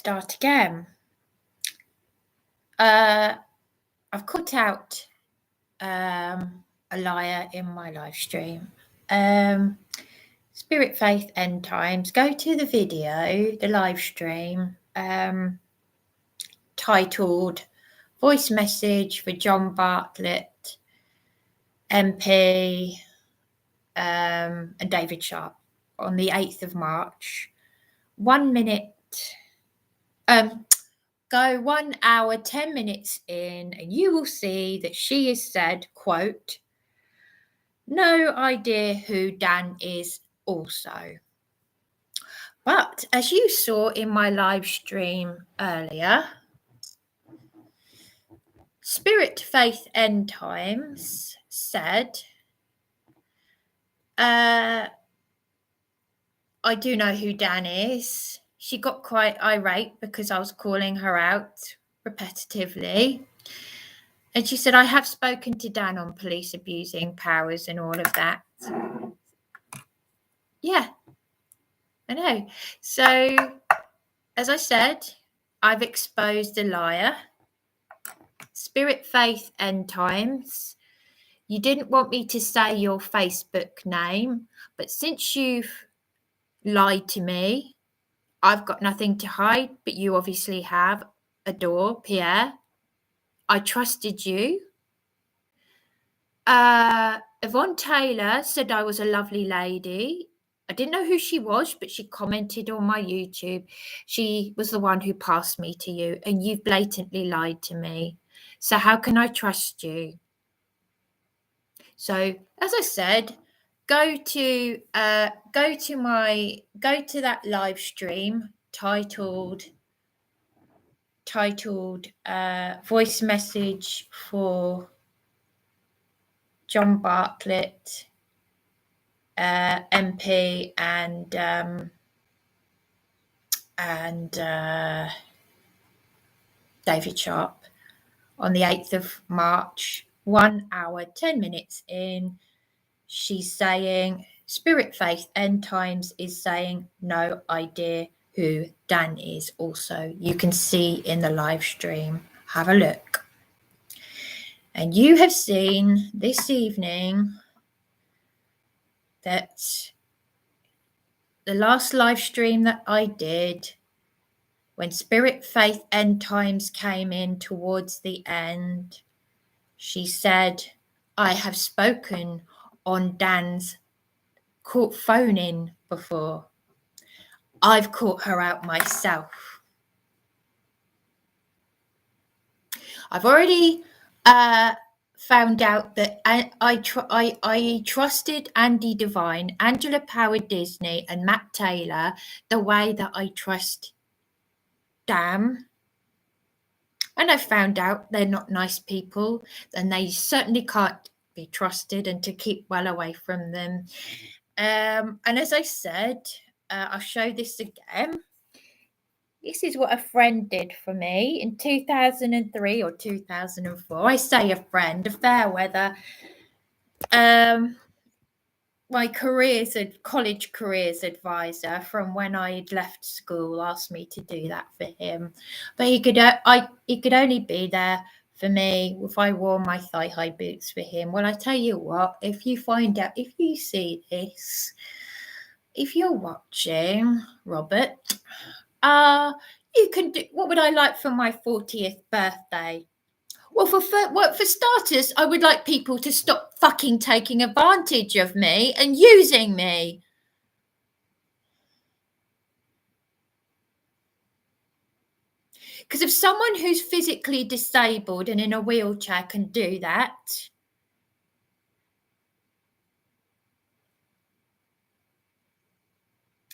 start again. I've cut out a liar in my live stream. Spirit, Faith, End Times. Go to the video, the live stream, titled Voice Message for John Bartlett, MP, and David Sharp on the 8th of March. 1 minute. Go 1 hour, 10 minutes in, and you will see that she has said, quote, "No idea who Dan is also." But as you saw in my live stream earlier, Spirit, Faith, End Times said, I do know who Dan is. She got quite irate because I was calling her out repetitively. And she said, I have spoken to Dan on police abusing powers and all of that. Yeah, I know. So, as I said, I've exposed a liar. Spirit, Faith, End Times. You didn't want me to say your Facebook name, but since you've lied to me, I've got nothing to hide, but you obviously have. Adore, Pierre. I trusted you. Yvonne Taylor said I was a lovely lady. I didn't know who she was, but she commented on my YouTube. She was the one who passed me to you, and you've blatantly lied to me. So how can I trust you? So, as I said, go to that live stream titled Voice Message for John Bartlett, MP, and David Sharp on the 8th of March, 1 hour, 10 minutes in. She's saying, Spirit, Faith, End Times is saying, no idea who Dan is also. You can see in the live stream. Have a look. And you have seen this evening that the last live stream that I did, when Spirit, Faith, End Times came in towards the end, she said, I have spoken on Dan's caught phone in before. I've caught her out myself. I've already found out that I trusted Andy Devine, Angela Power Disney, and Matt Taylor the way that I trust Dan. And I found out they're not nice people, and they certainly can't be trusted, and to keep well away from them. And as I said, I'll show this again. This is what a friend did for me in 2003 or 2004. I say a friend, a fair weather. My college careers advisor from when I'd left school asked me to do that for him. But he could only be there for me if I wore my thigh-high boots for him. Well, I tell you what, if you see this, if you're watching, Robert, you can do, what would I like for my 40th birthday? Well, for starters, I would like people to stop fucking taking advantage of me and using me. Because if someone who's physically disabled and in a wheelchair can do that,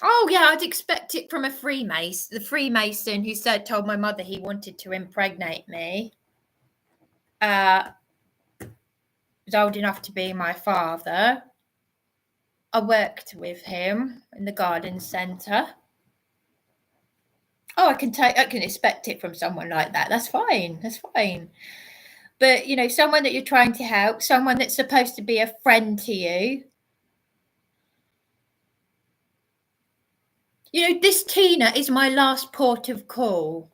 oh yeah, I'd expect it from a Freemason. The Freemason who told my mother he wanted to impregnate me. Was old enough to be my father. I worked with him in the garden centre. Oh, I can expect it from someone like that. That's fine. But, someone that you're trying to help, someone that's supposed to be a friend to you. You know, this Tina is my last port of call.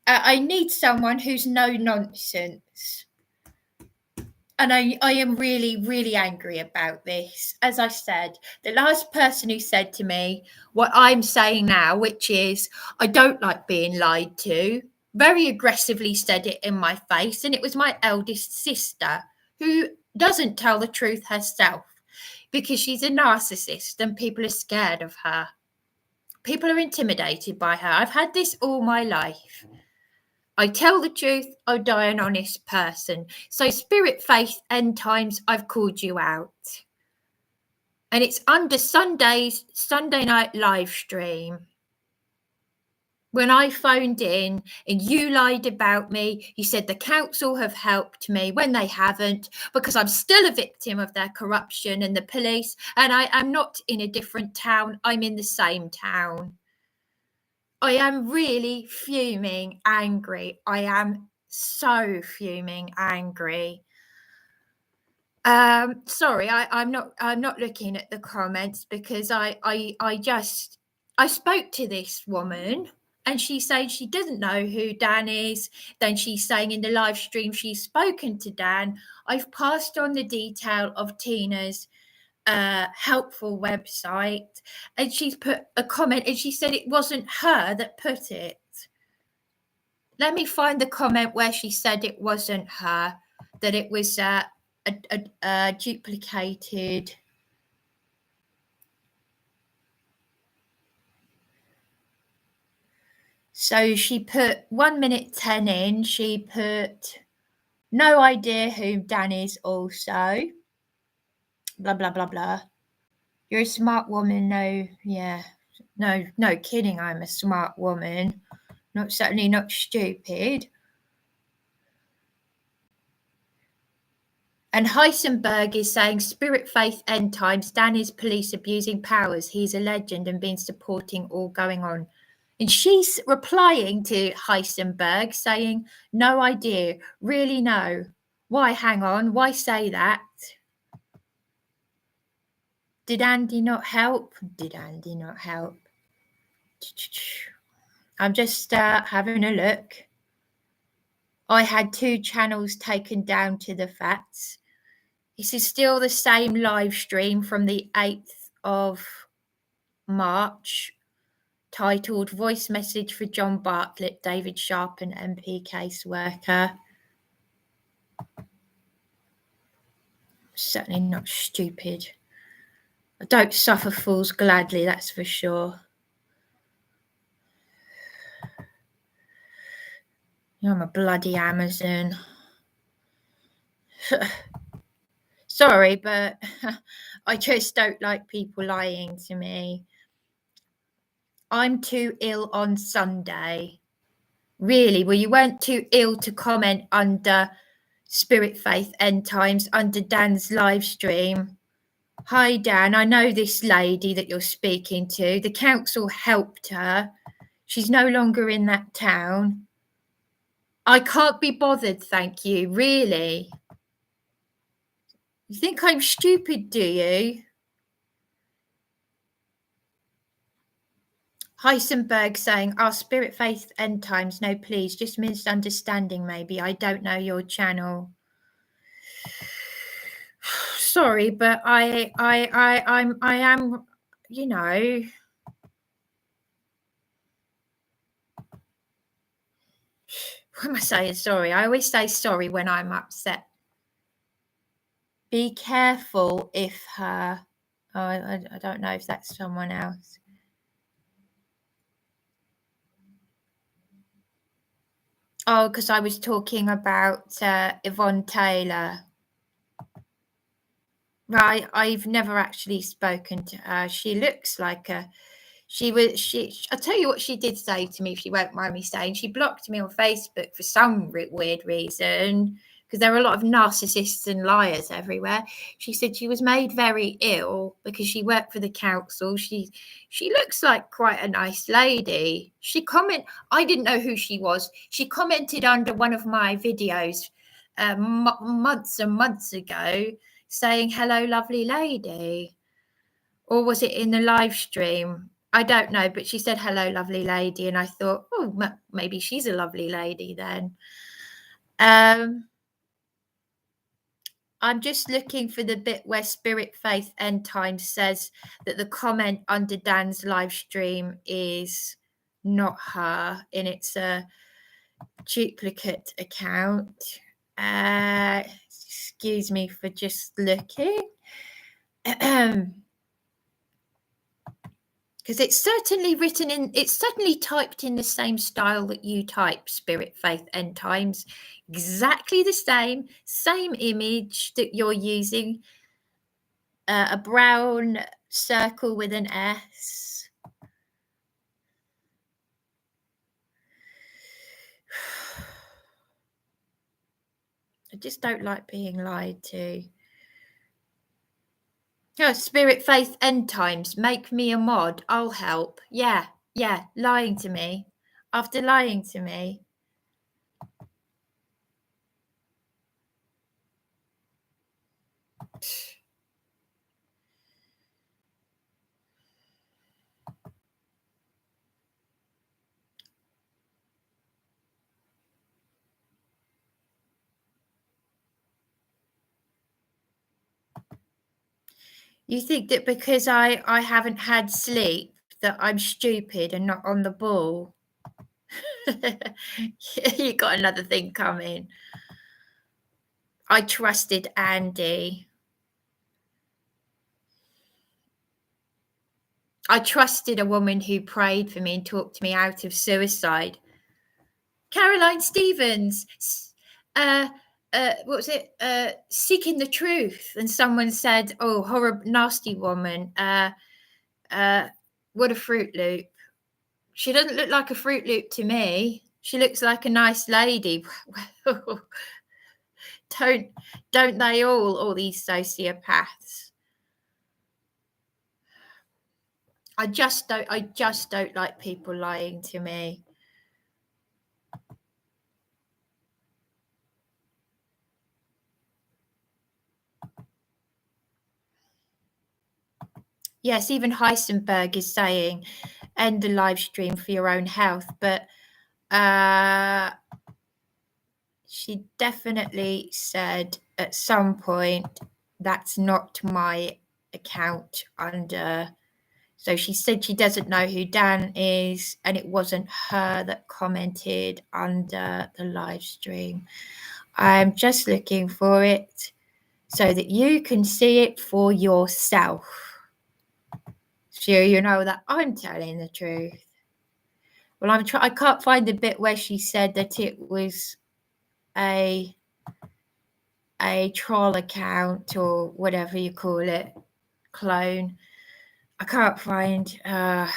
I need someone who's no nonsense. And I am really, really angry about this. As I said, the last person who said to me what I'm saying now, which is, I don't like being lied to, very aggressively said it in my face. And it was my eldest sister, who doesn't tell the truth herself because she's a narcissist and people are scared of her. People are intimidated by her. I've had this all my life. I tell the truth, I die an honest person. So spirit, faith, end times, I've called you out. And it's under Sunday night live stream. When I phoned in and you lied about me, you said the council have helped me when they haven't, because I'm still a victim of their corruption and the police. And I am not in a different town, I'm in the same town. I am really fuming angry. I am so fuming angry. Sorry, I'm not looking at the comments because I spoke to this woman and she's saying she doesn't know who Dan is. Then she's saying in the live stream she's spoken to Dan. I've passed on the detail of Tina's helpful website, and she's put a comment and she said it wasn't her that put it. Let me find the comment where she said it wasn't her, that it was a duplicated. So she put 1 minute 10 in, she put no idea who Dan is also. Blah, blah, blah, blah. You're a smart woman, no, yeah. No kidding, I'm a smart woman. Certainly not stupid. And Heisenberg is saying, spirit, faith, end times, Dan is police abusing powers. He's a legend and been supporting all going on. And she's replying to Heisenberg saying, no idea, really no. Why, hang on, why say that? Did Andy not help? Did Andy not help? I'm just having a look. I had 2 channels taken down to the facts. This is still the same live stream from the 8th of March, titled Voice Message for John Bartlett, David Sharpen, MP caseworker. Certainly not stupid. I don't suffer fools gladly, that's for sure. I'm a bloody Amazon. Sorry, but I just don't like people lying to me. I'm too ill on Sunday. Really? Well, you weren't too ill to comment under Spirit, Faith, End Times, under Dan's live stream. Hi, Dan. I know this lady that you're speaking to. The council helped her. She's no longer in that town. I can't be bothered, thank you. Really? You think I'm stupid, do you? Heisenberg saying, our Spirit, Faith, End Times. No, please, just misunderstanding maybe. I don't know your channel. Sorry, but I am, you know. What am I saying? Sorry. I always say sorry when I'm upset. Be careful if her. Oh, I don't know if that's someone else. Oh, because I was talking about Yvonne Taylor. Right, I've never actually spoken to her. She looks like I'll tell you what she did say to me, if you won't mind me saying. She blocked me on Facebook for some weird reason, because there are a lot of narcissists and liars everywhere. She said she was made very ill because she worked for the council. She looks like quite a nice lady. I didn't know who she was. She commented under one of my videos months and months ago, saying, hello, lovely lady. Or was it in the live stream? I don't know, but she said, hello, lovely lady. And I thought, oh, maybe she's a lovely lady then. I'm just looking for the bit where Spirit Faith End Times says that the comment under Dan's live stream is not her, and it's a duplicate account. Excuse me for just looking. Because it's certainly typed in the same style that you type, Spirit Faith End Times. Exactly the same image that you're using. A brown circle with an S. I just don't like being lied to. Oh, Spirit Faith End Times, make me a mod. I'll help. Yeah, lying to me. After lying to me. You think that because I haven't had sleep that I'm stupid and not on the ball? You got another thing coming. I trusted Andy. I trusted a woman who prayed for me and talked me out of suicide. Caroline Stevens, what was it? Seeking the Truth. And someone said, oh, horrible, nasty woman. What a Fruit Loop. She doesn't look like a Fruit Loop to me. She looks like a nice lady. Don't they all these sociopaths? I just don't like people lying to me. Yes, even Heisenberg is saying end the live stream for your own health, but she definitely said at some point that's not my account under. So she said she doesn't know who Dan is, and it wasn't her that commented under the live stream. I'm just looking for it so that you can see it for yourself. So you know that I'm telling the truth. Well, I can't find the bit where she said that it was a troll account or whatever you call it, clone. I can't find. I'm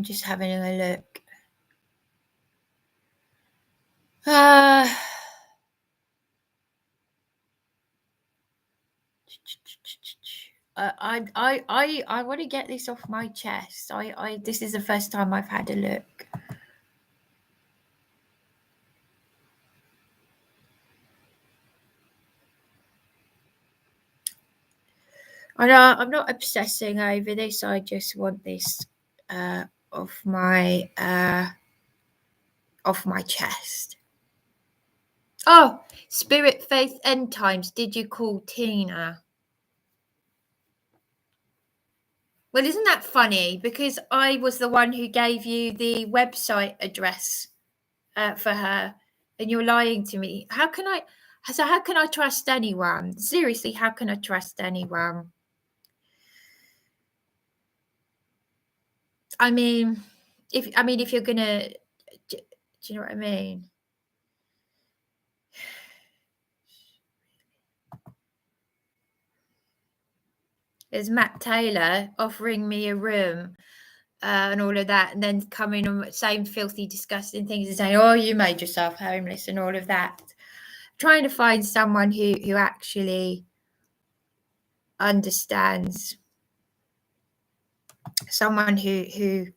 just having a look. I want to get this off my chest. This is the first time I've had a look. I know I'm not obsessing over this. I just want this off my chest. Oh, Spirit Faith End Times. Did you call Tina? Well, isn't that funny? Because I was the one who gave you the website address for her, and you're lying to me. How can I trust anyone? Seriously, how can I trust anyone? I mean, if you're gonna, do you know what I mean? There's Matt Taylor offering me a room and all of that, and then coming and saying filthy, disgusting things and saying, "Oh, you made yourself homeless," and all of that. Trying to find someone who actually understands, someone who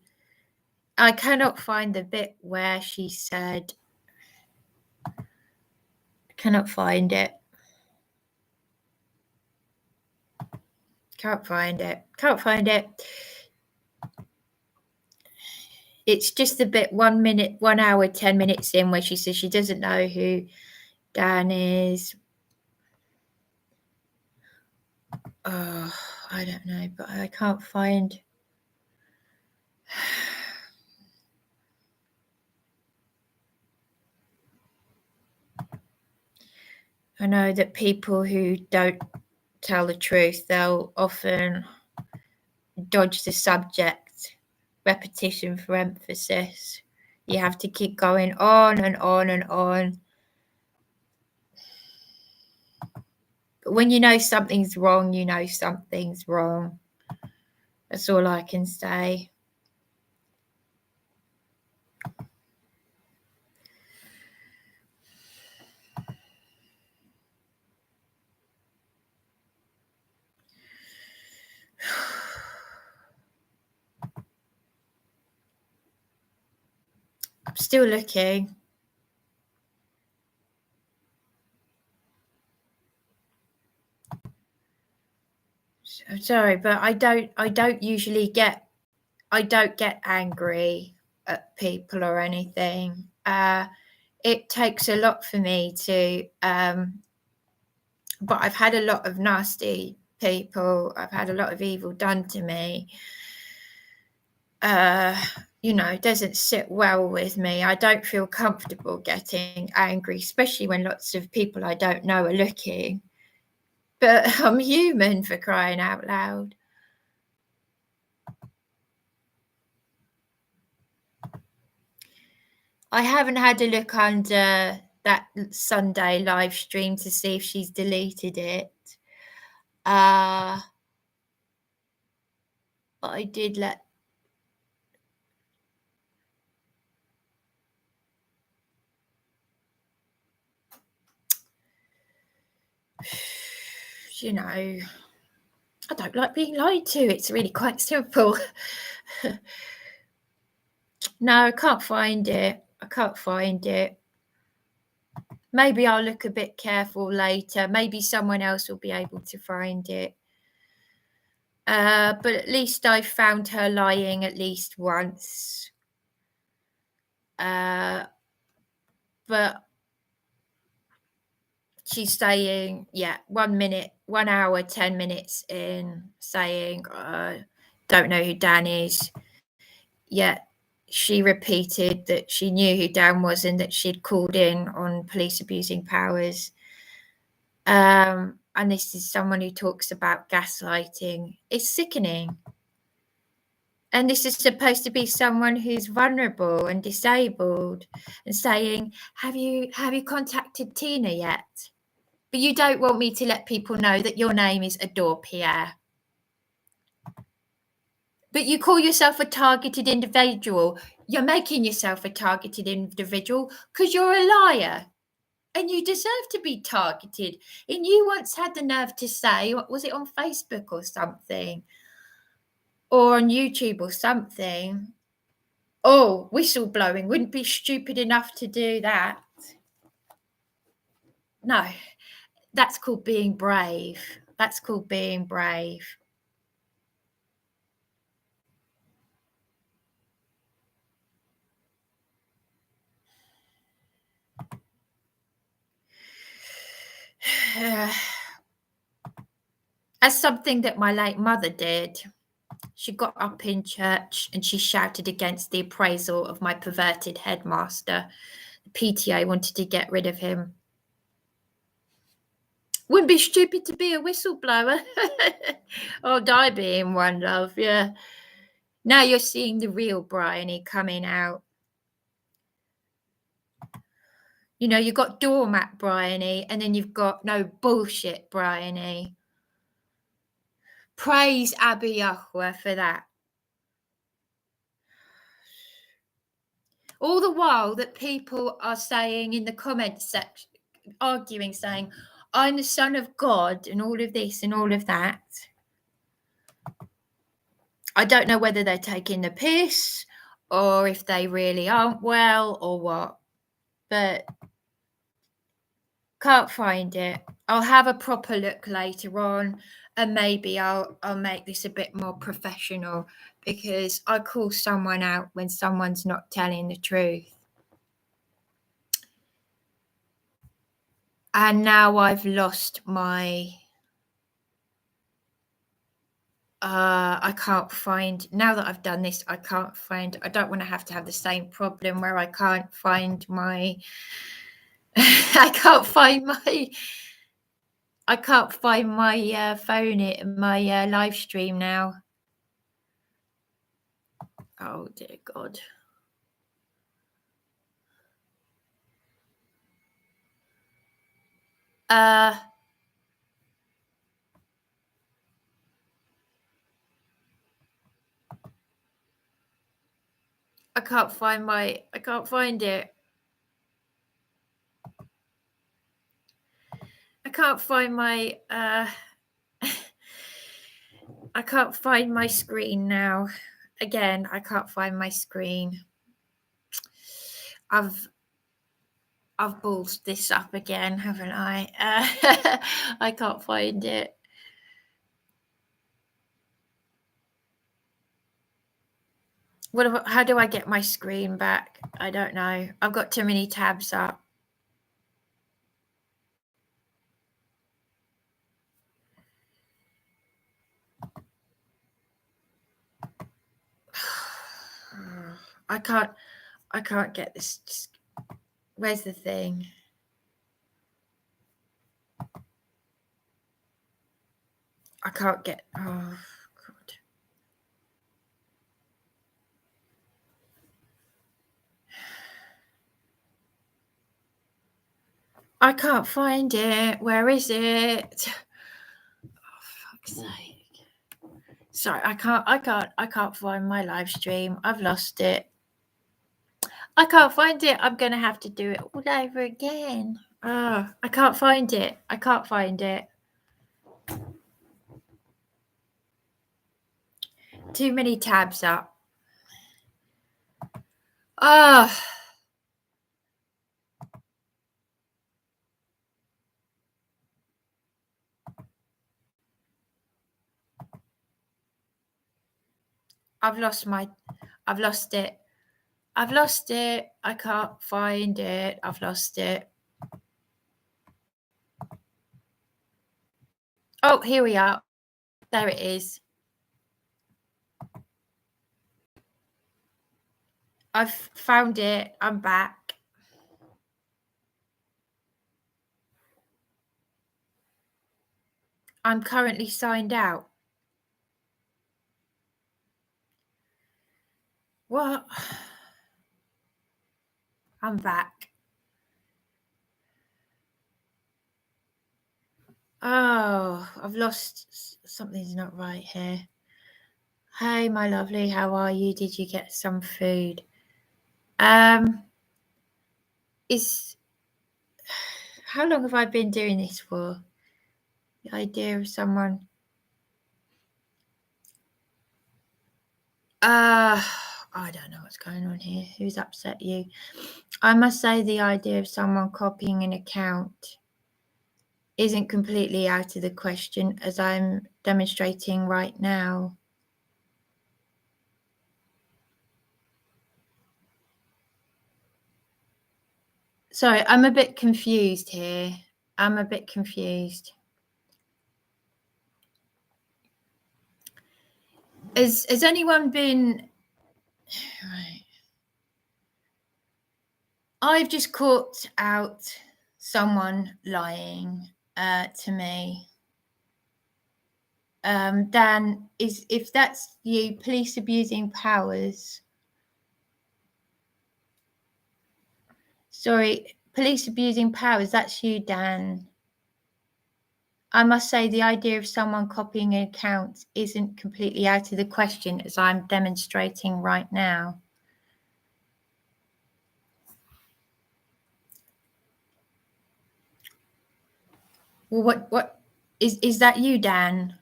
I cannot find the bit where she said, I cannot find it. Can't find it. Can't find it. It's just a bit 1 minute, 1 hour, 10 minutes in where she says she doesn't know who Dan is. Oh, I don't know, but I can't find. I know that people who don't tell the truth, they'll often dodge the subject. Repetition for emphasis. You have to keep going on and on and on. But when you know something's wrong, you know something's wrong. That's all I can say. I'm still looking. I'm sorry, but I don't usually get angry at people or anything. It takes a lot for me to but I've had a lot of nasty people. I've had a lot of evil done to me. It doesn't sit well with me. I don't feel comfortable getting angry, especially when lots of people I don't know are looking. But I'm human, for crying out loud. I haven't had a look under that Sunday live stream to see if she's deleted it. But I did let. I don't like being lied to. It's really quite simple. No, I can't find it. Maybe I'll look a bit careful later. Maybe someone else will be able to find it. But at least I found her lying at least once. But she's saying, 1 minute, 1 hour, 10 minutes in, saying, don't know who Dan is. Yet she repeated that she knew who Dan was and that she'd called in on police abusing powers. And this is someone who talks about gaslighting. It's sickening. And this is supposed to be someone who's vulnerable and disabled, and saying, have you contacted Tina yet? But you don't want me to let people know that your name is Adore Pierre. But you call yourself a targeted individual. You're making yourself a targeted individual because you're a liar. And you deserve to be targeted. And you once had the nerve to say, was it on Facebook or something? Or on YouTube or something? Oh, whistleblowing. Wouldn't be stupid enough to do that. No, that's called being brave. That's called being brave. As something that my late mother did. She got up in church and she shouted against the appraisal of my perverted headmaster. The PTA wanted to get rid of him. Wouldn't be stupid to be a whistleblower. Or die being one, love, yeah. Now you're seeing the real Bryony coming out. You've got doormat Bryony, and then you've got no bullshit Bryony. Praise Abba Yahweh for that. All the while that people are saying in the comments section, arguing, saying, I'm the son of God and all of this and all of that. I don't know whether they're taking the piss or if they really aren't well or what. But Can't find it. I'll have a proper look later on, and maybe I'll make this a bit more professional, because I call someone out when someone's not telling the truth. And now I've lost my I can't find, now that I've done this, I don't want to have the same problem where I can't find my I can't find my phone, my live stream now. Oh dear God. I can't find it. I can't find my I can't find my screen now. Again, I can't find my screen. I've ballsed this up again, haven't I? I can't find it. How do I get my screen back? I don't know. I've got too many tabs up. I can't get this. Where's the thing? I can't get. Oh God. I can't find it. Where is it? Oh, fuck's sake. Sorry, I can't find my live stream. I've lost it. I can't find it. I'm going to have to do it all over again. Oh, I can't find it. I can't find it. Too many tabs up. Oh. I've lost it. I can't find it. I've lost it. Oh, here we are. There it is. I've found it. I'm back. I'm currently signed out. What? I'm back. Oh, I've lost. Something's not right here. Hey, my lovely, how are you? Did you get some food? How long have I been doing this for? The idea of someone. I don't know what's going on here. Who's upset you? I must say the idea of someone copying an account isn't completely out of the question, as I'm demonstrating right now. Sorry, I'm a bit confused here. I'm a bit confused. Has anyone been... Right. I've just caught out someone lying to me. Dan, if that's you, police abusing powers. Sorry, police abusing powers, that's you, Dan. I must say the idea of someone copying an account isn't completely out of the question, as I'm demonstrating right now. Well, what is that you, Dan?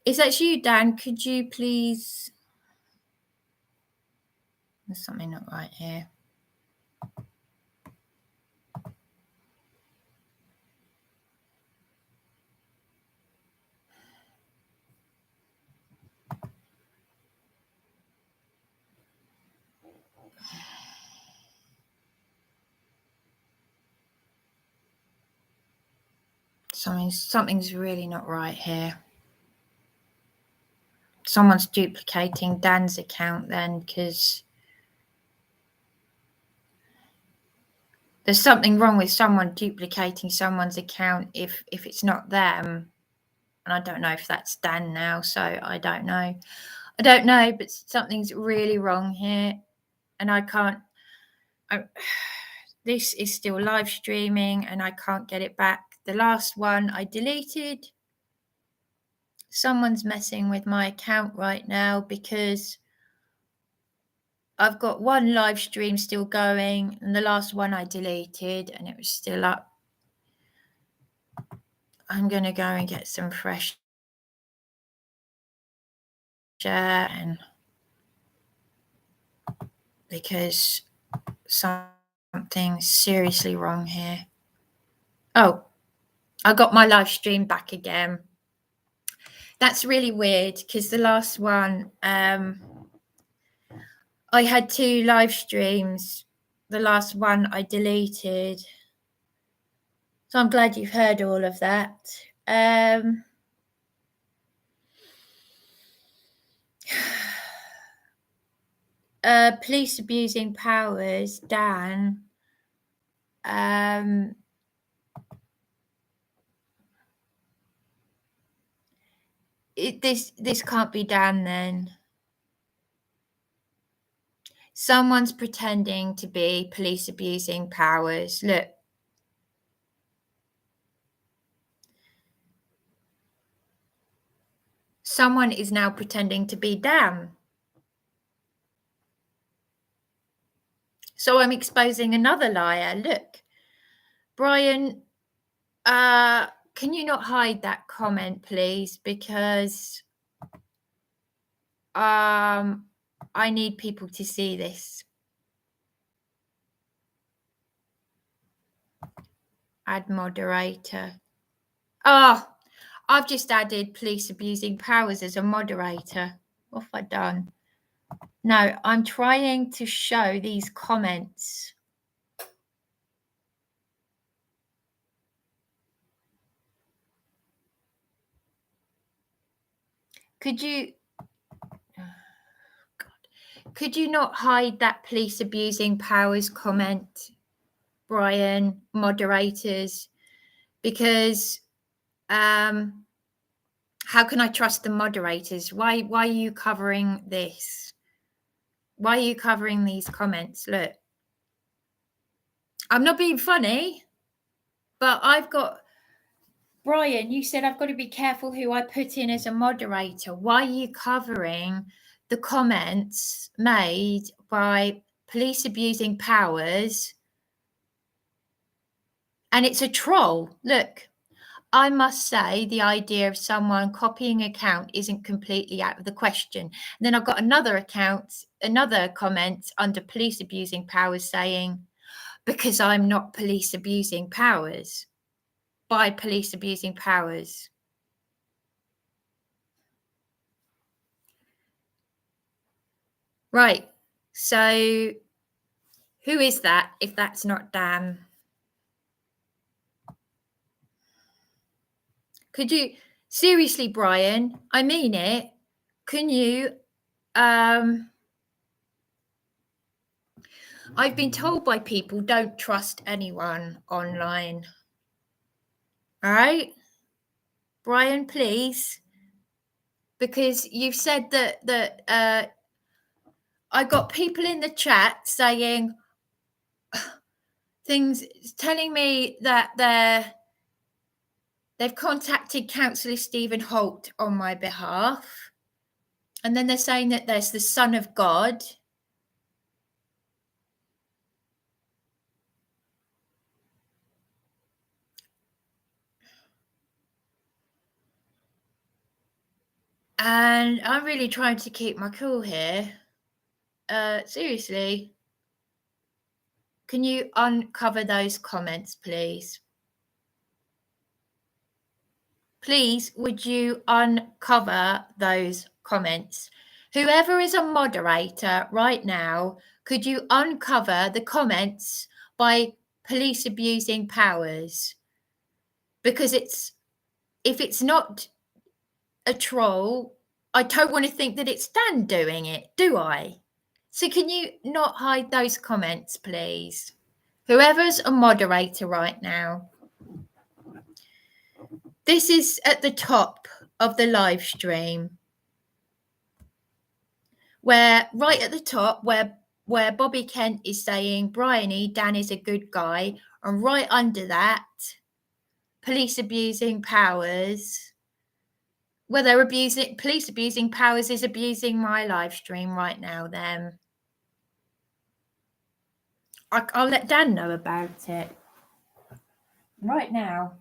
Is that you, Dan? Could you please... There's something not right here. Something's really not right here. Someone's duplicating Dan's account then, because there's something wrong with someone duplicating someone's account if it's not them. And I don't know if that's Dan now, so I don't know. But something's really wrong here. And I can't... this is still live streaming and I can't get it back. The last one I deleted. Someone's messing with my account right now because I've got one live stream still going and the last one I deleted and it was still up. I'm going to go and get some fresh air and because something's seriously wrong here. Oh, I got my live stream back again. That's really weird because the last one, I had 2 live streams. The last one I deleted. So I'm glad you've heard all of that. Police abusing powers, Dan. This can't be Dan then. Someone's pretending to be police abusing powers. Look. Someone is now pretending to be Dan. So I'm exposing another liar. Look. Brian, can you not hide that comment, please? Because I need people to see this. Add moderator. Oh, I've just added police abusing powers as a moderator. What have I done? No, I'm trying to show these comments. Could you... Could you not hide that police abusing powers comment, Brian, moderators? Because how can I trust the moderators? Why are you covering this? Why are you covering these comments? Look, I'm not being funny, but I've got... Brian, you said I've got to be careful who I put in as a moderator. Why are you covering the comments made by police abusing powers? And it's a troll. Look, I must say the idea of someone copying an account isn't completely out of the question. And then I've got another comment under police abusing powers saying, because I'm not police abusing powers, by police abusing powers. Right. So who is that if that's not Dan? Could you seriously, Brian? I mean it. Can you I've been told by people don't trust anyone online. All right? Brian, please. Because you've said that I got people in the chat saying things, telling me that they've contacted Councillor Stephen Holt on my behalf. And then they're saying that there's the Son of God. And I'm really trying to keep my cool here. Seriously. Can you uncover those comments, please? Please, would you uncover those comments? Whoever is a moderator right now, could you uncover the comments by police abusing powers? Because if it's not a troll, I don't want to think that it's Dan doing it, do I? So can you not hide those comments, please? Whoever's a moderator right now. This is at the top of the live stream. Where right at the top, where Bobby Kent is saying, Bryony, Dan is a good guy, and right under that, police abusing powers. Well, they're abusing, police abusing powers is abusing my live stream right now, then. I'll let Dan know about it. Right now.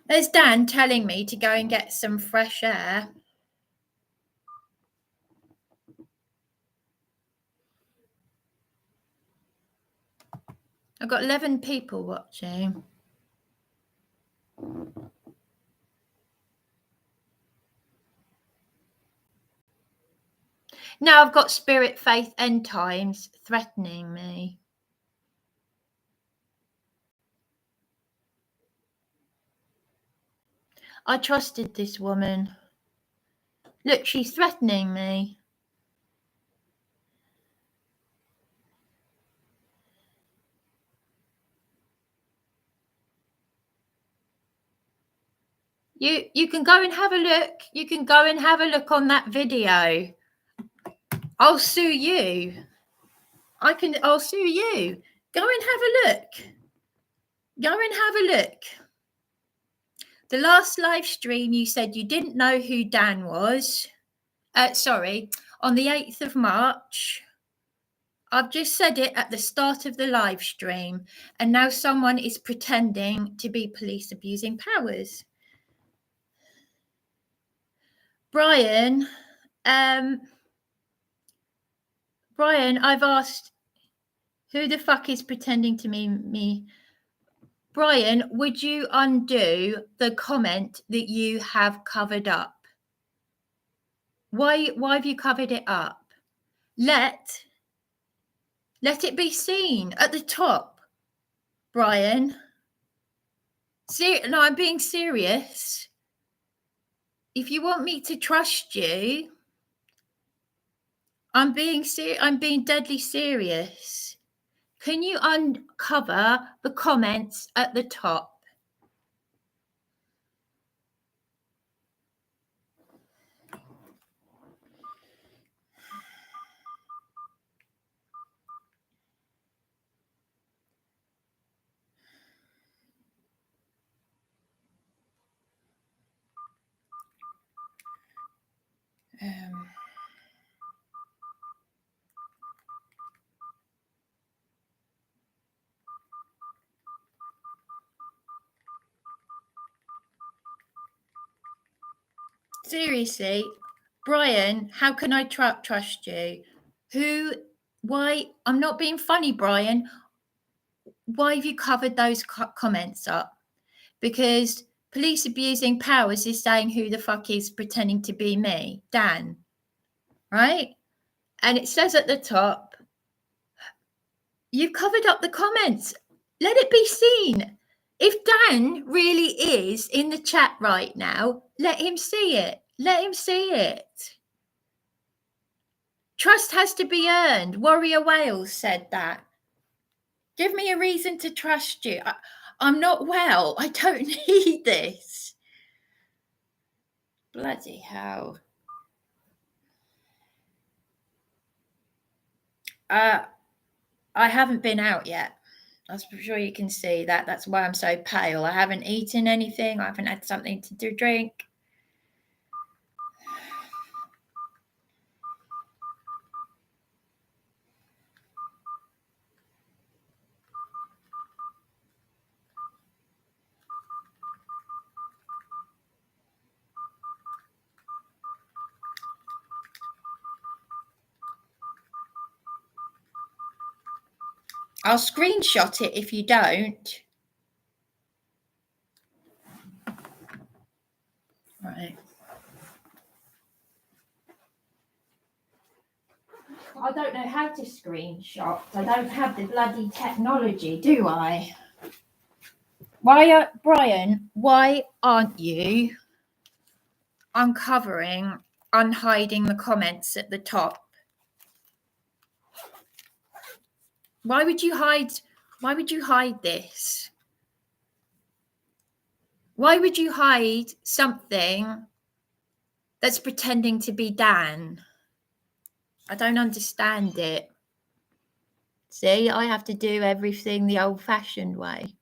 There's Dan telling me to go and get some fresh air. I've got 11 people watching. Now I've got Spirit, Faith, End Times threatening me. I trusted this woman. Look, she's threatening me. You can go and have a look. You can go and have a look on that video. I'll sue you. I'll sue you. Go and have a look. Go and have a look. The last live stream, you said you didn't know who Dan was. Sorry, on the 8th of March. I've just said it at the start of the live stream, and now someone is pretending to be police abusing powers. Brian, I've asked who the fuck is pretending to me. Brian, would you undo the comment that you have covered up? Why have you covered it up? Let it be seen at the top, Brian. No, I'm being serious. If you want me to trust you, I'm being deadly serious. Can you uncover the comments at the top? Seriously, Brian, how can I trust you? Why? I'm not being funny, Brian. Why have you covered those comments up? Because police abusing powers is saying who the fuck is pretending to be me, Dan, right? And it says at the top, you've covered up the comments. Let it be seen. If Dan really is in the chat right now, let him see it. Let him see it. Trust has to be earned. Warrior Wales said that. Give me a reason to trust you. I'm not well. I don't need this. Bloody hell. I haven't been out yet. I'm sure you can see that. That's why I'm so pale. I haven't eaten anything. I haven't had something to drink. I'll screenshot it if you don't. I don't know how to screenshot. I don't have the bloody technology, do I? Brian, why aren't you unhiding the comments at the top? Why would you hide this? Why would you hide something that's pretending to be Dan? I don't understand it. See, I have to do everything the old-fashioned way.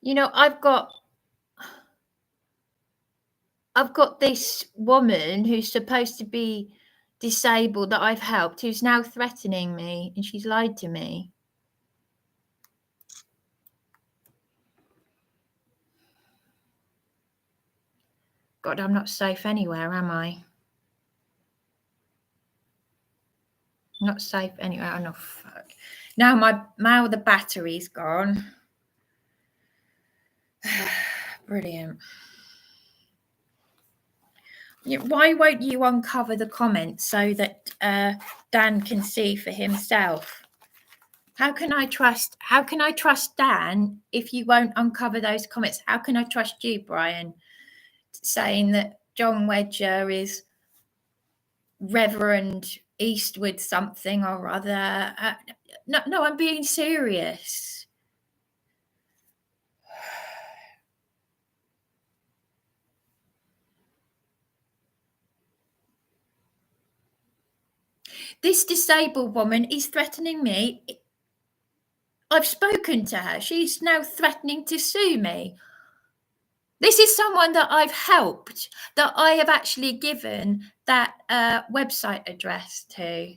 You know, I've got this woman who's supposed to be disabled that I've helped, who's now threatening me, and she's lied to me. God, I'm not safe anywhere, am I? I'm not safe anywhere. Oh, no, fuck. Now the battery's gone. Brilliant. Why won't you uncover the comments so that Dan can see for himself? How can I trust Dan if you won't uncover those comments? How can I trust you, Brian, saying that John Wedger is Reverend Eastwood something or other? No, I'm being serious. This disabled woman is threatening me. I've spoken to her. She's now threatening to sue me. This is someone that I've helped, that I have actually given that website address to.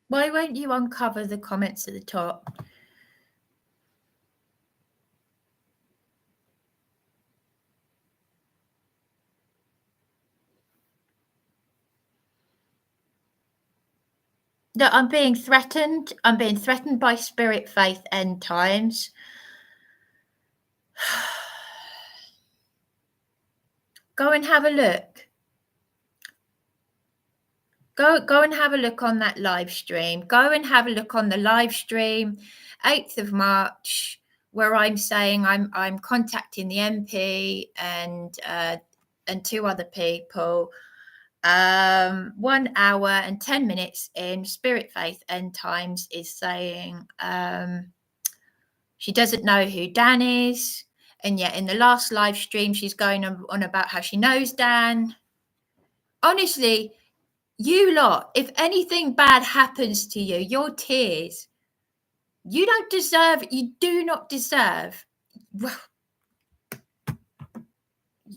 Why won't you uncover the comments at the top? That I'm being threatened. I'm being threatened by Spirit, Faith, End Times. Go and have a look. Go and have a look on that live stream. Go and have a look on the live stream, 8th of March, where I'm saying I'm contacting the MP and 2 other people. 1 hour and 10 minutes in, Spirit, Faith, End Times is saying she doesn't know who Dan is, and yet in the last live stream she's going on about how she knows Dan. Honestly, you lot, if anything bad happens to you, your tears, you do not deserve.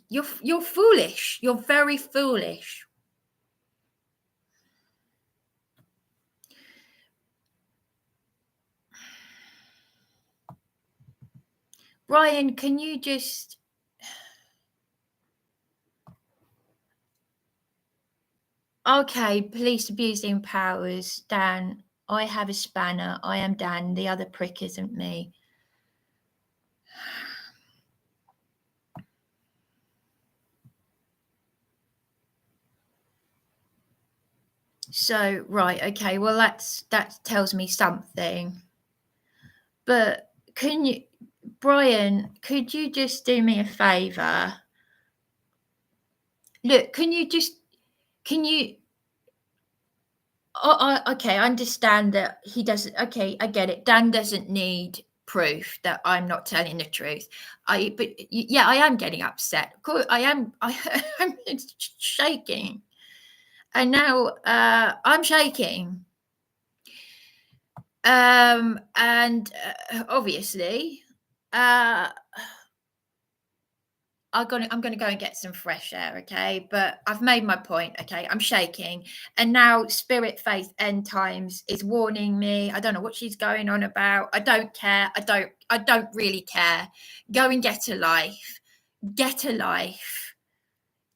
You're foolish. You're very foolish. Brian, can you just... Okay, police abusing powers. Dan, I have a spanner. I am Dan. The other prick isn't me. So, right, okay, well, that tells me something. But can you, Brian, could you just do me a favour? Look, okay, I understand that he doesn't, okay, I get it. Dan doesn't need proof that I'm not telling the truth. I am getting upset. Of course, I'm shaking, and now I'm shaking. And obviously, I'm going to go and get some fresh air, okay? But I've made my point, okay? I'm shaking. And now Spirit Faith End Times is warning me. I don't know what she's going on about. I don't care. I don't really care. Go and get a life. Get a life.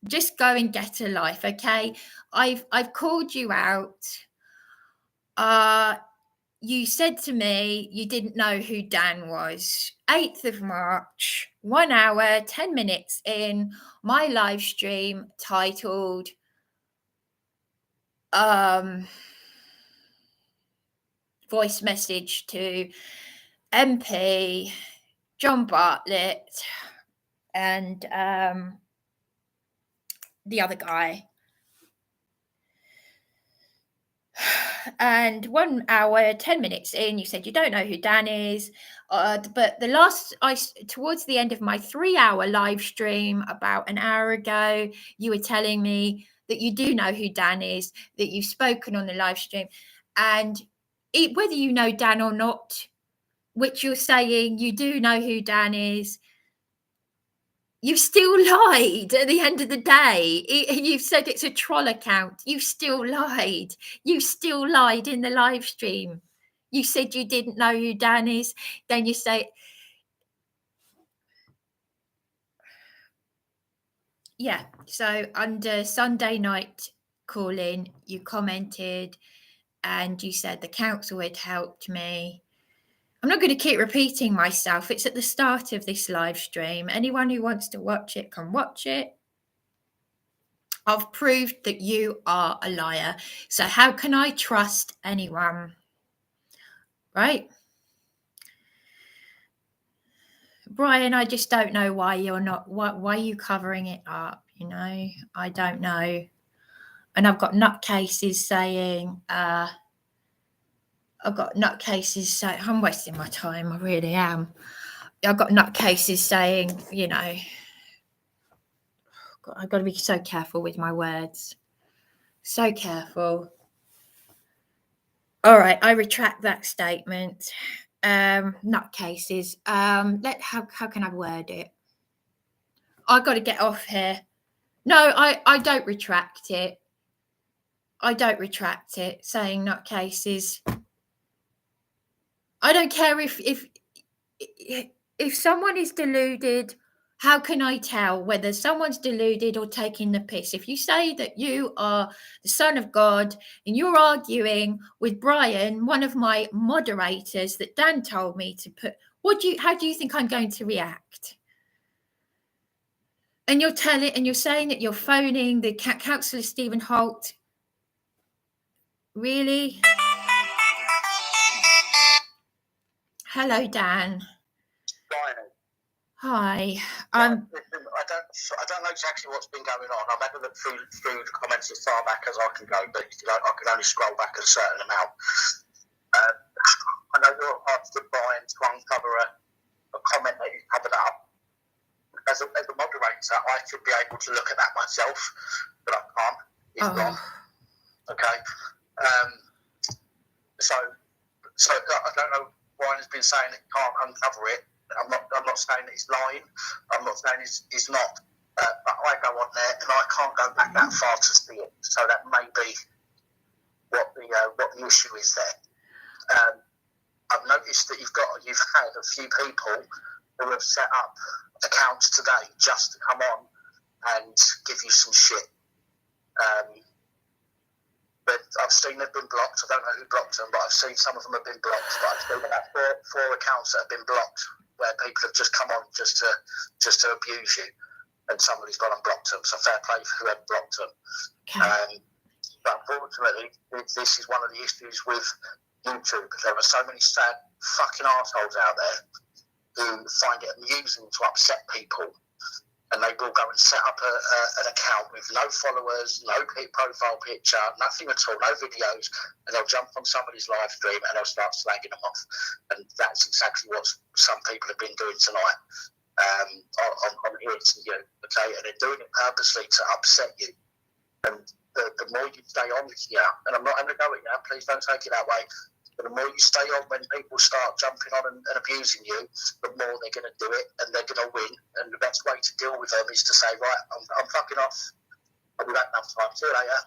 Just go and get a life, okay? I've called you out. You said to me you didn't know who Dan was. 8th of March, 1 hour, 10 minutes in, my live stream titled Voice Message to MP John Bartlett and the other guy. And 1 hour, 10 minutes in, you said you don't know who Dan is. But towards the end of my 3-hour live stream about an hour ago, you were telling me that you do know who Dan is, that you've spoken on the live stream. And whether you know Dan or not, which you're saying you do know who Dan is, you've still lied at the end of the day. You've said it's a troll account. You still lied. You still lied in the live stream. You said you didn't know who Dan is. Then you say, yeah. So under Sunday night call-in, you commented and you said the council had helped me. I'm not going to keep repeating myself. It's at the start of this live stream. Anyone who wants to watch it can watch it. I've proved that you are a liar. So how can I trust anyone? Right? Brian, I just don't know why you're not, why are you covering it up? You know, I don't know. And I've got nutcases saying, I'm wasting my time. I really am. I've got nutcases saying, you know, I've got to be so careful with my words. So careful. All right, I retract that statement. Nutcases. How can I word it? I've got to get off here. No, I don't retract it. I don't retract it. Saying nutcases. I don't care if someone is deluded. How can I tell whether someone's deluded or taking the piss? If you say that you are the Son of God and you're arguing with Brian, one of my moderators that Dan told me to put, how do you think I'm going to react? And you're saying that you're phoning the Councillor Stephen Holt. Really? Hello, Dan. Brian. Hi. Listen, I don't know exactly what's been going on. I've had to look through the comments as far back as I can go, but I can only scroll back a certain amount. I know you're asking Brian to uncover a comment that he's covered up. As a moderator, I should be able to look at that myself, but I can't. It's wrong. Okay. So I don't know. Brian has been saying that he can't uncover it. I'm not saying that he's lying. I'm not saying he's not. But I go on there and I can't go back that far to see it. So that may be what the issue is there. I've noticed that you've had a few people who have set up accounts today just to come on and give you some shit. But I've seen they've been blocked. I don't know who blocked them, but I've seen some of them have been blocked. But I've seen about four accounts that have been blocked where people have just come on just to abuse you, and somebody's gone and blocked them. So fair play for whoever blocked them. Okay. But unfortunately, this is one of the issues with YouTube. There are so many sad fucking assholes out there who find it amusing to upset people and they will go and set up an account with no followers, no profile picture, nothing at all, no videos, and they'll jump on somebody's live stream and they'll start slagging them off. And that's exactly what some people have been doing tonight on here to you, okay? And they're doing it purposely to upset you. And the more you stay on here, and I'm not having a go at you, please don't take it that way, but the more you stay on when people start jumping on and abusing you, the more they're going to do it and they're going to win. And the best way to deal with them is to say, right, I'm fucking off. We don't have time. See you later.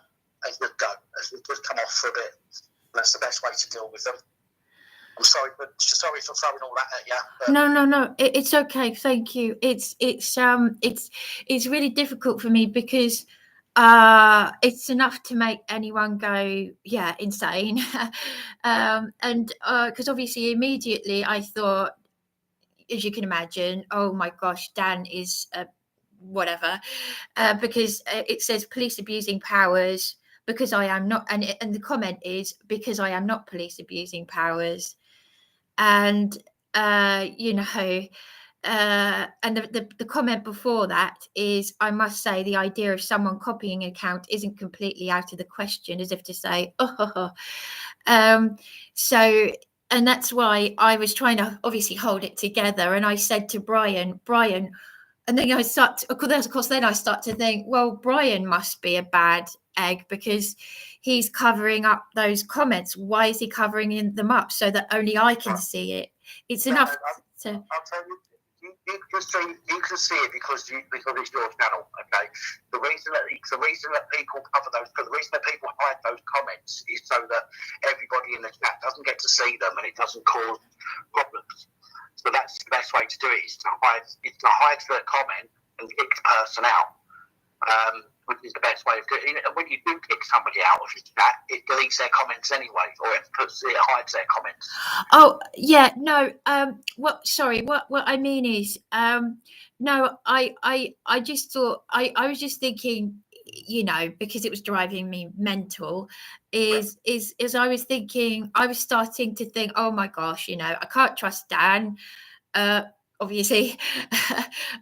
And just go. Just come off for a bit. And that's the best way to deal with them. I'm sorry for throwing all that at you. No. It's okay. Thank you. It's really difficult for me because it's enough to make anyone go, yeah, insane. And because obviously immediately I thought, as you can imagine, oh my gosh, Dan is whatever, because it says police abusing powers because I am not, and the comment is because I am not police abusing powers. And you know, and the comment before that is, I must say the idea of someone copying an account isn't completely out of the question, as if to say, oh. So, and that's why I was trying to obviously hold it together. And I said to Brian, and then I start, of course, then I start to think, well, Brian must be a bad egg because he's covering up those comments. Why is he covering them up so that only I can see it? It's enough to. I'll tell you, you can see it because it's your channel. Okay, the reason that people cover those, the reason that people hide those comments is so that everybody in the chat doesn't get to see them and it doesn't cause problems. So that's the best way to do it, is to hide the comment and kick the person out, which is the best way of doing it. And when you do kick somebody out of your chat, it deletes their comments anyway, or it hides their comments. Oh yeah, no. What I mean is, no. I just thought I was just thinking, you know, because it was driving me mental. Is I was thinking, I was starting to think, oh my gosh, you know, I can't trust Dan. Obviously,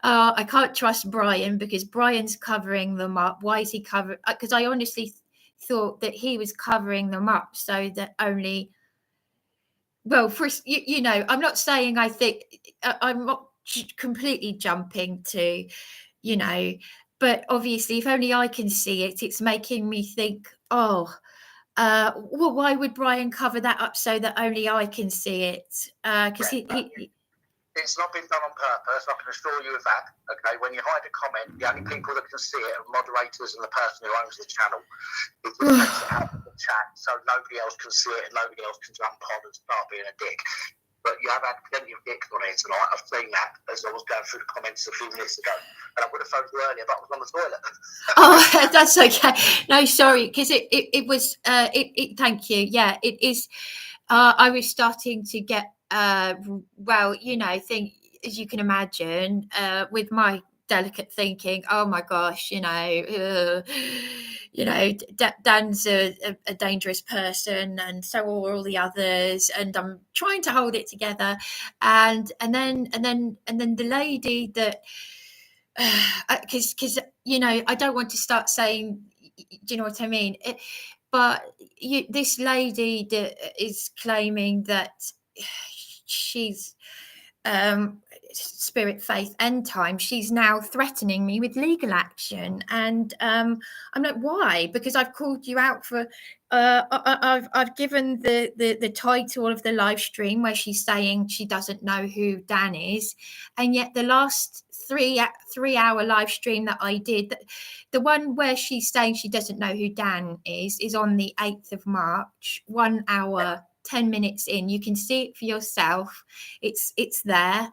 I can't trust Brian because Brian's covering them up. Why is he covering? Because I honestly thought that he was covering them up so that only. Well, first, you know, I'm not saying I think I'm not completely jumping to, you know, but obviously, if only I can see it, it's making me think, oh, well, why would Brian cover that up so that only I can see it? Because it's not been done on purpose, I can assure you of that. Okay, when you hide a comment, the only people that can see it are moderators and the person who owns the channel. It just takes it out of the chat so nobody else can see it and nobody else can jump on and start being a dick. But you have had plenty of dicks on here tonight. I've seen that as I was going through the comments a few minutes ago. And I would have phoned you earlier, but I was on the toilet. Oh, that's okay. No, sorry, because it was, thank you. Yeah, it is. I was starting to get, well, you know, as you can imagine, with my delicate thinking, oh my gosh, you know, Dan's a dangerous person, and so are all the others, and I'm trying to hold it together, and then the lady that, because you know, I don't want to start saying, do you know what I mean? But this lady that is claiming that she's spirit, faith, end time, she's now threatening me with legal action, and I'm like, why? Because I've called you out for I've given the title of the live stream where she's saying she doesn't know who Dan is, and yet the last 3-hour live stream that I did, the one where she's saying she doesn't know who Dan is on the 8th of March, 1 hour 10 minutes in. You can see it for yourself. It's there.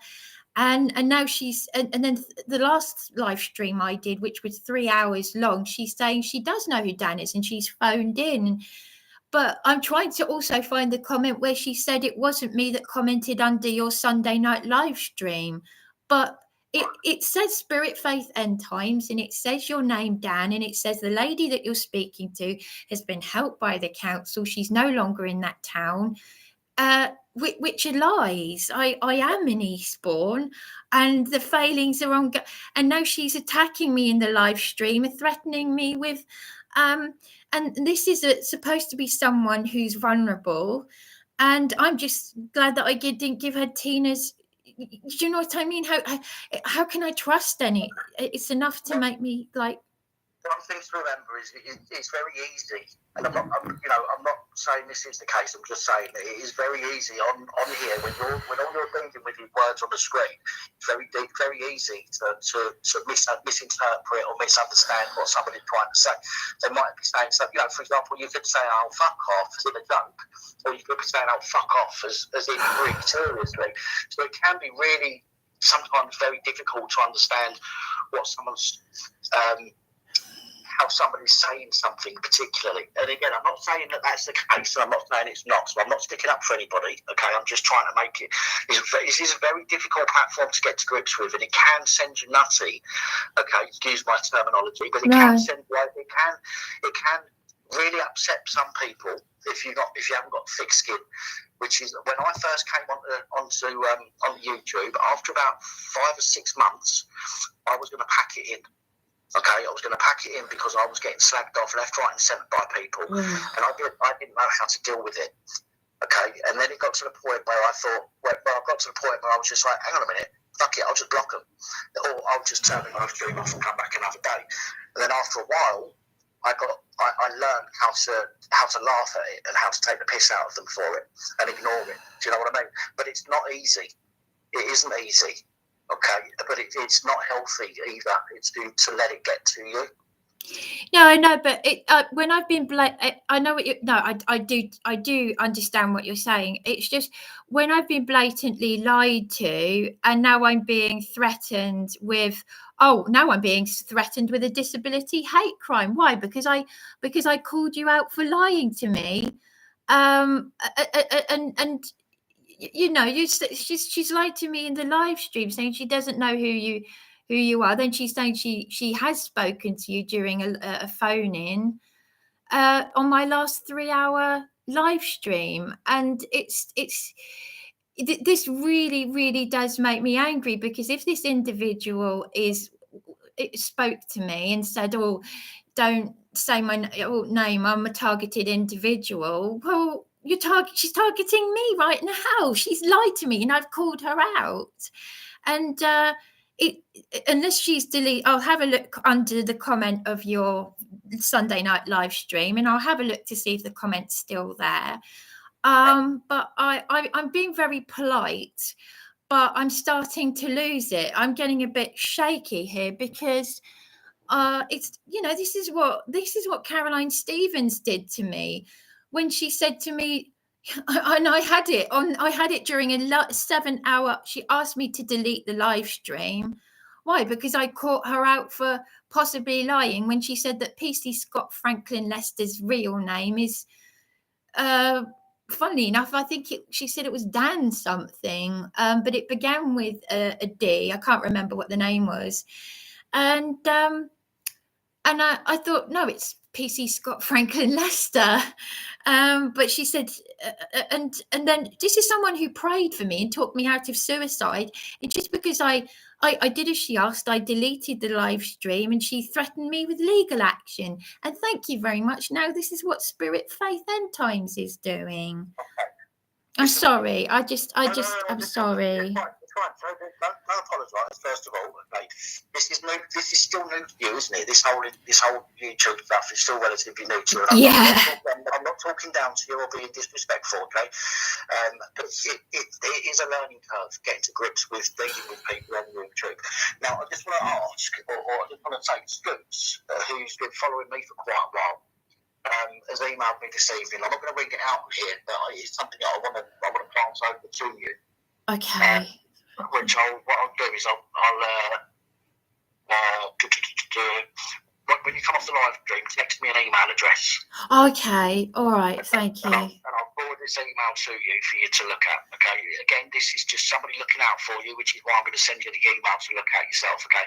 And now she's, and then the last live stream I did, which was 3 hours long, she's saying she does know who Dan is and she's phoned in. But I'm trying to also find the comment where she said it wasn't me that commented under your Sunday night live stream. But it says Spirit, Faith, End Times, and it says your name, Dan, and it says the lady that you're speaking to has been helped by the council. She's no longer in that town. which are lies. I am an Eastbourne, and the failings are on. And now she's attacking me in the live stream and threatening me with. And this is supposed to be someone who's vulnerable, and I'm just glad that I didn't give her Tina's. Do you know what I mean? How can I trust any? It's enough to make me like. One thing to remember is it's very easy, and I'm not saying this is the case. I'm just saying that it is very easy on here when all you're thinking with your words on the screen. It's very easy to misinterpret or misunderstand what somebody's trying to say. They might be saying something. For example, you could say "oh fuck off" as in a joke, or you could be saying "oh fuck off" as in really seriously. So it can be really sometimes very difficult to understand what someone's. How somebody's saying something particularly. And again, I'm not saying that that's the case, and I'm not saying it's not, so I'm not sticking up for anybody, okay? I'm just trying to make it. This is a very difficult platform to get to grips with, and it can send you nutty, okay, excuse my terminology, but it can send you, it can really upset some people if you haven't got thick skin, which is when I first came on YouTube, after about 5 or 6 months, I was going to pack it in. Okay, I was going to pack it in because I was getting slagged off left, right, and centre by people, and I didn't know how to deal with it. Okay, and then it got to the point where I thought, I was just like, hang on a minute, fuck it, I'll just block them, or I'll just turn the live stream off and come back another day. And then after a while, I learned how to laugh at it and how to take the piss out of them for it and ignore it. Do you know what I mean? But it's not easy. It isn't easy. Okay, but it's not healthy either. It's to let it get to you. No, I know, but when I've been I know what you. No, I do understand what you're saying. It's just when I've been blatantly lied to, and now I'm being threatened with. Oh, now I'm being threatened with a disability hate crime. Why? Because I called you out for lying to me, and she's lied to me in the live stream, saying she doesn't know who you are. Then she's saying she has spoken to you during a phone in on my last 3-hour live stream, and this really does make me angry, because if this individual spoke to me and said, "Oh, don't say my name, I'm a targeted individual," well, she's targeting me right now. She's lied to me, and I've called her out. And unless she's I'll have a look under the comment of your Sunday night live stream, and I'll have a look to see if the comment's still there. But I'm being very polite, but I'm starting to lose it. I'm getting a bit shaky here, because it's this is what Caroline Stevens did to me when she said to me, and I had it during a 7-hour. She asked me to delete the live stream. Why? Because I caught her out for possibly lying when she said that PC Scott Franklin Lester's real name is funnily enough, I think she said it was Dan something, but it began with a D. I can't remember what the name was. And I thought, no, it's PC Scott Franklin Lester. But she said, and then this is someone who prayed for me and talked me out of suicide. And just because I did as she asked, I deleted the live stream, and she threatened me with legal action. And thank you very much. Now this is what Spirit Faith End Times is doing. I'm sorry. I'm sorry. Don't apologise. First of all, okay. This is new. This is still new to you, isn't it? This whole YouTube stuff is still relatively new to you. I'm not talking down to you or being disrespectful, okay? But it is a learning curve getting to grips with dealing with people on YouTube. Now, I just want to ask, or I just want to say, Scoots, who's been following me for quite a while, has emailed me this evening. I'm not going to read it out here, but it's something that I want to pass over to you. Okay. What I'll do is when you come off the live stream, text me an email address. Okay. All right. Thank you. And I'll forward this email to you for you to look at. Okay. Again, this is just somebody looking out for you, which is why I'm going to send you the email to look at yourself. Okay.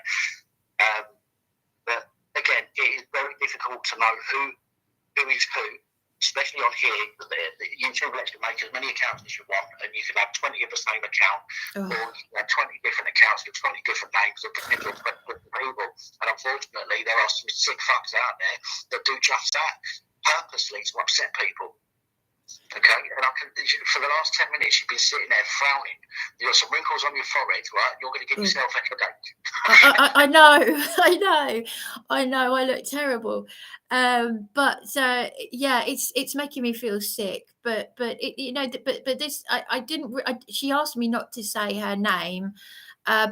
But again, it is very difficult to know who is who especially on here, YouTube lets you make as many accounts as you want, and you can have 20 of the same account, or you can have 20 different accounts with 20 different names of 20 different people. And unfortunately, there are some sick fucks out there that do just that purposely to upset people. Okay, and for the last 10 minutes, you've been sitting there frowning. You've got some wrinkles on your forehead, right? You're going to give yourself a headache. I know. I look terrible. But yeah, it's making me feel sick. But this, I didn't. She asked me not to say her name.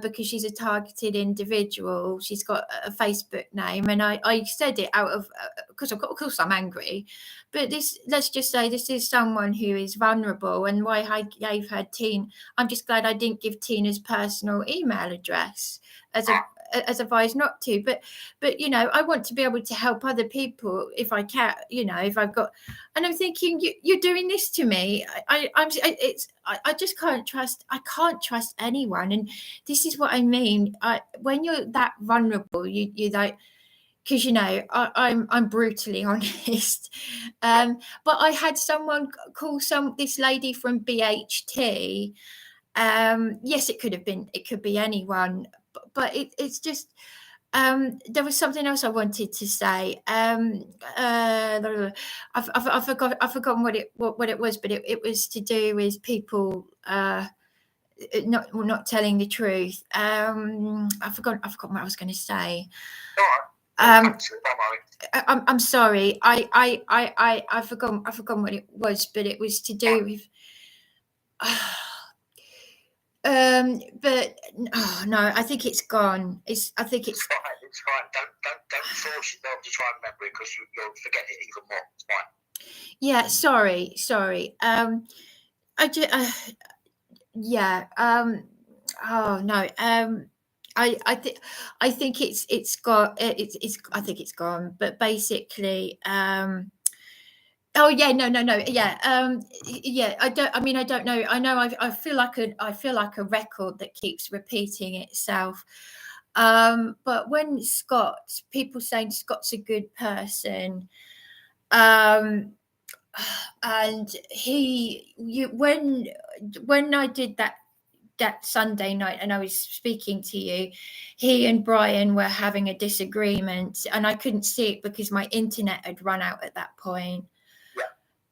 Because she's a targeted individual. She's got a Facebook name, and I said it out of because of course I'm angry. But let's just say this is someone who is vulnerable, and why I gave her I'm just glad I didn't give Tina's personal email address as advised not to. But I want to be able to help other people if I can. If I've got, and I'm thinking you're doing this to me. I just can't trust. I can't trust anyone, and this is what I mean. When you're that vulnerable, you like, because I'm brutally honest. But I had someone call this lady from BHT. Yes, it could be anyone, but it's just. There was something else I wanted to say. I've forgotten what it was, but it was to do with people not telling the truth. I forgot what I was going to say. I'm sorry. I forgot what it was, but it was to do with. But no, I think it's gone. I think it's fine. It's fine. Don't force yourself to try and remember it, because you'll forget it even more. It's fine. Yeah, sorry. Oh no. I think it's gone. But basically, oh yeah, no, yeah, yeah. I don't know. I know. I feel like a record that keeps repeating itself. But when people saying Scott's a good person, and when I did that Sunday night and I was speaking to you, he and Brian were having a disagreement, and I couldn't see it because my internet had run out at that point.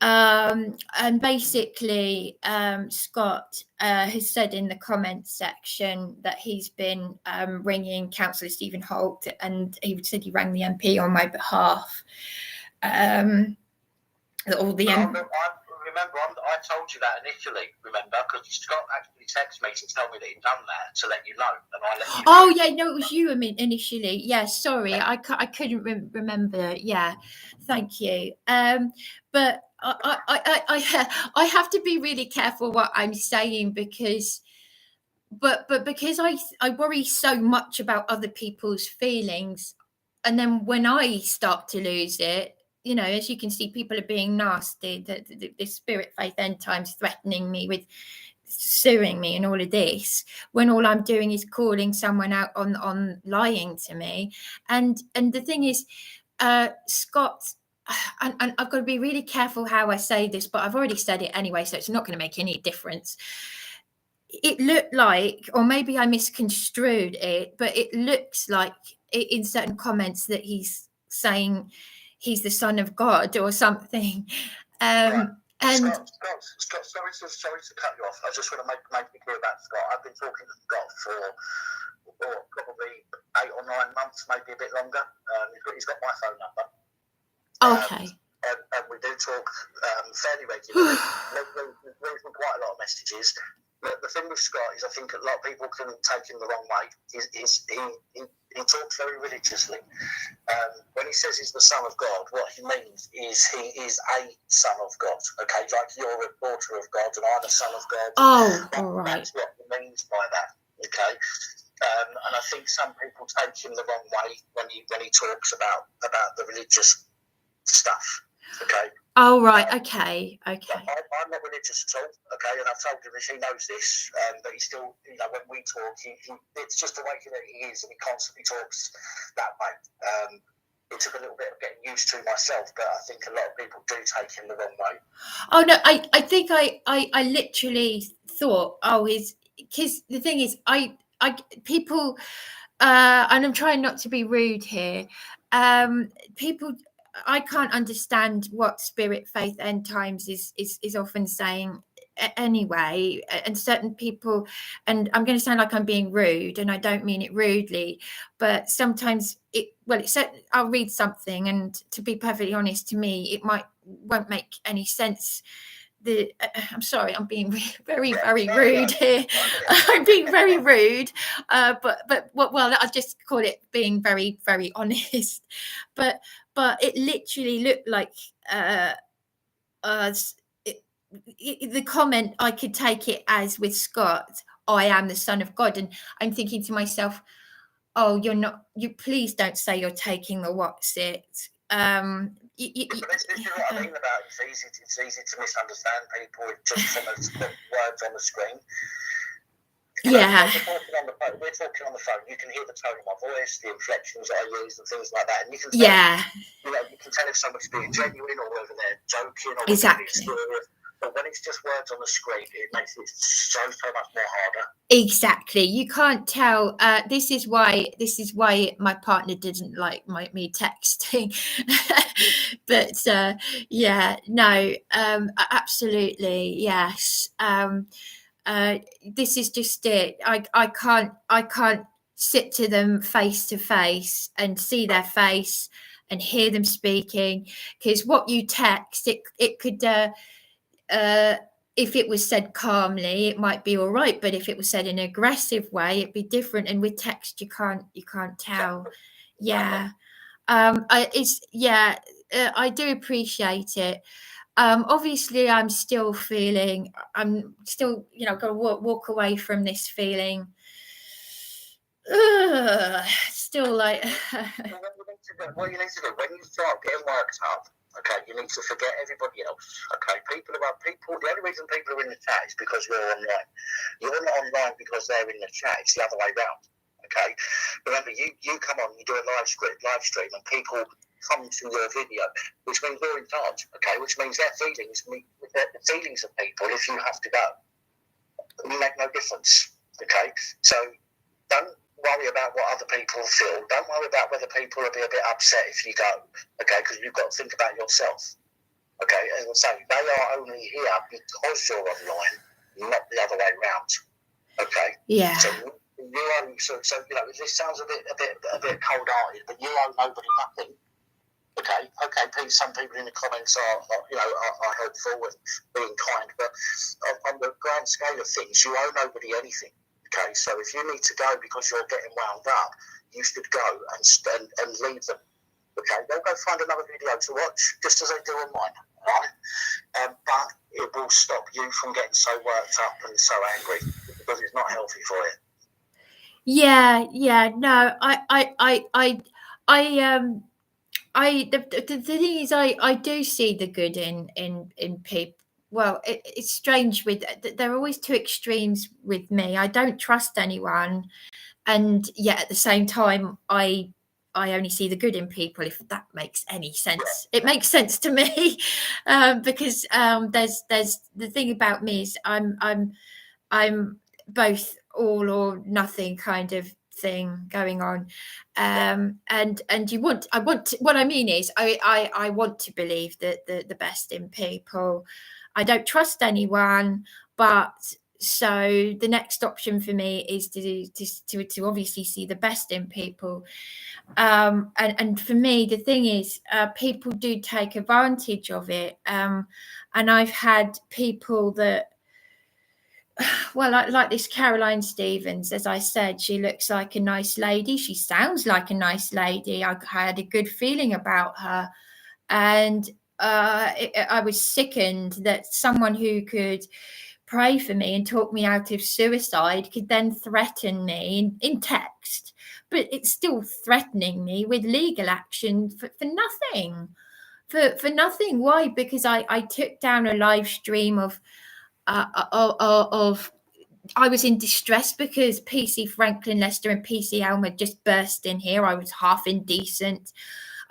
And basically, Scott has said in the comments section that he's been ringing Councillor Stephen Holt, and he said he rang the MP on my behalf. Remember, I told you that initially, remember? Because Scott actually texted me to tell me that he'd done that, to let you know, and I let you know. Oh, yeah, no, it was you initially. Yeah, sorry, yeah. I couldn't remember. Yeah, thank you. But I have to be really careful what I'm saying, because I worry so much about other people's feelings, and then when I start to lose it, as you can see, people are being nasty. The Spirit Faith End Times threatening me with suing me and all of this, when all I'm doing is calling someone out on lying to me. And the thing is, Scott, and I've got to be really careful how I say this, but I've already said it anyway, so it's not going to make any difference. It looked like, or maybe I misconstrued it, but it looks like in certain comments that he's saying he's the Son of God or something. Right. And Scott, sorry to cut you off. I just want to make it clear about Scott. I've been talking to Scott for probably 8 or 9 months, maybe a bit longer. He's got my phone number. Okay. And we do talk fairly regularly. We've quite a lot of messages. But the thing with Scott is, I think a lot of people can take him the wrong way. He talks very religiously. When he says he's the Son of God, what he means is he is a son of God. Okay, like you're a daughter of God and I'm a son of God. Oh, all right. That's what he means by that. Okay, and I think some people take him the wrong way when he talks about the religious stuff. Okay. Oh, right. Okay. I'm not religious at all. Okay, and I've told him, and she knows this, but he still, when we talk, it's just the way that he is, and he constantly talks that way. it took a little bit of getting used to myself, but I think a lot of people do take him the wrong way. Oh no, I think I literally thought, oh, because the thing is, people, and I'm trying not to be rude here. People, I can't understand what Spirit, Faith, End Times is often saying anyway, and certain people, and I'm going to sound like I'm being rude, and I don't mean it rudely, but sometimes I'll read something, and to be perfectly honest, to me, it won't make any sense. I'm sorry, I'm being very rude here. I'm being very rude, but I'll just call it being very honest. But it literally looked like the comment. I could take it as with Scott, I am the Son of God, and I'm thinking to myself, oh, you're not. You please don't say you're taking the what's it. This is what I mean about it's easy to misunderstand people just from the words on the screen. Yeah. We're talking on the phone. You can hear the tone of my voice, the inflections that I use, and things like that. And you can tell, you can tell if somebody's being genuine or whether they're joking or whether they're being serious. But when it's just words on the screen, it makes it so much more harder. Exactly. You can't tell. This is why my partner didn't like me texting. But absolutely, yes. This is just it. I can't sit to them face to face and see their face and hear them speaking, because what you text, it could if it was said calmly, it might be all right, but if it was said in an aggressive way, it'd be different. And with text, you can't tell. Yeah. I do appreciate it. Obviously, I'm still, going to walk away from this feeling. Still like. What you need to do when you start getting worked up, okay, you need to forget everybody else. Okay, people. The only reason people are in the chat is because you're online. You're not online because they're in the chat. It's the other way around. Okay, remember, you come on, you do a live stream, and people come to your video, which means we're in charge. Okay, which means the feelings of people. If you have to go, it make no difference. Okay, so don't worry about what other people feel. Don't worry about whether people will be a bit upset if you go. Okay, because you've got to think about yourself. Okay, as I say, they are only here because you're online, not the other way around. Okay. Yeah. So this sounds a bit cold-hearted, but you owe nobody nothing. Okay, Pete. Some people in the comments are helpful and being kind, but on the grand scale of things, you owe nobody anything. Okay, so if you need to go because you're getting wound up, you should go and leave them. Okay, they'll go find another video to watch, just as they do on mine. Right? But it will stop you from getting so worked up and so angry, because it's not healthy for you. Yeah. No, the thing is, I do see the good in people. Well, it's strange there are always two extremes with me. I don't trust anyone, and yet at the same time, I only see the good in people, if that makes any sense. It makes sense to me, because there's the thing about me is I'm both all or nothing kind of thing going on, and what I mean is I want to believe that the best in people. I don't trust anyone, but so the next option for me is to obviously see the best in people, and for me the thing is, people do take advantage of it, and I've had people that, well, like this Caroline Stevens, as I said, she looks like a nice lady. She sounds like a nice lady. I had a good feeling about her. And I was sickened that someone who could pray for me and talk me out of suicide could then threaten me in text. But it's still threatening me with legal action for nothing. For nothing. Why? Because I took down a live stream of I was in distress because PC Franklin Lester and PC Elmer just burst in here. I was half indecent.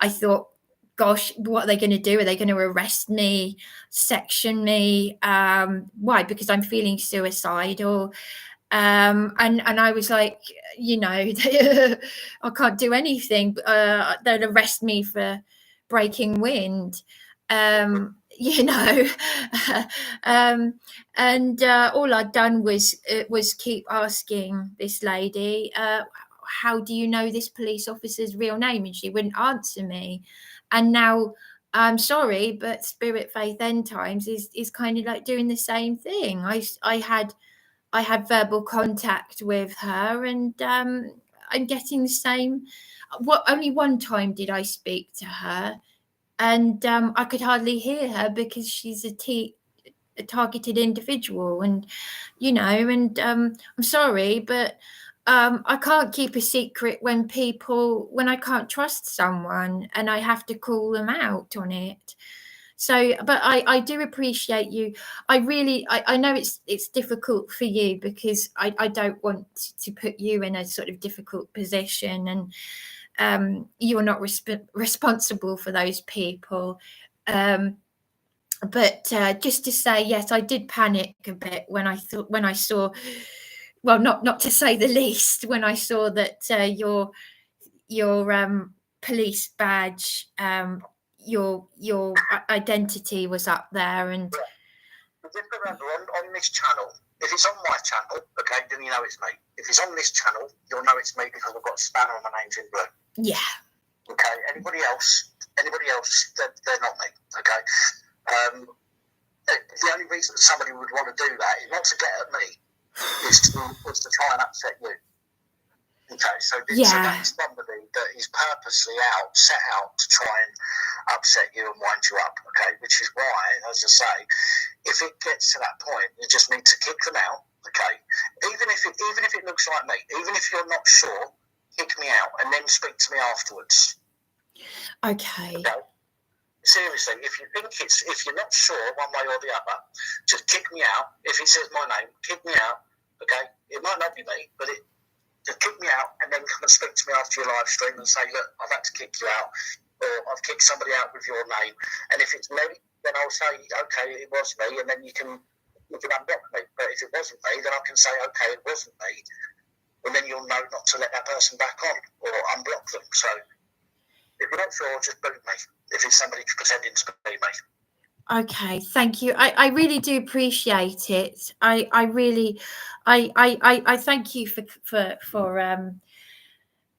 I thought, gosh, what are they going to do? Are they going to arrest me, section me? Why? Because I'm feeling suicidal. And I was like, you know, I can't do anything. They'll arrest me for breaking wind. You know, and all I'd done was keep asking this lady, how do you know this police officer's real name? And she wouldn't answer me. And now, I'm sorry, but Spirit Faith End Times is kind of like doing the same thing. I had verbal contact with her, and I'm getting the same. Only one time did I speak to her, and I could hardly hear her because she's a targeted individual, and you know, and I'm sorry, but I can't keep a secret when I can't trust someone and I have to call them out on it. So, but I do appreciate you. I know it's difficult for you because I don't want to put you in a sort of difficult position, and you're not responsible for those people. But just to say, yes, I did panic a bit when I saw, well, not to say the least, when I saw that your police badge, your identity was up there. And just remember, on this channel, if it's on my channel, okay, then you know it's me. If it's on this channel, you'll know it's me because I've got a spanner on my name's in blue. Yeah. Okay. Anybody else, they're not me. Okay. The only reason somebody would want to do that is not to get at me, is to try and upset you. Okay, so that is somebody that is purposely set out to try and upset you and wind you up. Okay, which is why, as I say, if it gets to that point, you just need to kick them out. Okay, even if it looks like me, even if you're not sure, kick me out and then speak to me afterwards. Okay. Seriously, if you're not sure one way or the other, just kick me out. If it says my name, kick me out. Okay, it might not be me, but just kick me out and then come and speak to me after your live stream and say, look, I've had to kick you out, or I've kicked somebody out with your name. And if it's me, then I'll say, okay, it was me, and then you can unblock me. But if it wasn't me, then I can say, okay, it wasn't me, and then you'll know not to let that person back on or unblock them. So if you're not sure, just boot me. If it's somebody pretending to be me. Okay, thank you. I really do appreciate it. I really thank you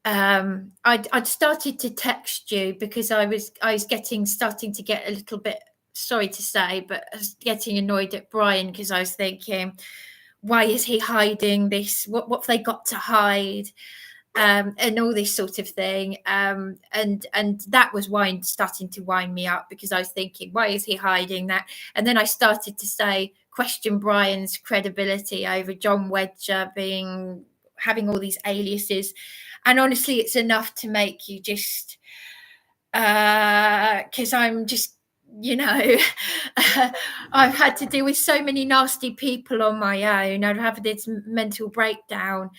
I'd started to text you because I was starting to get a little bit, sorry to say, but I was getting annoyed at Brian because I was thinking, why is he hiding this? What have they got to hide? And all this sort of thing, and that was starting to wind me up because I was thinking, why is he hiding that? And then I started to question Brian's credibility over John Wedger having all these aliases, and honestly, it's enough to make you just, because I'm just, you know, I've had to deal with so many nasty people on my own. I've had this mental breakdown,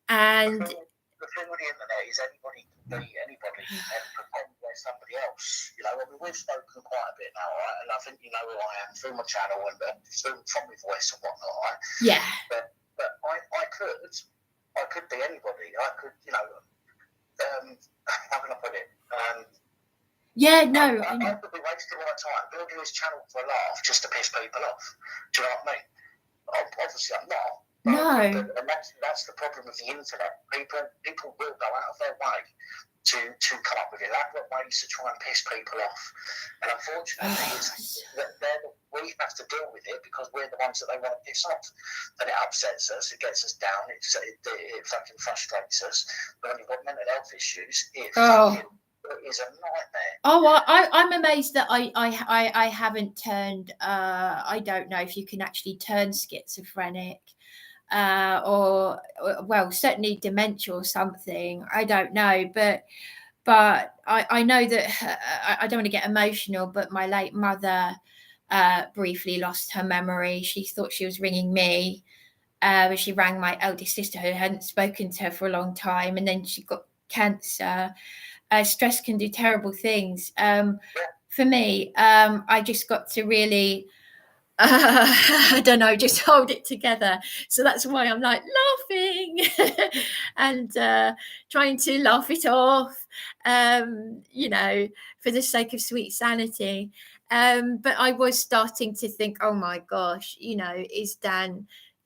and the thing with the internet is anybody can be anybody and pretend they're somebody else. You know, I mean, we've spoken quite a bit now, right? And I think you know who I am through my channel and from my voice and whatnot, right? Yeah. But I could be anybody. I could, you know, how can I put it? Yeah, no. I could be wasting my time building this channel for a laugh just to piss people off. Do you know what I mean? Obviously, I'm not. No. And that's the problem with the internet. People will go out of their way to come up with elaborate ways to try and piss people off. And unfortunately, we have to deal with it because we're the ones that they want to piss off. And it upsets us, it gets us down, it fucking frustrates us. But when you've got mental health issues, it is a nightmare. Oh, I'm amazed that I haven't turned, I don't know if you can actually turn schizophrenic. Or well, certainly dementia or something. I don't know, but I know that I don't want to get emotional, but my late mother briefly lost her memory. She thought she was ringing me. She rang my eldest sister who hadn't spoken to her for a long time, and then she got cancer. Stress can do terrible things. For me, I just got to really, I don't know, just hold it together. So that's why I'm like laughing and trying to laugh it off, you know, for the sake of sweet sanity. But I was starting to think, oh my gosh, you know, is Dan,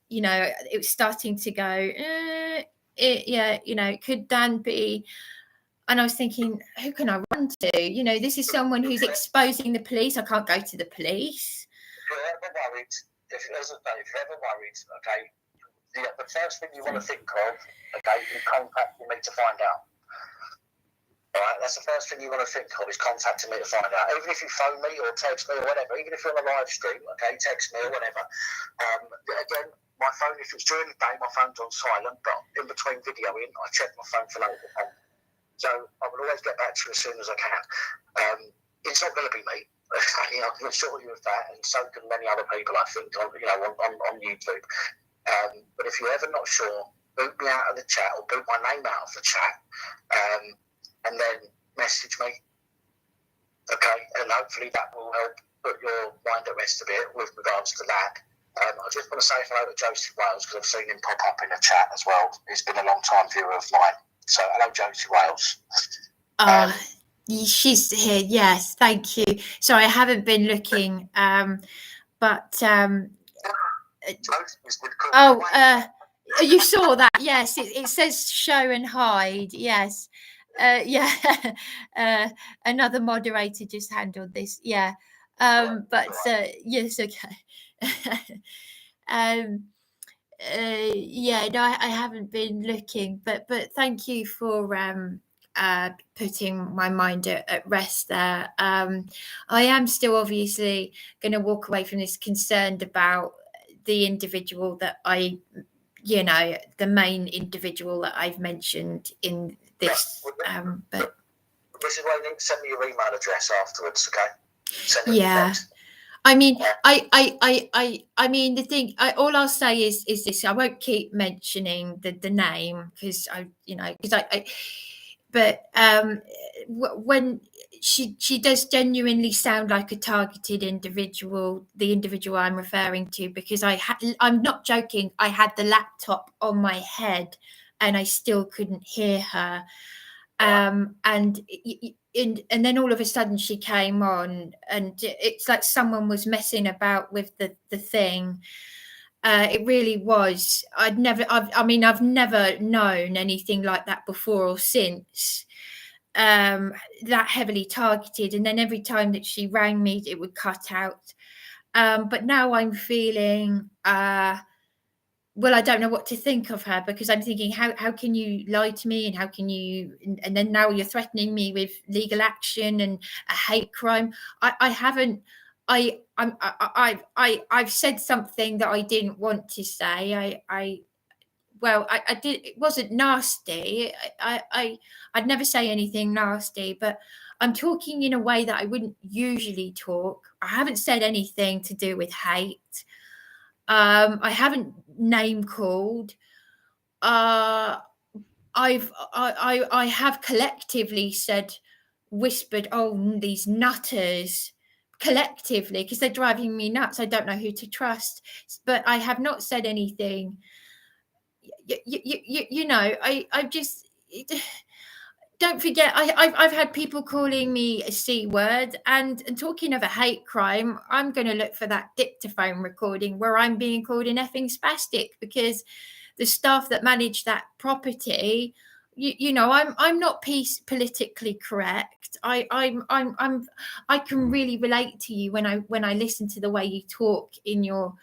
you know, it was starting to go, yeah, you know, could Dan be? And I was thinking, who can I run to? You know, this is someone who's exposing the police. I can't go to the police. If you're ever worried, if you're ever worried, okay, the first thing you want to think of, okay, is contacting me to find out. All right, that's the first thing you want to think of, is contacting me to find out. Even if you phone me or text me or whatever, even if you're on a live stream, okay, text me or whatever. Again, my phone, if it's during the day, my phone's on silent, but in between videoing, I check my phone for notifications. So I will always get back to you as soon as I can. It's not going to be me. I can assure you of that, and so can many other people, I think, on YouTube. But if you're ever not sure, boot me out of the chat or boot my name out of the chat, and then message me. Okay, and hopefully that will help put your mind at rest a bit with regards to that. I just want to say hello to Josie Wales, because I've seen him pop up in the chat as well. He's been a long time viewer of mine. So hello, Josie Wales. She's here. Yes, thank you. Sorry, I haven't been looking, but you saw that? Yes, it says show and hide. Yes, yeah. Another moderator just handled this. Yeah, but yes, okay. Yeah, no, I haven't been looking, but thank you for putting my mind at rest there. I am still obviously going to walk away from this concerned about the individual that I, you know, the main individual that I've mentioned in this. But this is why you need to send me your email address afterwards, okay? Yeah. I mean, I mean, the thing. All I'll say is this: I won't keep mentioning the name, because But when she does genuinely sound like a targeted individual, the individual I'm referring to, because I'm not joking. I had the laptop on my head, and I still couldn't hear her. And then all of a sudden she came on, and it's like someone was messing about with the thing. It really was. I've never known anything like that before or since. That heavily targeted, and then every time that she rang me, it would cut out. But now I'm feeling well, I don't know what to think of her, because I'm thinking, how can you lie to me, and how can you, and then now you're threatening me with legal action and a hate crime. I haven't. I've said something that I didn't want to say. I did. It wasn't nasty. I'd never say anything nasty, but I'm talking in a way that I wouldn't usually talk. I haven't said anything to do with hate. I haven't name called. I have collectively whispered, oh, these nutters, collectively, because they're driving me nuts. I don't know who to trust, but I have not said anything. I just don't forget. I've had people calling me a C word, and talking of a hate crime, I'm going to look for that dictaphone recording where I'm being called an effing spastic, because the staff that manage that property, I'm not politically correct. I can really relate to you when I listen to the way you talk in your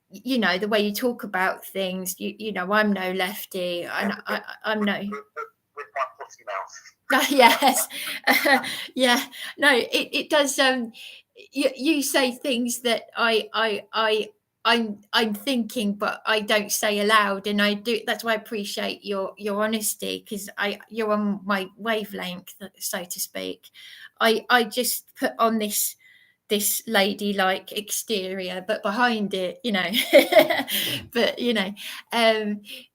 the way you talk about things. I'm no lefty, and I'm no with my pussy mouth. Yes. Yeah, no, it does. You say things that I'm thinking, but I don't say aloud, and I do. That's why I appreciate your honesty, because you're on my wavelength, so to speak. I just put on this ladylike exterior, but behind it, but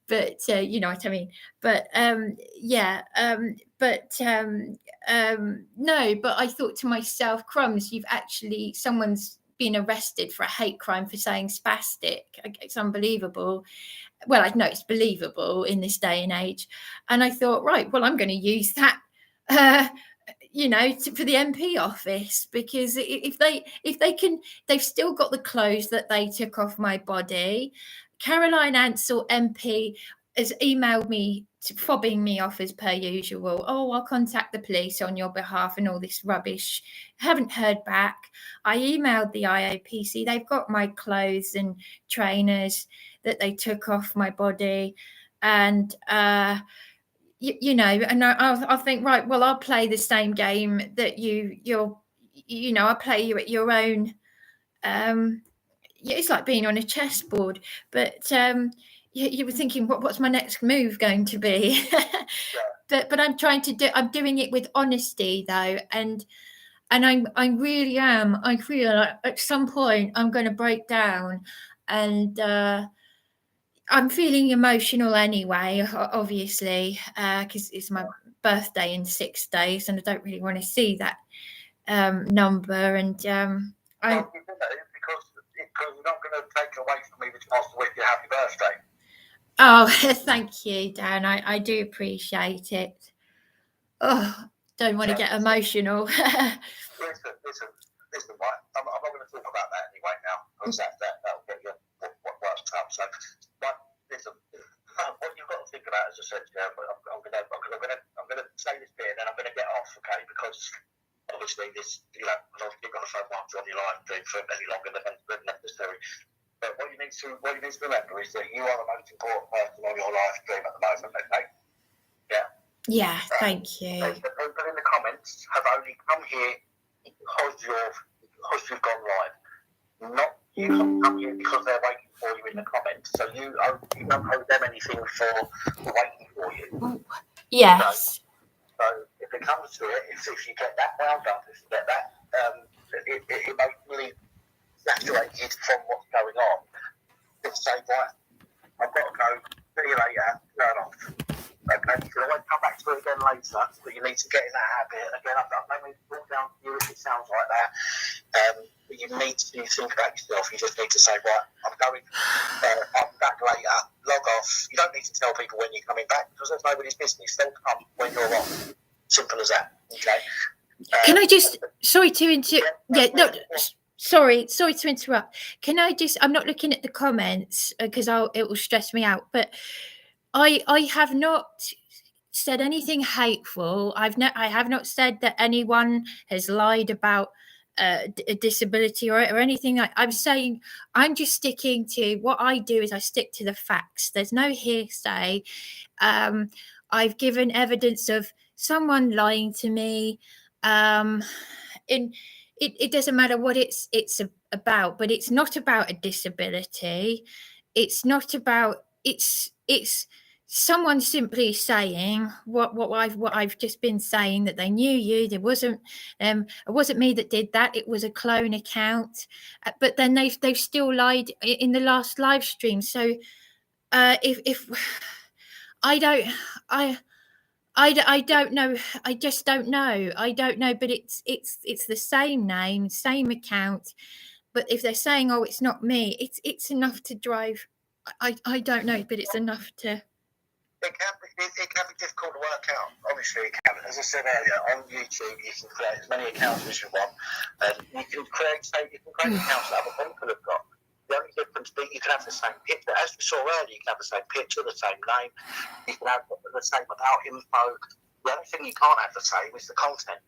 but you know what I mean. But no. But I thought to myself, crumbs, someone's been arrested for a hate crime for saying spastic. It's unbelievable. Well, I know it's believable in this day and age. And I thought, right, well, I'm going to use that, for the MP office, because if they can, they've still got the clothes that they took off my body. Caroline Ansell MP has emailed me, fobbing me off as per usual. Oh, I'll contact the police on your behalf and all this rubbish. Haven't heard back. I emailed the IAPC. They've got my clothes and trainers that they took off my body. And, and I'll think, right, well, I'll play the same game that I'll play you at your own. It's like being on a chessboard, but you were thinking, what's my next move going to be? but I'm I'm doing it with honesty though, and I really am. I feel like at some point I'm going to break down, and I'm feeling emotional anyway, obviously, because it's my birthday in 6 days, and I don't really want to see that number. And because you're not going to take away from me the chance to wish you happy birthday. Oh, thank you, Dan. I do appreciate it. Oh, don't want to get emotional. Listen, right? I'm not going to talk about that anyway now, because that'll get you worked up. So, but listen, what you've got to think about, as I said, I'm going to say this bit, and then I'm going to get off, okay? Because obviously this, you've got to phone once on your live stream for any longer than necessary. But what you need to remember is that you are the most important person on your live stream at the moment, okay? Yeah. Yeah, thank you. The people in the comments have only come here because you've gone live. Not you haven't come here because they're waiting for you in the comments. So you don't owe them anything for waiting for you. Yes. So if it comes to it, if you get that wound up, if you get that emotionally saturated from what's going on, just say, right, I've got to go, see you later, turn off. Okay, you can always come back to it again later, but you need to get in that habit. Again, I don't mean to talk down to you if it sounds like that, but you need to think about yourself. You just need to say, right, I'm going, I'll be back later, log off. You don't need to tell people when you're coming back, because that's nobody's business. They'll come when you're off. Simple as that, okay? Can I just, sorry to interrupt, Sorry to interrupt. Can I just, I'm not looking at the comments because it will stress me out, but I have not said anything hateful. I have not said that anyone has lied about a disability or anything. I'm saying I'm just sticking to what I do. Is I stick to the facts. There's no hearsay. I've given evidence of someone lying to me. It doesn't matter what it's about, but it's not about a disability. It's not about it's someone simply saying what I've just been saying, that they knew you. It wasn't me that did that. It was a clone account. But then they've still lied in the last live stream. So if I don't know. I just don't know. I don't know. But it's the same name, same account. But if they're saying, "Oh, it's not me," it's enough to drive. I don't know, but it's enough to. It can be difficult to work out. Honestly, it can. As I said earlier, on YouTube you can create as many accounts as you want, and you can create accounts that other people have got. The only difference being you can have the same picture. As we saw earlier, you can have the same picture, the same name. You can have the same about info. The only thing you can't have the same is the content.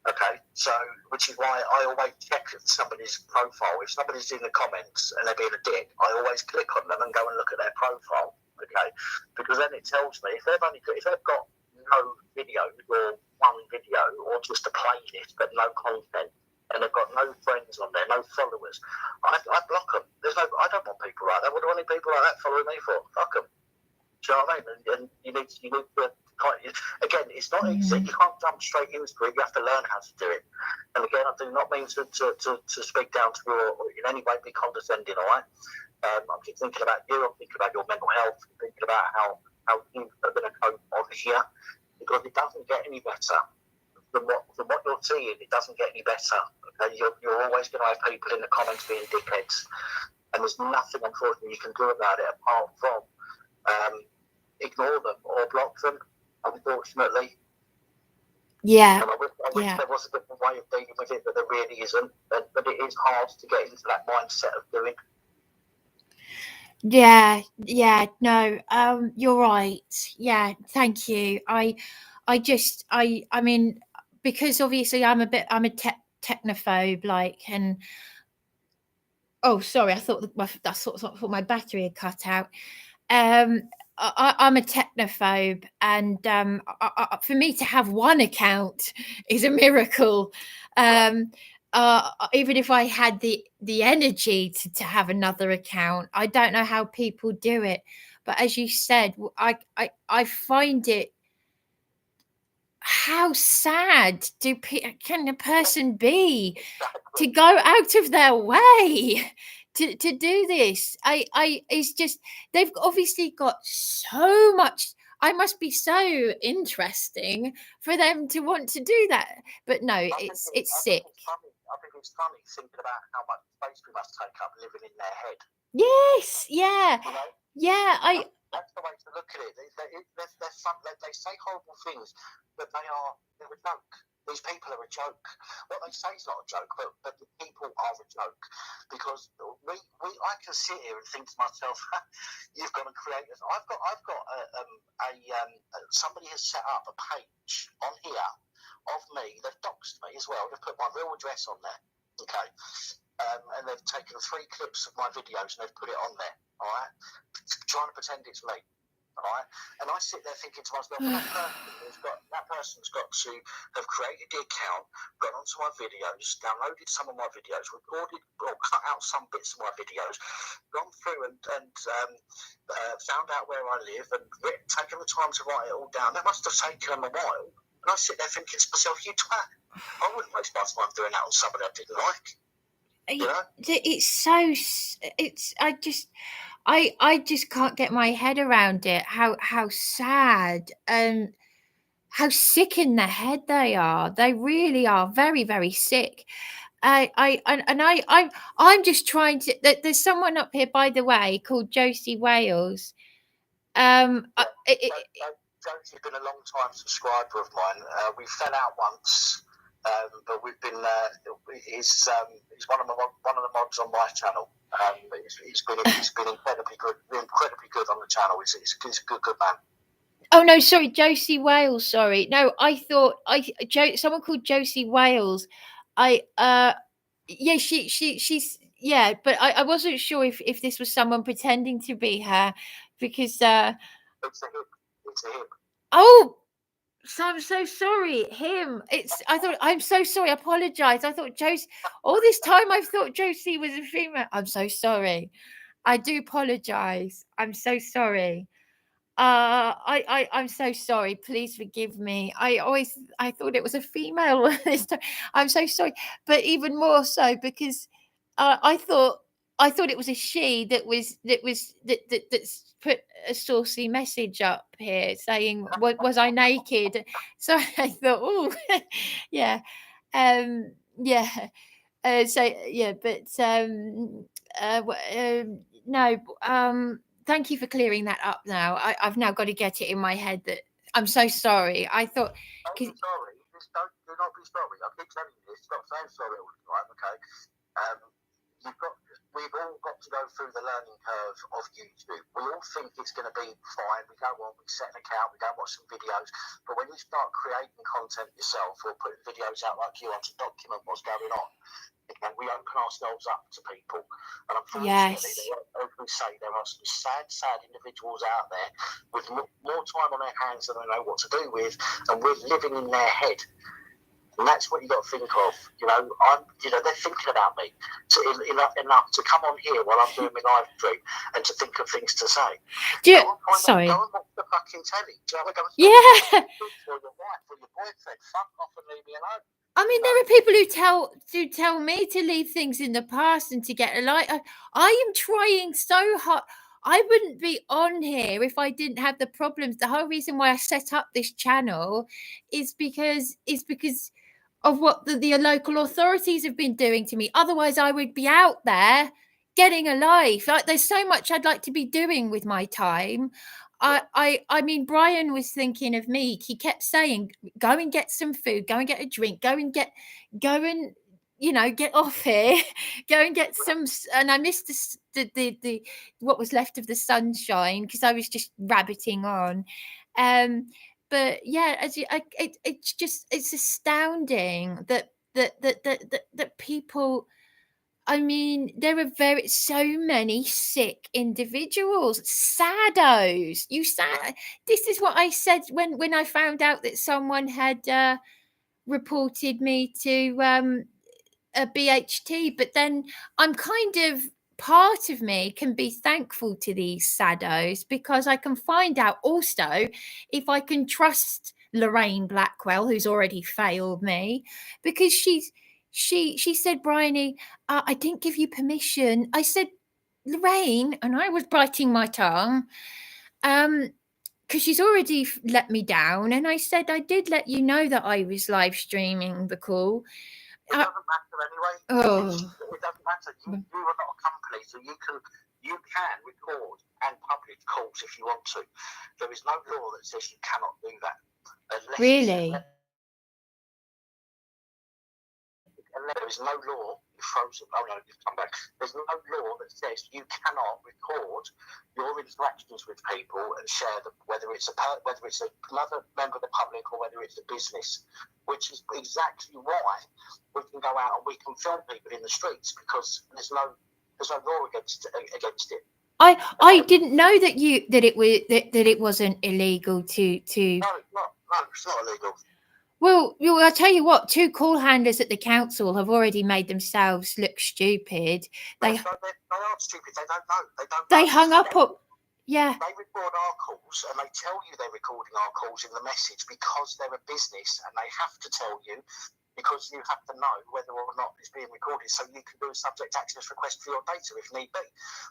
Okay, so which is why I always check somebody's profile. If somebody's in the comments and they're being a dick, I always click on them and go and look at their profile. Okay, because then it tells me if they've got no videos or one video or just a playlist but no content, and they've got no friends on there, no followers, I block them. I don't want people like that. What do I need people like that following me for? Fuck them. Do you know what I mean? And you need to again, it's not easy. You can't jump straight into it. You have to learn how to do it. And again, I do not mean to speak down to you or in any way be condescending, all right? I'm just thinking about you. I'm thinking about your mental health. I'm thinking about how you are going to cope on here, because it doesn't get any better than what you're seeing. It doesn't get any better. Okay? You're always going to have people in the comments being dickheads, and there's nothing, unfortunately, you can do about it apart from ignore them or block them, unfortunately. Yeah. And I wish there was a different way of dealing with it, but there really isn't. But it is hard to get into that mindset of doing. Yeah, no, you're right. Yeah, thank you. I mean, because obviously I'm a technophobe, like, and oh, sorry, I thought my battery had cut out. I'm a technophobe, and for me to have one account is a miracle. Even if I had the energy to have another account, I don't know how people do it. But as you said, I find it. How sad can a person be to go out of their way to do this? It's just, they've obviously got so much. I must be so interesting for them to want to do that. But no, it's sick. I think it's funny thinking about how much space we must take up living in their head. Yes, yeah. You know? Yeah, that's the way to look at it. They say horrible things, but they're a joke. These people are a joke. What they say is not a joke, but the people are a joke, because I can sit here and think to myself, you've got to create this. I've got somebody has set up a page on here of me. They've doxed me as well. They've put my real address on there. Okay. And they've taken 3 clips of my videos and they've put it on there, all right, trying to pretend it's me, all right. And I sit there thinking to myself, that person's got to have created the account, gone onto my videos, downloaded some of my videos, recorded or cut out some bits of my videos, gone through and found out where I live and taken the time to write it all down. That must have taken them a while. And I sit there thinking to myself, you twat, I wouldn't waste my time doing that on somebody I didn't like. Yeah. It's so, I just can't get my head around it. How sad and how sick in the head they are. They really are very, very sick. I'm just trying to. There's someone up here, by the way, called Josie Wales. Josie's been a long time subscriber of mine. We fell out once. But we've been. He's one of the mods on my channel. He's been incredibly good on the channel. He's a good man. Oh no, sorry, Josie Wales. Sorry, no, I thought someone called Josie Wales. Yeah, she's yeah, but I wasn't sure if this was someone pretending to be her, because it's a him. Oh. So I'm so sorry. I'm so sorry. I apologize. I thought Josie, all this time I thought Josie was a female. I'm so sorry. I do apologize. I'm so sorry. I'm so sorry. Please forgive me. I thought it was a female this time. I'm so sorry. But even more so because I thought it was a she that's put a saucy message up here saying, was I naked? So I thought, oh, yeah, yeah. So yeah, but no. Thank you for clearing that up. Now I've now got to get it in my head that I'm so sorry. I thought. Don't be sorry. Do not be sorry. I keep telling you this. Stop saying sorry all the time. Okay. We've all got to go through the learning curve of YouTube. We all think it's going to be fine. We go on, we set an account, we go watch some videos. But when you start creating content yourself or putting videos out like you want to document what's going on, and we open ourselves up to people. And unfortunately, as we say, there are some sad individuals out there with more time on their hands than they know what to do with, and we're living in their head. And that's what you got to think of. They're thinking about me enough to come on here while I'm doing my live stream and to think of things to say. Sorry. Go and watch the fucking telly. Yeah. For your wife, for your boyfriend. Fuck off and leave me alone. I mean, there are people who tell me to leave things in the past and to get a light. I am trying so hard. I wouldn't be on here if I didn't have the problems. The whole reason why I set up this channel is because of what the local authorities have been doing to me. Otherwise, I would be out there getting a life. Like, there's so much I'd like to be doing with my time. I mean, Brian was thinking of me. He kept saying, go and get some food, go and get a drink, go and get off here, go and get some. And I missed the what was left of the sunshine because I was just rabbiting on. But yeah, it's astounding that people. I mean, there are so many sick individuals, saddos. This is what I said when I found out that someone had reported me to a BHT. But then I'm kind of, part of me can be thankful to these saddos because I can find out also if I can trust Lorraine Blackwell, who's already failed me, because she said, Bryony, I didn't give you permission. I said, Lorraine, and I was biting my tongue, because she's already let me down. And I said, I did let you know that I was live streaming the call. It doesn't matter anyway. It doesn't matter. You are not a company, so you can record and publish calls if you want to. There is no law that says you cannot do that. Really? There is no law. You've come back. There's no law that says you cannot record your interactions with people and share them, whether it's another member of the public or whether it's a business, which is exactly why we can go out and we can film people in the streets, because there's no law against it. I didn't know that it wasn't illegal to. No, it's not illegal. Well, I'll tell you what, 2 call handlers at the council have already made themselves look stupid. They are stupid. They don't know. They hung up on. Yeah. They record our calls and they tell you they're recording our calls in the message because they're a business and they have to tell you, because you have to know whether or not it's being recorded, so you can do a subject access request for your data if need be.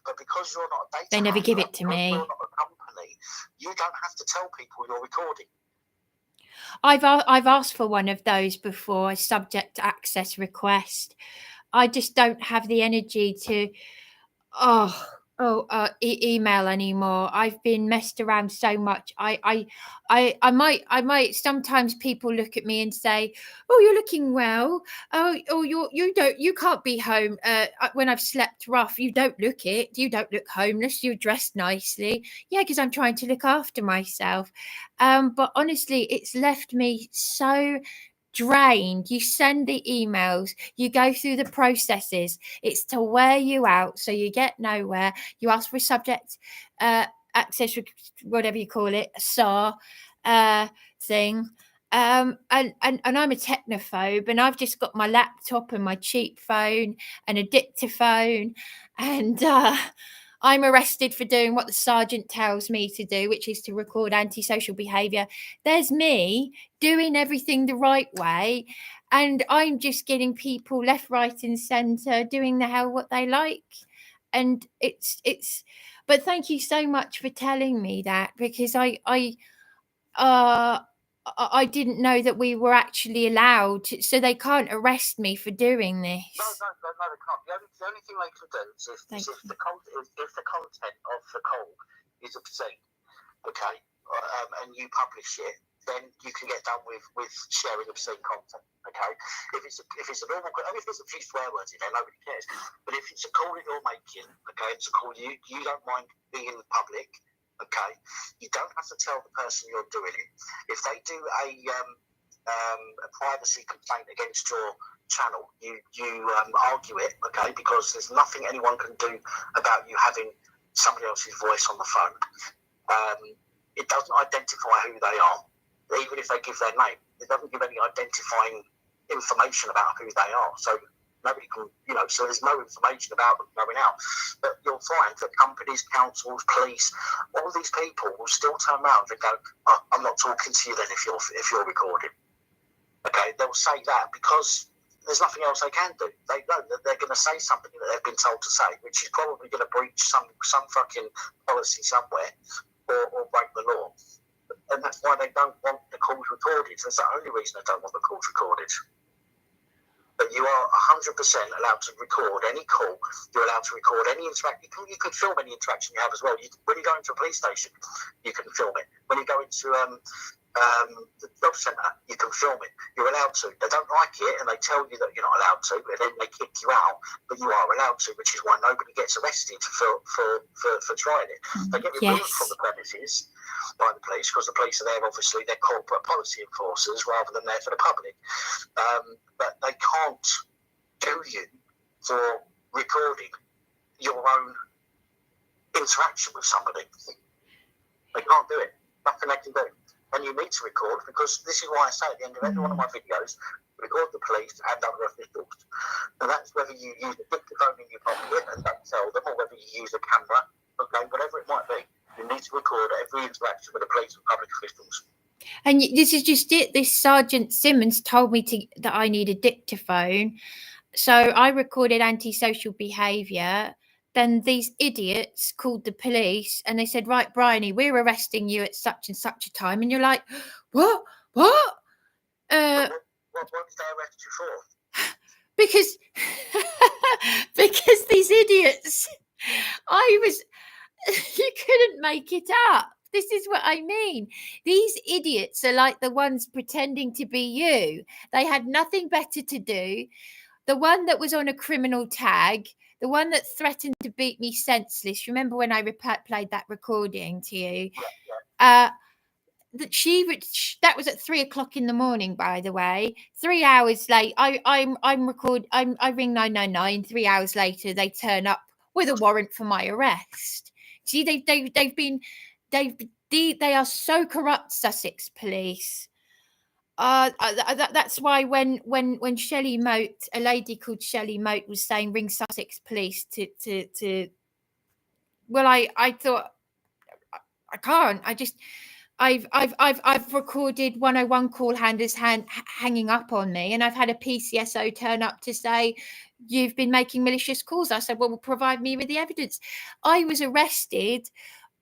But because you're not a data, they never give it to me. You're not a company, you don't have to tell people you're recording. I've asked for one of those before, a subject access request. I just don't have the energy to email anymore. I've been messed around so much. I might sometimes people look at me and say, oh, you're looking well. You can't be home when I've slept rough. You don't look homeless. You're dressed nicely. Yeah, because I'm trying to look after myself. But honestly, it's left me so drained. You send the emails, you go through the processes, it's to wear you out, so you get nowhere. You ask for a subject access, whatever you call it, SAR thing, and I'm a technophobe, and I've just got my laptop and my cheap phone and a dictaphone, and I'm arrested for doing what the sergeant tells me to do, which is to record antisocial behaviour. There's me doing everything the right way, and I'm just getting people left, right and centre doing the hell what they like. And it's but thank you so much for telling me that, because I didn't know that we were actually allowed to, so they can't arrest me for doing this. No, they can't. The only thing they can do is if the content of the call is obscene, okay, and you publish it, then you can get done with sharing obscene content, okay? If it's a normal, if there's a few swear words in there, nobody cares. But if it's a call that you're making, okay, it's a call you don't mind being in the public, okay, you don't have to tell the person you're doing it. If they do a privacy complaint against your channel, you argue it, okay, because there's nothing anyone can do about you having somebody else's voice on the phone. It doesn't identify who they are, even if they give their name. It doesn't give any identifying information about who they are. So nobody can, so there's no information about them going out. But you'll find that companies, councils, police, all these people will still turn around and go, oh, I'm not talking to you then if you're recording. Okay, they'll say that because there's nothing else they can do. They know that they're going to say something that they've been told to say, which is probably going to breach some fucking policy somewhere or break the law. And that's why they don't want the calls recorded. That's the only reason they don't want the calls recorded. But you are 100% allowed to record any call. You're allowed to record any interaction. You can film any interaction you have as well. When you go into a police station, you can film it. When you go into the job centre, you can film it. You're allowed to. They don't like it, and they tell you that you're not allowed to, and then they kick you out. But you are allowed to, which is why nobody gets arrested for trying it. They get removed from the premises by the police because the police are there. Obviously, they're corporate policy enforcers rather than there for the public. But they can't do you for recording your own interaction with somebody. They can't do it. Nothing they can do. And you need to record, because this is why I say at the end of every one of my videos, record the police and other officials. And that's whether you use a dictaphone in your pocket and don't tell them, or whether you use a camera, okay, whatever it might be. You need to record every interaction with the police and public officials. And this is just it. This Sergeant Simmons told me that I need a dictaphone. So I recorded antisocial behaviour. Then these idiots called the police and they said, right, Bryony, we're arresting you at such and such a time. And you're like, what? What did they arrest you for? Because these idiots, you couldn't make it up. This is what I mean. These idiots are like the ones pretending to be you. They had nothing better to do. The one that was on a criminal tag, the one that threatened to beat me senseless. Remember when I played that recording to you? Yeah. That was at 3:00 in the morning, by the way. 3 hours late, I ring 999. 3 hours later, they turn up with a warrant for my arrest. See, they are so corrupt, Sussex police. That's why when Shelley Moat, a lady called Shelley Moat, was saying ring Sussex police to well, I thought I can't. I've recorded 101 call handlers hanging up on me, and I've had a PCSO turn up to say you've been making malicious calls. I said, well, provide me with the evidence. I was arrested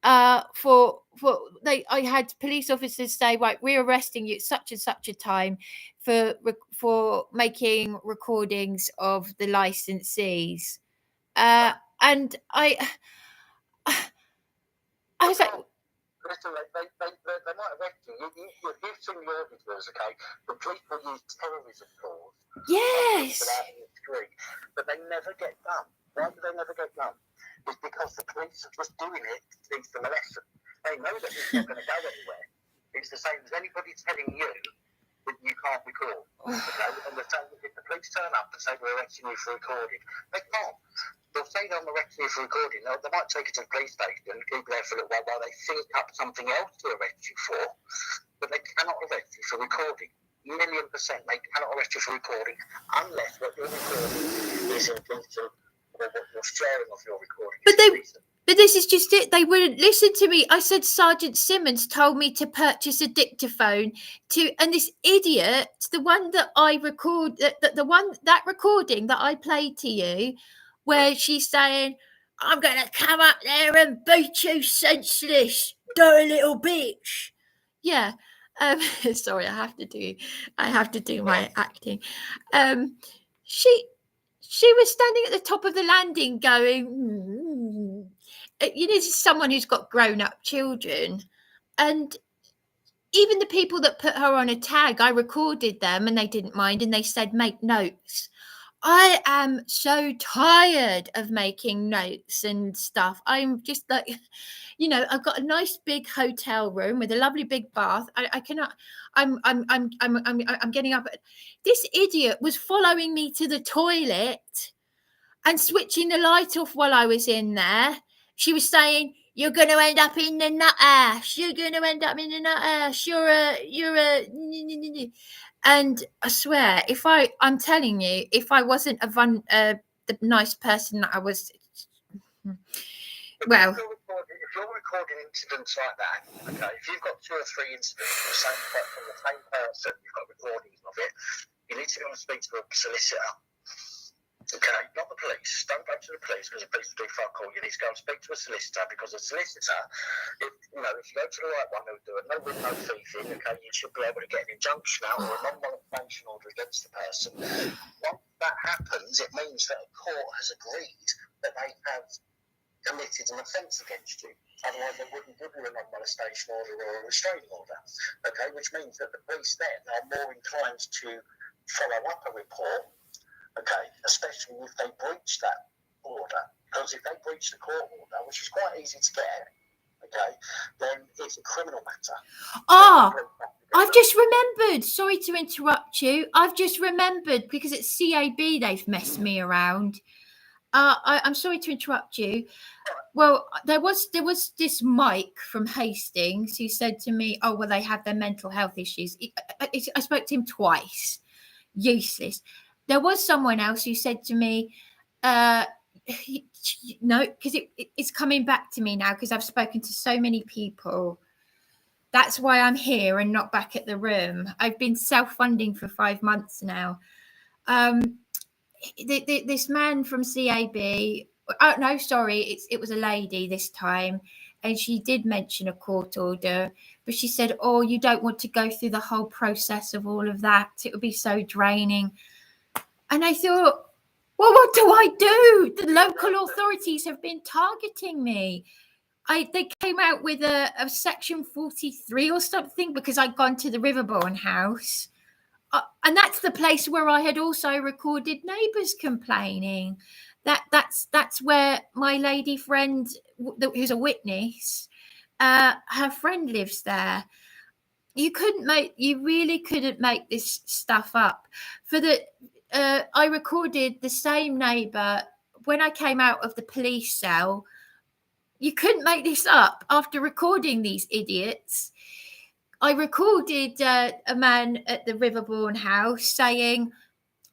I had police officers say, right, we're arresting you at such and such a time for making recordings of the licensees, and I was like, listen, they might arrest you. You've seen the auditors, okay? The police will use terrorism laws. Yes. But they never get done. Why do they never get done? It's because the police are just doing it to teach them a lesson. They know that it's not going to go anywhere. It's the same as anybody telling you that you can't record. Okay? And the same if the police turn up and say we're arresting you for recording, they can't. They'll say they're arresting you for recording. They might take you to the police station and keep you there for a little while they think up something else to arrest you for, but they cannot arrest you for recording. 1,000,000%, they cannot arrest you for recording unless what you're recording is indecent or what you're sharing of your recording is indecent. But this is just it. They wouldn't listen to me. I said Sergeant Simmons told me to purchase a dictaphone and this idiot, the one that I record, that recording that I played to you, where she's saying, I'm going to come up there and beat you senseless, dirty little bitch. Yeah. Sorry, I have to do my acting. She was standing at the top of the landing going, this is someone who's got grown-up children. And even the people that put her on a tag, I recorded them and they didn't mind and they said, make notes. I am so tired of making notes and stuff. I'm just like, I've got a nice big hotel room with a lovely big bath. I cannot. I'm getting up. This idiot was following me to the toilet and switching the light off while I was in there. She was saying, "You're going to end up in the nut ash. You're going to end up in the nut ash. You're a." And I swear, I'm telling you, if I wasn't the nice person that I was, well. If you're recording incidents like that, okay, if you've got 2 or 3 incidents from the same person, you've got recordings of it, you need to go and speak to a solicitor. Okay, not the police. Don't go to the police because the police will do fuck all. You need to go and speak to a solicitor because a solicitor, if you go to the right one, they'll do a no win, no fee thing. Okay, you should be able to get an injunction out or a non-molestation order against the person. Once that happens, it means that a court has agreed that they have committed an offence against you. Otherwise, they wouldn't give you a non-molestation order or a restraining order. Okay, which means that the police then are more inclined to follow up a report. Okay, especially if they breach that order. Because if they breach the court order, which is quite easy to get, okay, then it's a criminal matter. I've just remembered. Sorry to interrupt you. I've just remembered because at CAB they've messed me around. I'm sorry to interrupt you. Well, there was this Mike from Hastings who said to me, "Oh, well, they have their mental health issues." I spoke to him twice. Useless. There was someone else who said to me, no, because it's coming back to me now because I've spoken to so many people. That's why I'm here and not back at the room. I've been self-funding for 5 months now. This man from CAB, oh no, sorry, it was a lady this time, and she did mention a court order, but she said, "Oh, you don't want to go through the whole process of all of that. It would be so draining." And I thought, well, what do I do? The local authorities have been targeting me. They came out with a section 43 or something because I'd gone to the Riverbourne house. And that's the place where I had also recorded neighbours complaining. That's where my lady friend, who's a witness, her friend lives there. You really couldn't make this stuff up. I recorded the same neighbour when I came out of the police cell. You couldn't make this up after recording these idiots. I recorded a man at the Riverbourne house saying,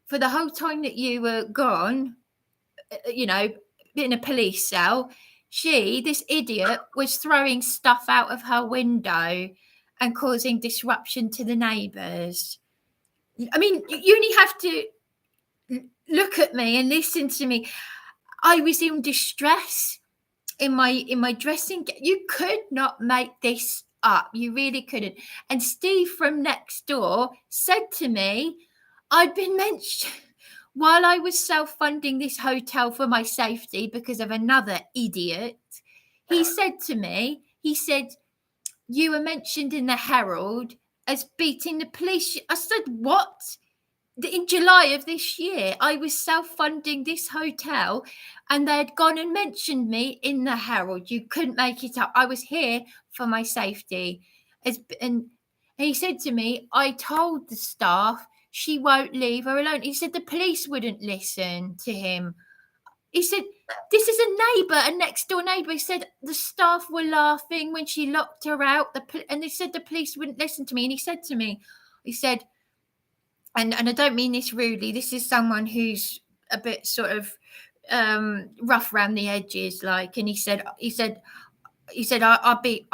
for the whole time that you were gone, in a police cell, this idiot was throwing stuff out of her window and causing disruption to the neighbours. I mean, you only have to look at me and listen to me. I was in distress in my dressing. You could not make this up. You really couldn't. And Steve from next door said to me, I'd been mentioned while I was self-funding this hotel for my safety because of another idiot. He said to me, you were mentioned in the Herald as beating the police. I said, what? In July of this year, I was self-funding this hotel and they had gone and mentioned me in the Herald. You couldn't make it up. I was here for my safety. And he said to me, I told the staff she won't leave her alone. He said the police wouldn't listen to him. He said, this is a next door neighbour. He said the staff were laughing when she locked her out. And they said the police wouldn't listen to me. And he said to me, and I don't mean this rudely, this is someone who's a bit sort of rough around the edges, like, and he said I beat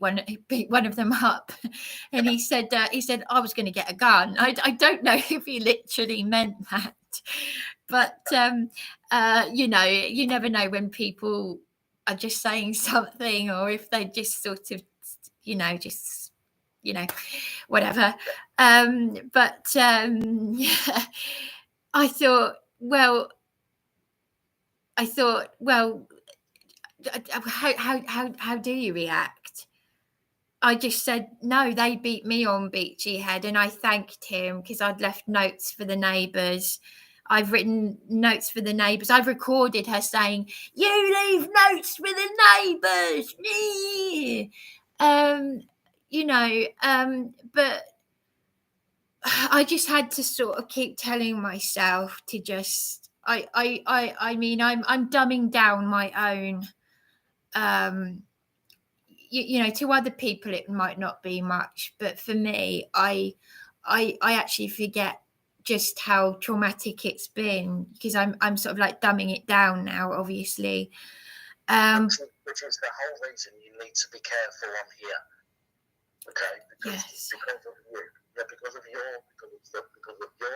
one of them up, and he said I was going to get a gun. I don't know if he literally meant that, but you never know when people are just saying something or if they just sort of whatever. But yeah, I thought, well, how do you react? I just said, no, they beat me on Beachy Head, and I thanked him because I'd left notes for the neighbours. I've written notes for the neighbours. I've recorded her saying, you leave notes for the neighbours. But I just had to sort of keep telling myself to just, I mean, I'm dumbing down my own, to other people it might not be much, but for me, I actually forget just how traumatic it's been because I'm sort of like dumbing it down now, obviously. which is the whole reason you need to be careful on here. Okay, because of you, because of your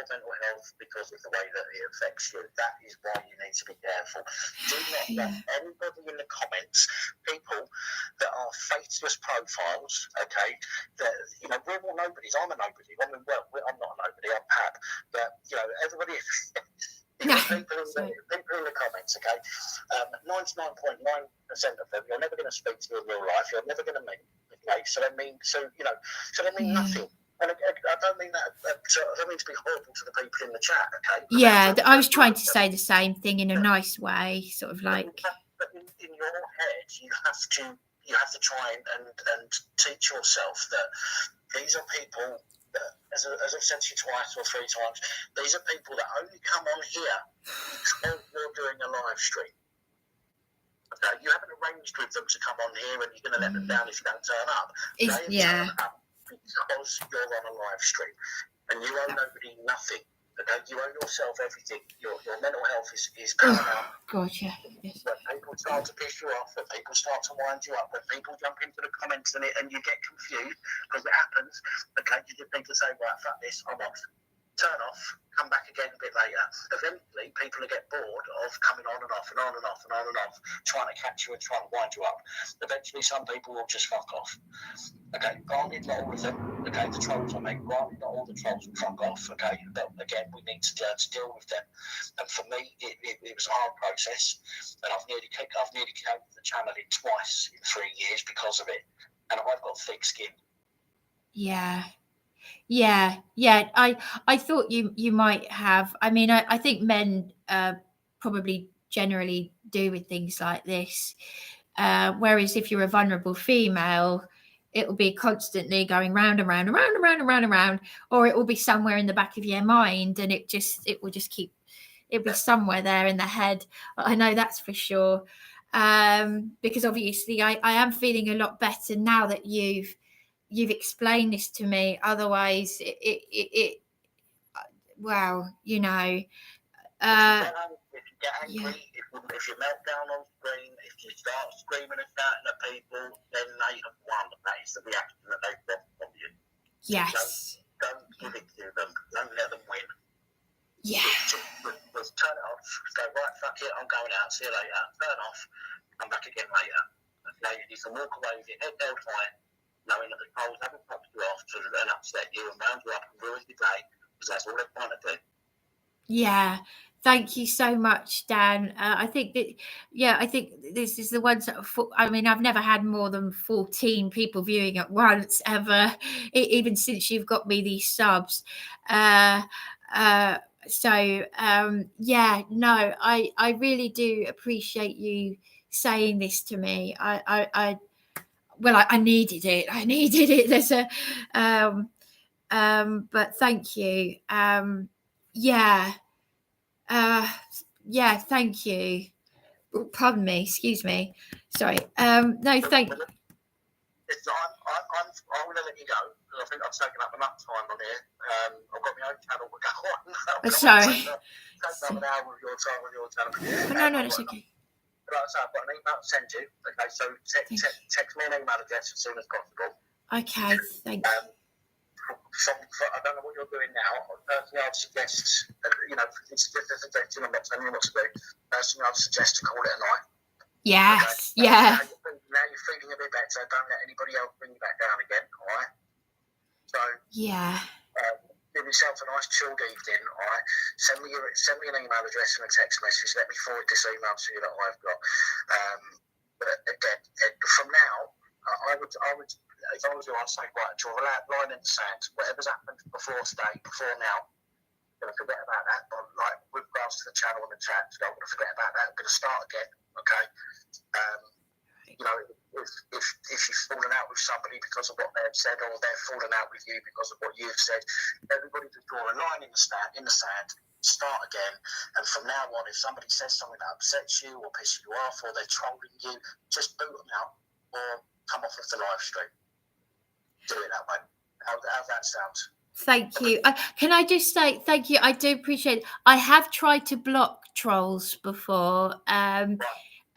mental health, because of the way that it affects you. That is why you need to be careful. Do not let anybody in the comments, people that are faceless profiles, okay, that, you know, we're all nobodies. I'm a nobody. I mean, well, I'm not a nobody, I'm Pap, but, you know, everybody people in the comments, okay, 99.9% of them, you're never going to speak to in real life, you're never going to meet, okay, so they mean nothing. And I don't mean that. I don't mean to be horrible to the people in the chat. Okay. Yeah, I was trying to say the same thing in a nice way, sort of like. But in your head, you have to try and teach yourself that these are people that, as I've said to you twice or three times, these are people that only come on here because you're doing a live stream. Okay, you haven't arranged with them to come on here, and you're going to let them down if you don't turn up. Turn up because you're on a live stream, and you owe nobody nothing. Okay, you owe yourself everything. Your mental health is paramount. God, yeah. When people start to piss you off, when people start to wind you up, when people jump into the comments and you get confused, because it happens. Okay, you just need to say, right, fuck this, I'm off. Turn off, come back again a bit later. Eventually, people will get bored of coming on and off and on and off and on and off, trying to catch you and trying to wind you up. Eventually, some people will just fuck off. Okay, granted, not all of them. Okay, the trolls, granted, not all the trolls will fuck off. Okay, but again, we need to learn to deal with them. And for me, it was a hard process, and I've nearly killed the channel twice in 3 years because of it, and I've got thick skin. Yeah. I thought you might have. I mean, I think men probably generally do with things like this. Whereas if you're a vulnerable female, it will be constantly going round and round and round and round and round and round, or it will be somewhere in the back of your mind, and it will just keep. It'll be somewhere there in the head. I know that's for sure. Because obviously I am feeling a lot better now that you've explained this to me. Otherwise it wow, you know, if you get angry, if you melt down on screen, if you start screaming and shouting at people, then they have won. That is the reaction that they want from you. Yes. Don't give it to them. Don't let them win. Yeah. Just turn it off. Go, right, fuck it, I'm going out. See you later. Turn off. Come back again later. Okay, you can walk away with your head held high, knowing that the trolls haven't popped you off to then upset you and round you up and ruin your day, because that's all they're trying to do. Yeah. Thank you so much, Dan. I think this is the ones that I mean, I've never had more than 14 people viewing at once ever, even since you've got me these subs. I really do appreciate you saying this to me. I needed it. I needed it. There's a but thank you. Thank you. Pardon me, excuse me. Sorry. No, thank you. I'm going to let you go, because I think I've taken up enough time on here. I've got my own channel to go on. Sorry. Take up an hour of your time on your channel. No, that's okay. Like I say, I've got an email to send you. Okay, so text me an email address as soon as possible. Okay, thank you. I don't know what you're doing now. Personally, I'd suggest, it's just a suggestion, I'm not telling you what to do. Personally, I'd suggest to call it a night. Yes, okay? yeah. Now you're feeling a bit better. Don't let anybody else bring you back down again, all right? So, yeah. Give yourself a nice chilled evening, all right? Send me an email address and a text message. Let me forward this email to you that I've got. But again, from now, I would, if I was you, I'd say, right, draw a line in the sand. Whatever's happened before now, I'm going to forget about that. But like with regards to the channel and the chat, I'm going to forget about that. I'm going to start again, okay? If you've fallen out with somebody because of what they've said, or they're falling out with you because of what you've said, everybody just draw a line in the sand, start again, and from now on, if somebody says something that upsets you or pisses you off, or they're trolling you, just boot them out or come off of the live stream. Do it that way. How's that sound? Thank you. Can I just say thank you? I do appreciate it. I have tried to block trolls before.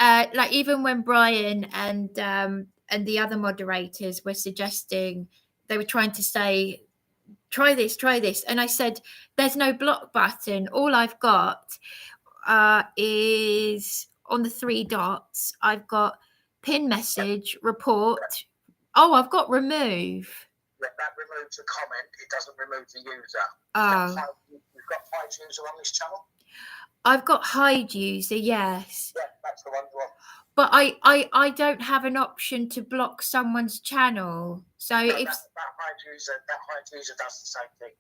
like even when Brian and the other moderators were suggesting, they were trying to say, try this, and I said, there's no block button. All I've got is on the 3 dots. I've got pin message, report. Oh, I've got remove. Yeah, that removes the comment. It doesn't remove the user. Oh. You've got hide user on this channel? I've got hide user, yes. Yeah, that's the one you want. But I don't have an option to block someone's channel. So no, if that hide user does the same thing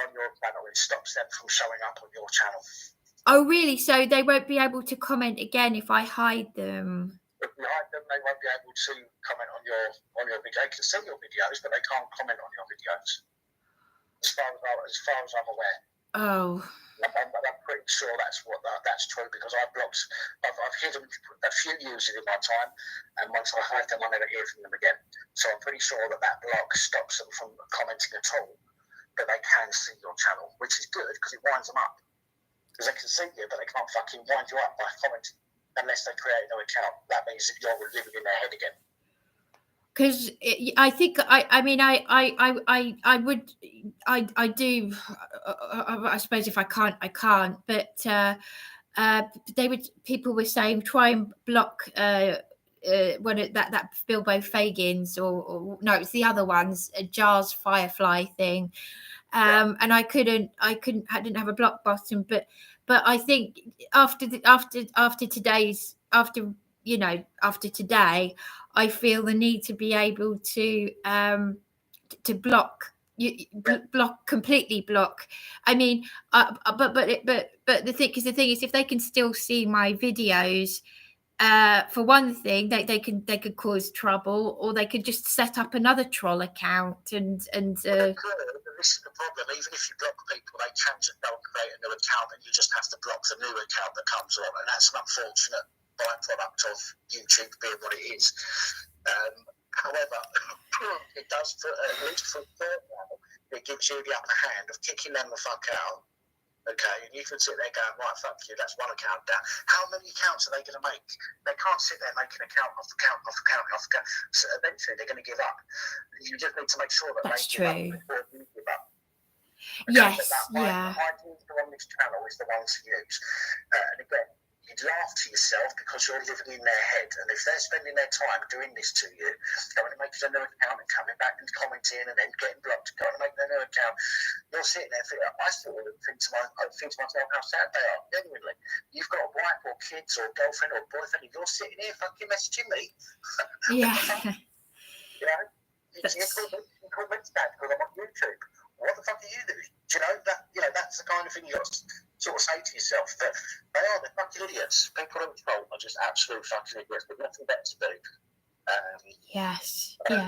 on your channel. It stops them from showing up on your channel. Oh really? So they won't be able to comment again if I hide them? If you hide them, they won't be able to comment on your video. They can see your videos, but they can't comment on your videos. As far as I'm aware. Oh. I'm pretty sure that's true, because I've hidden a few users in my time, and once I hide them, I never hear from them again. So I'm pretty sure that block stops them from commenting at all, but they can see your channel, which is good because it winds them up. Because they can see you, but they can't fucking wind you up by commenting unless they create no account. That means that you're living in their head again. Because I think I do. I suppose if I can't, I can't. But people were saying try and block that Bilbo Baggins or no, it's the other ones, Jar's Firefly thing. And I didn't have a block button, but I think after today, I feel the need to be able to block completely block. I mean, but the thing is, if they can still see my videos, for one thing, they could cause trouble, or they could just set up another troll account and. This is the problem. Even if you block people, they can just create a new account, and you just have to block the new account that comes on, and that's an unfortunate byproduct of YouTube being what it is. However, it does, at least for now, it gives you the upper hand of kicking them the fuck out. Okay, and you can sit there going, right, fuck you, that's one account down. How many accounts are they going to make? They can't sit there making account after account after account after account. So eventually they're going to give up. You just need to make sure that that's they true. give up before you give up. Okay, yes, yeah. My user on this channel is the one to use. And again, you'd laugh to yourself because you're living in their head, and if they're spending their time doing this to you, going to make a new account and coming back and commenting and then getting blocked, going to make their new account, you're sitting there thinking, I still think to myself how sad they are. Genuinely, you've got a wife or kids or girlfriend or boyfriend, and you're sitting here fucking messaging me. Yeah. You know, you call me sad because I'm on YouTube. What the fuck are you doing? Do you know that's the kind of thing you got to sort of say to yourself, that they're fucking idiots. People on control are just absolute fucking idiots with nothing better to do. Yes. We're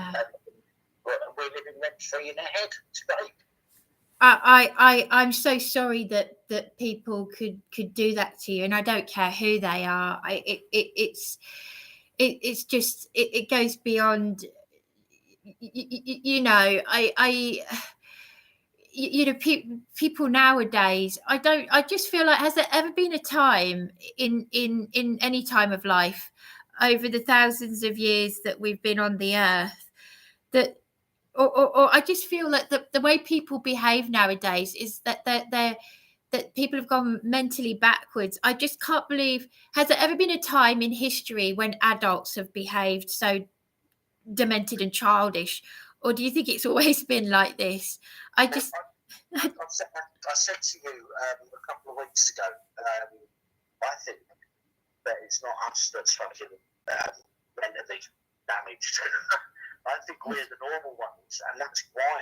living rent free in their head. It's great. I'm so sorry that people could do that to you, and I don't care who they are. It's just it goes beyond. People nowadays, I just feel like, has there ever been a time in any time of life over the thousands of years that we've been on the earth that or I just feel like the way people behave nowadays is that that people have gone mentally backwards. I just can't believe, has there ever been a time in history when adults have behaved so demented and childish, or do you think it's always been like this? I said to you a couple of weeks ago, I think that it's not us that's fucking mentally damaged. I think we're the normal ones, and that's why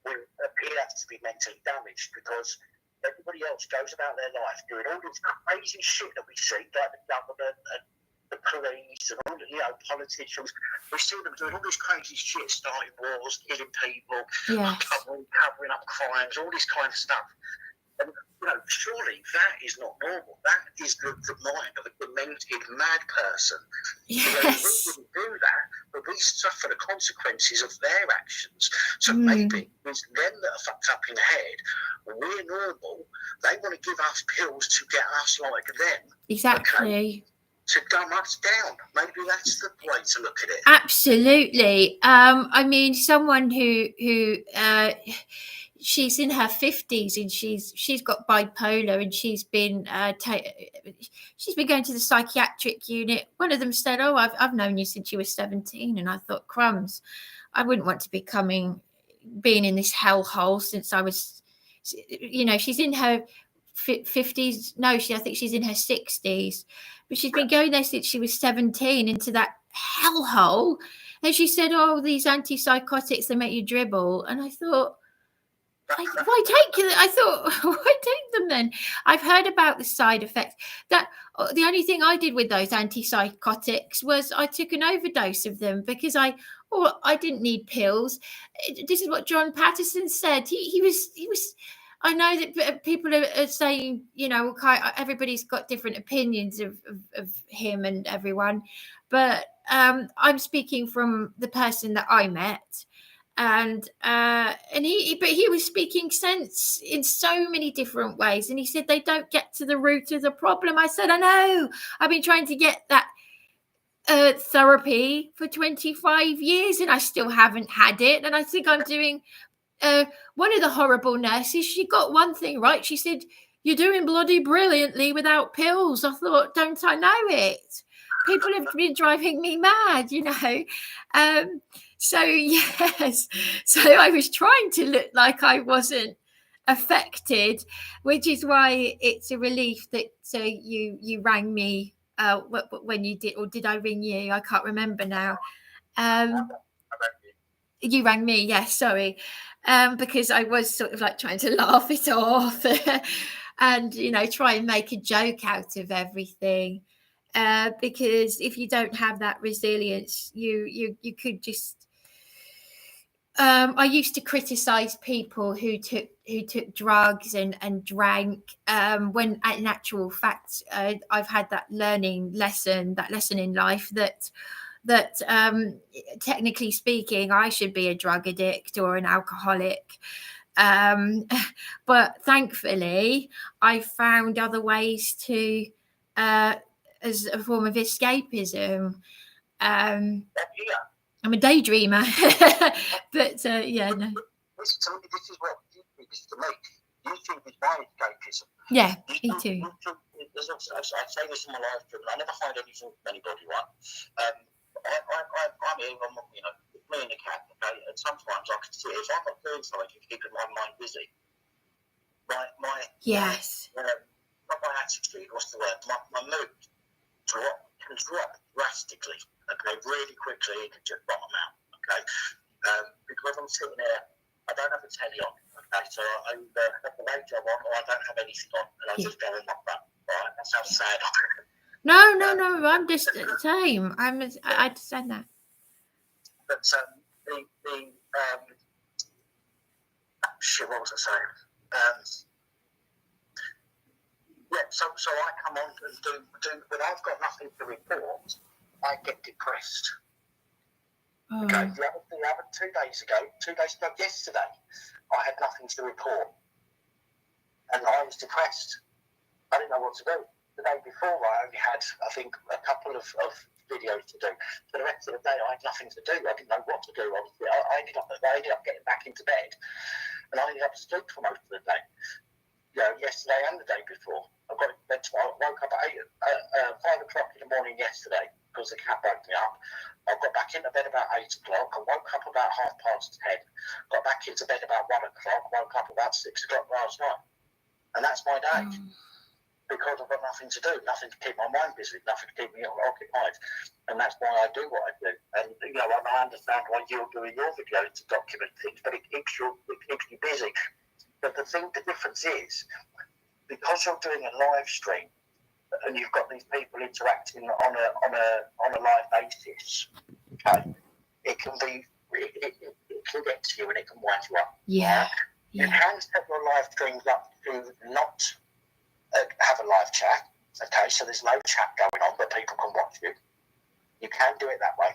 we appear to be mentally damaged, because everybody else goes about their life doing all this crazy shit that we see, like the government and the police and all the politicians. We see them doing all this crazy shit, starting wars, killing people, covering up crimes, all this kind of stuff. And surely that is not normal. That is the mind of a demented, mad person. Yes. We wouldn't do that, but we suffer the consequences of their actions. So maybe it's them that are fucked up in the head. We're normal. They want to give us pills to get us like them. Exactly. Okay? to dumb us down. Maybe that's the way to look at it. Absolutely. I mean, someone who she's in her 50s and she's got bipolar, and she's been going to the psychiatric unit. One of them said, "Oh, I've known you since you were 17," and I thought, crumbs, I wouldn't want to be being in this hellhole since I was, she's in her 50s. No, I think she's in her 60s, but she's been going there since she was 17, into that hellhole. And she said, "Oh, these antipsychotics, they make you dribble." And I thought, why take them? I thought, why take them then? I've heard about the side effects. That the only thing I did with those antipsychotics was I took an overdose of them because I didn't need pills. This is what John Patterson said. He was. I know that people are saying, everybody's got different opinions of him and everyone, but I'm speaking from the person that I met. And he was speaking sense in so many different ways, and he said they don't get to the root of the problem. I said, I know, I've been trying to get that therapy for 25 years and I still haven't had it. And I think I'm doing one of the horrible nurses, she got one thing right. She said, "You're doing bloody brilliantly without pills." I thought, don't I know it? People have been driving me mad, So yes, so I was trying to look like I wasn't affected, which is why it's a relief that you rang me when you did, or did I ring you? I can't remember now. You rang me, yes, sorry, because I was sort of like trying to laugh it off and try and make a joke out of everything. Because if you don't have that resilience, you could just. I used to criticize people who took drugs and drank, when in actual fact I've had that lesson in life that technically speaking I should be a drug addict or an alcoholic. But thankfully I found other ways to as a form of escapism. I'm a daydreamer. But yeah, no. This is what YouTube is to me. YouTube is my escapism. Yeah, me too. I say this in my live stream, I never hide anything from anybody, right? I'm here, me and the cat, okay? And sometimes I can see if I'm not doing something, keeping my mind busy. Yes. Not my attitude, what's the word? My mood can drop drastically, okay? Really quickly, it can just bottom out, okay? Because I'm sitting there, I don't have a telly on, okay? So I have the radio on, or I don't have anything on, and I'm just going like that, right? That sounds sad. No, I'm just the same. I understand that. But what was I saying? Yeah, so I come on and do when I've got nothing to report, I get depressed. Oh. Okay, the other 2 days ago, yesterday, I had nothing to report, and I was depressed. I didn't know what to do. The day before, I only had, I think, a couple of videos to do. For the rest of the day, I had nothing to do. I didn't know what to do. I ended up getting back into bed, and I ended up asleep for most of the day. Yesterday and the day before. I got into bed tomorrow. I woke up at 5 o'clock in the morning yesterday because the cat woke me up. I got back into bed about 8 o'clock. I woke up about 10:30. Got back into bed about 1 o'clock. Woke up about 6 o'clock last night. And that's my day. Because I've got nothing to do, nothing to keep my mind busy, nothing to keep me occupied. And that's why I do what I do. And, I understand why you're doing your videos to document things, but it keeps you busy. But the difference is, because you're doing a live stream and you've got these people interacting on a live basis, okay, it can get to you and it can wind you up. Yeah. You can set your live streams up to not have a live chat, okay, so there's no chat going on, but people can watch you. You can do it that way.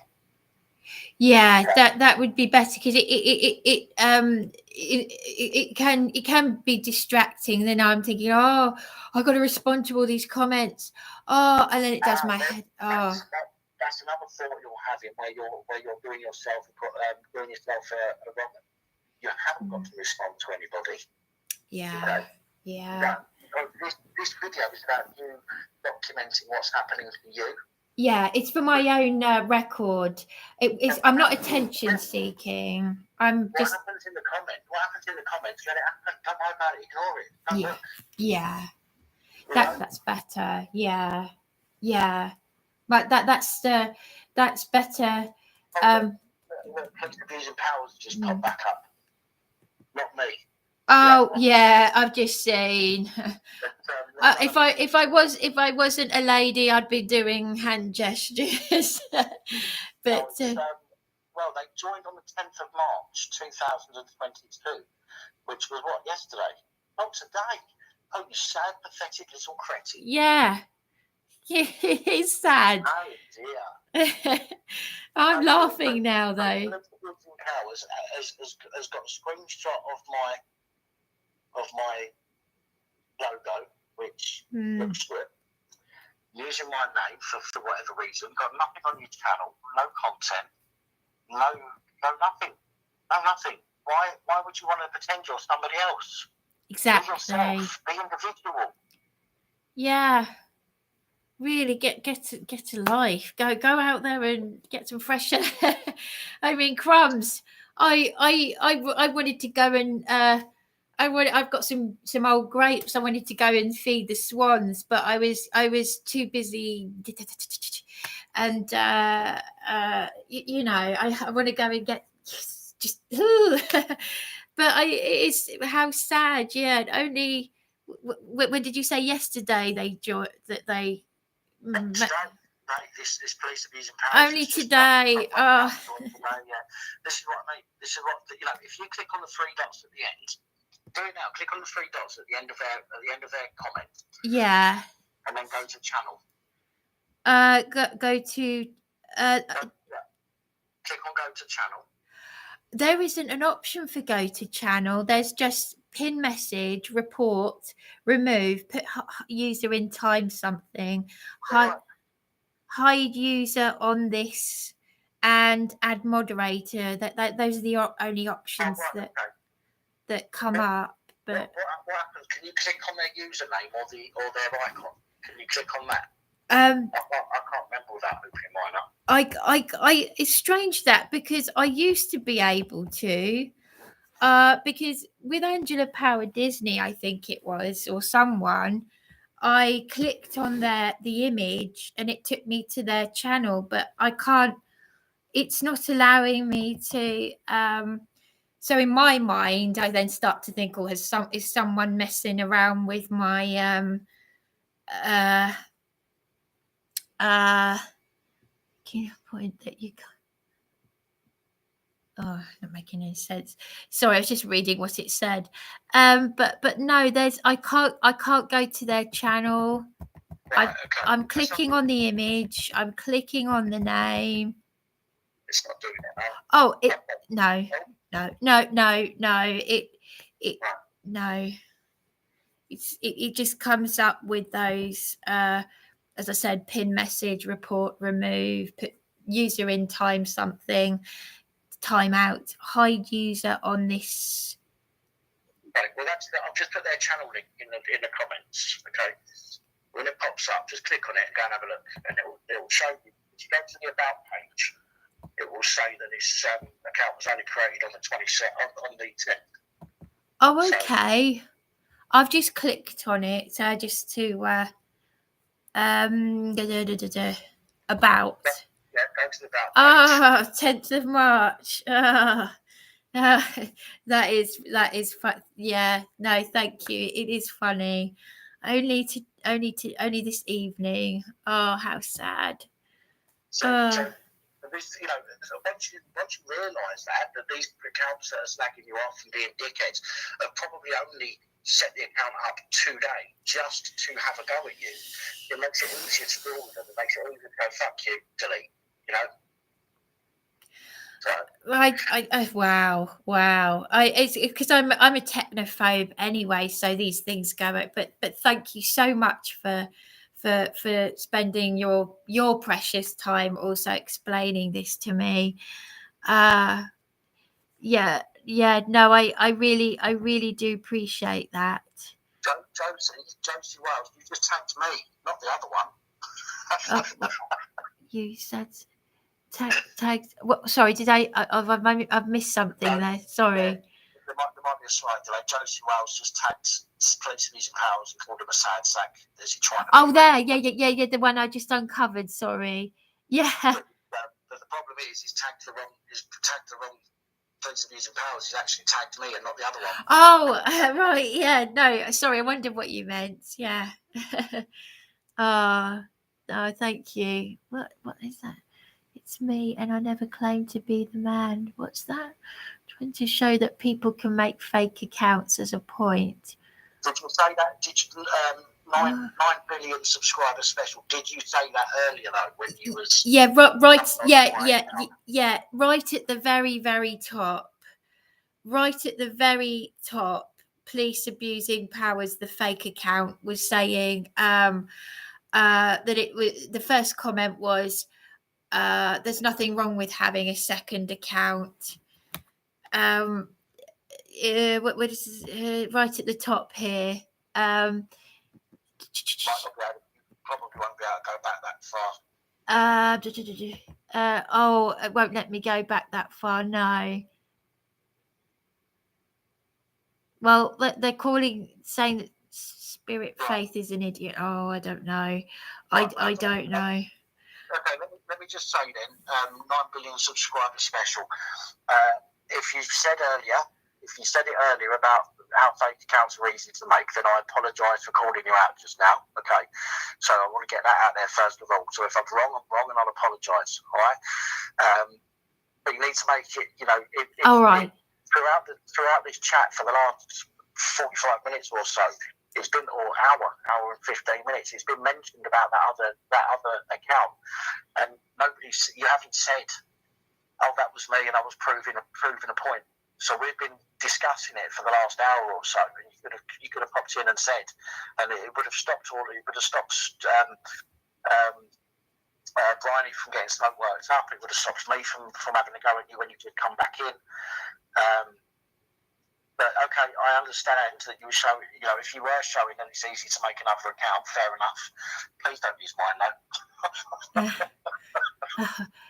Yeah, that would be better because it can be distracting. Then I'm thinking, oh, I've got to respond to all these comments. Oh, and then it does my head. Oh, that's another thought you're having where you're doing yourself a wrong. You haven't got to respond to anybody. Yeah, yeah. This video is about you documenting what's happening to you. Yeah, it's for my own record. I'm not attention seeking. I'm just. What happens in the comments? Let it happen. Don't worry about it. Ignore it. Don't look. Yeah. That's better. Yeah. But that's better. Police abusing powers just pop back up. Not me. Oh yeah, I've just seen. If I wasn't a lady, I'd be doing hand gestures. But well, they joined on the 10th of March 2022, which was what, yesterday? Not today. Oh, you sad, pathetic little cretin. Yeah, it's sad. Oh dear. I'm laughing now, though. Has got a screenshot of my logo, which looks good. Using my name for whatever reason. Got nothing on your channel, no content, no nothing. Why would you want to pretend you're somebody else? Exactly. Be yourself. Be individual. Yeah. Really get a life. Go out there and get some fresh air. I mean, crumbs. I wanted to go and I've got some old grapes. I wanted to go and feed the swans, but I was too busy. And you know, I want to go and get just. But it's how sad. Yeah, only. When did you say yesterday they this police abusing powers. Only today. Oh. Yeah. This is what I mean. This is what if you click on the three dots at the end, do it now. Click on the three dots at the end of their comment. Yeah. And then go to channel. Go to. Click on go to channel. There isn't an option for go to channel. There's just pin message, report, remove, put user in time something, hide user on this, and add moderator. That those are the only options that come up. But what happens? Can you click on their username or their icon? Can you click on that? I can't remember without opening mine up. It's strange that because I used to be able to. Because with Angela Power Disney, I think it was, or someone, I clicked on the image and it took me to their channel, but I can't. It's not allowing me to. So in my mind, I then start to think, oh, is someone messing around with my Can you point that you can't? Oh, not making any sense. Sorry, I was just reading what it said. But no, I can't go to their channel. Right, I'm clicking on the image. I'm clicking on the name. It's not doing it now. Oh, no. It just comes up with those. As I said, pin message, report, remove, put user in time something. Timeout, hide user on this. Right, well, I've just put their channel link in the comments. Okay, when it pops up, just click on it and go and have a look, and it will show you. If you go to the about page, it will say that this account was only created on the 27th, on the 10th. Oh, okay. So, I've just clicked on it, so just to about. Yeah, go to the about page. 10th of March. That is fun. Yeah, no, thank you. It is funny. Only this evening. Oh, how sad. So this, once you realise that these accounts that are slagging you off and being dickheads have probably only set the account up today just to have a go at you, it makes it easier to deal with them. It makes it easier to go, fuck you, delete. Wow. It's because I'm a technophobe anyway, so these things go. But thank you so much for spending your precious time also explaining this to me. No, I really do appreciate that. Josie Wells, you just tagged me, not the other one. You said tagged. What? Sorry, did I've missed something there? Sorry. Yeah, there might be a slight delay. Josie Wells just tagged police abuse and powers and called him a sad sack. Is he trying to? Oh, there, yeah. The one I just uncovered. Sorry. Yeah. But the problem is, he's tagged the wrong police abuse and powers. He's actually tagged me and not the other one. Oh, right. Yeah. No, sorry. I wondered what you meant. Yeah. Oh, thank you. What is that? It's me, and I never claimed to be the man. What's that? Trying to show that people can make fake accounts as a point. Did you say that? Did you 9 billion subscriber special? Did you say that earlier though when you was? Yeah, right. Yeah. Right at the very, very top. Right at the very top. Police abusing powers. The fake account was saying that it was. The first comment was, there's nothing wrong with having a second account. What is right at the top here? Probably won't be able to go back that far. It won't let me go back that far. No. Well, they're saying that Spirit Faith is an idiot. Oh, I don't know. I don't know. Okay, let me just say then, 9 billion subscriber special. If you said it earlier about how fake accounts are easy to make, then I apologise for calling you out just now. Okay, so I want to get that out there first of all. So if I'm wrong, and I'll apologise. All right, but you need to make it. All right. Throughout this chat for the last 45 minutes or so, it's been hour and 15 minutes. It's been mentioned about that other account, and you haven't said, "Oh, that was me," and I was proving a point. So we've been discussing it for the last hour or so, and you could have popped in and said, and it would have stopped Bryony from getting smoke worked up. It would have stopped me from having a go at you when you did come back in. But okay, I understand that you were showing. If you were showing that it's easy to make another account, fair enough. Please don't use mine though.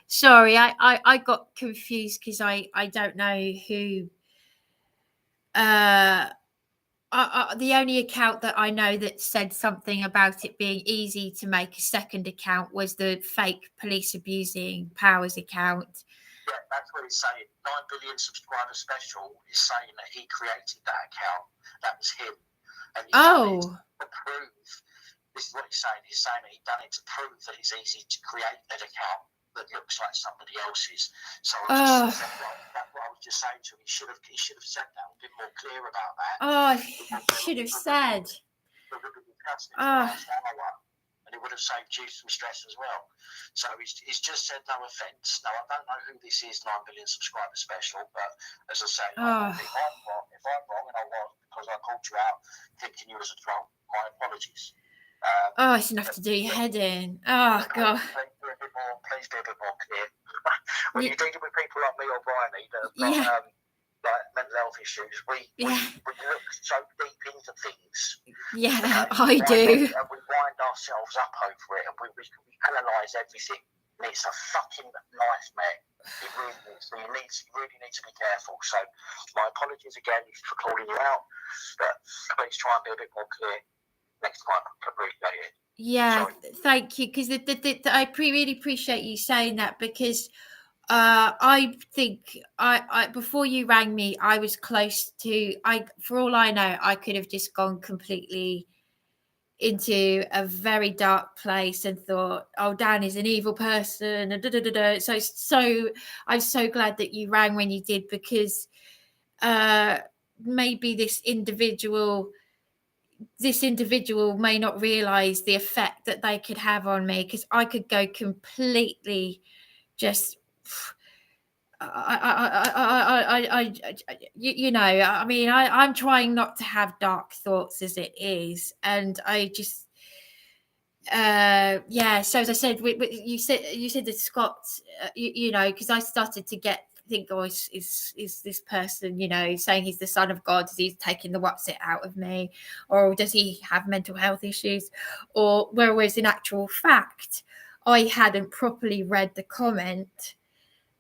Sorry, I got confused because I don't know who. The only account that I know that said something about it being easy to make a second account was the fake police abusing powers account. Yeah, that's what he's saying. 9 billion subscriber special is saying that he created that account. That was him. And he's done it to prove. This is what he's saying. He's saying that he's done it to prove that it's easy to create an account that looks like somebody else's. So that's what I was just saying to him. He should have said that and been more clear about that. He should have said. And it would have saved you some stress as well. So he's just said no offence. Now, I don't know who this is, 9 billion subscriber special, but as I say, if I'm wrong, and I was because I called you out thinking you was a troll, my apologies. It's enough to do your head in. Oh, God. Please be a bit more clear. When you're dealing with people like me or Bryony that have got like mental health issues, we look so deep into things. Yeah, I do. And we wind ourselves up over it, and we analyse everything. And it's a fucking nightmare. It really is. So you really need to be careful. So my apologies again for calling you out, but please try and be a bit more clear next time. I appreciate it. Yeah, thank you. Because I really appreciate you saying that, because I think I before you rang me, I was close to. For all I know, I could have just gone completely into a very dark place and thought, "Oh, Dan is an evil person." And So I'm so glad that you rang when you did, because maybe this individual may not realize the effect that they could have on me, because I could go completely just you know, I mean, I'm trying not to have dark thoughts as it is, and I just, yeah. So as I said, you said that Scott, you know, because I started to think, oh, is this person, you know, saying he's the son of God? Is he taking the what's it out of me, or does he have mental health issues, or whereas in actual fact, I hadn't properly read the comment.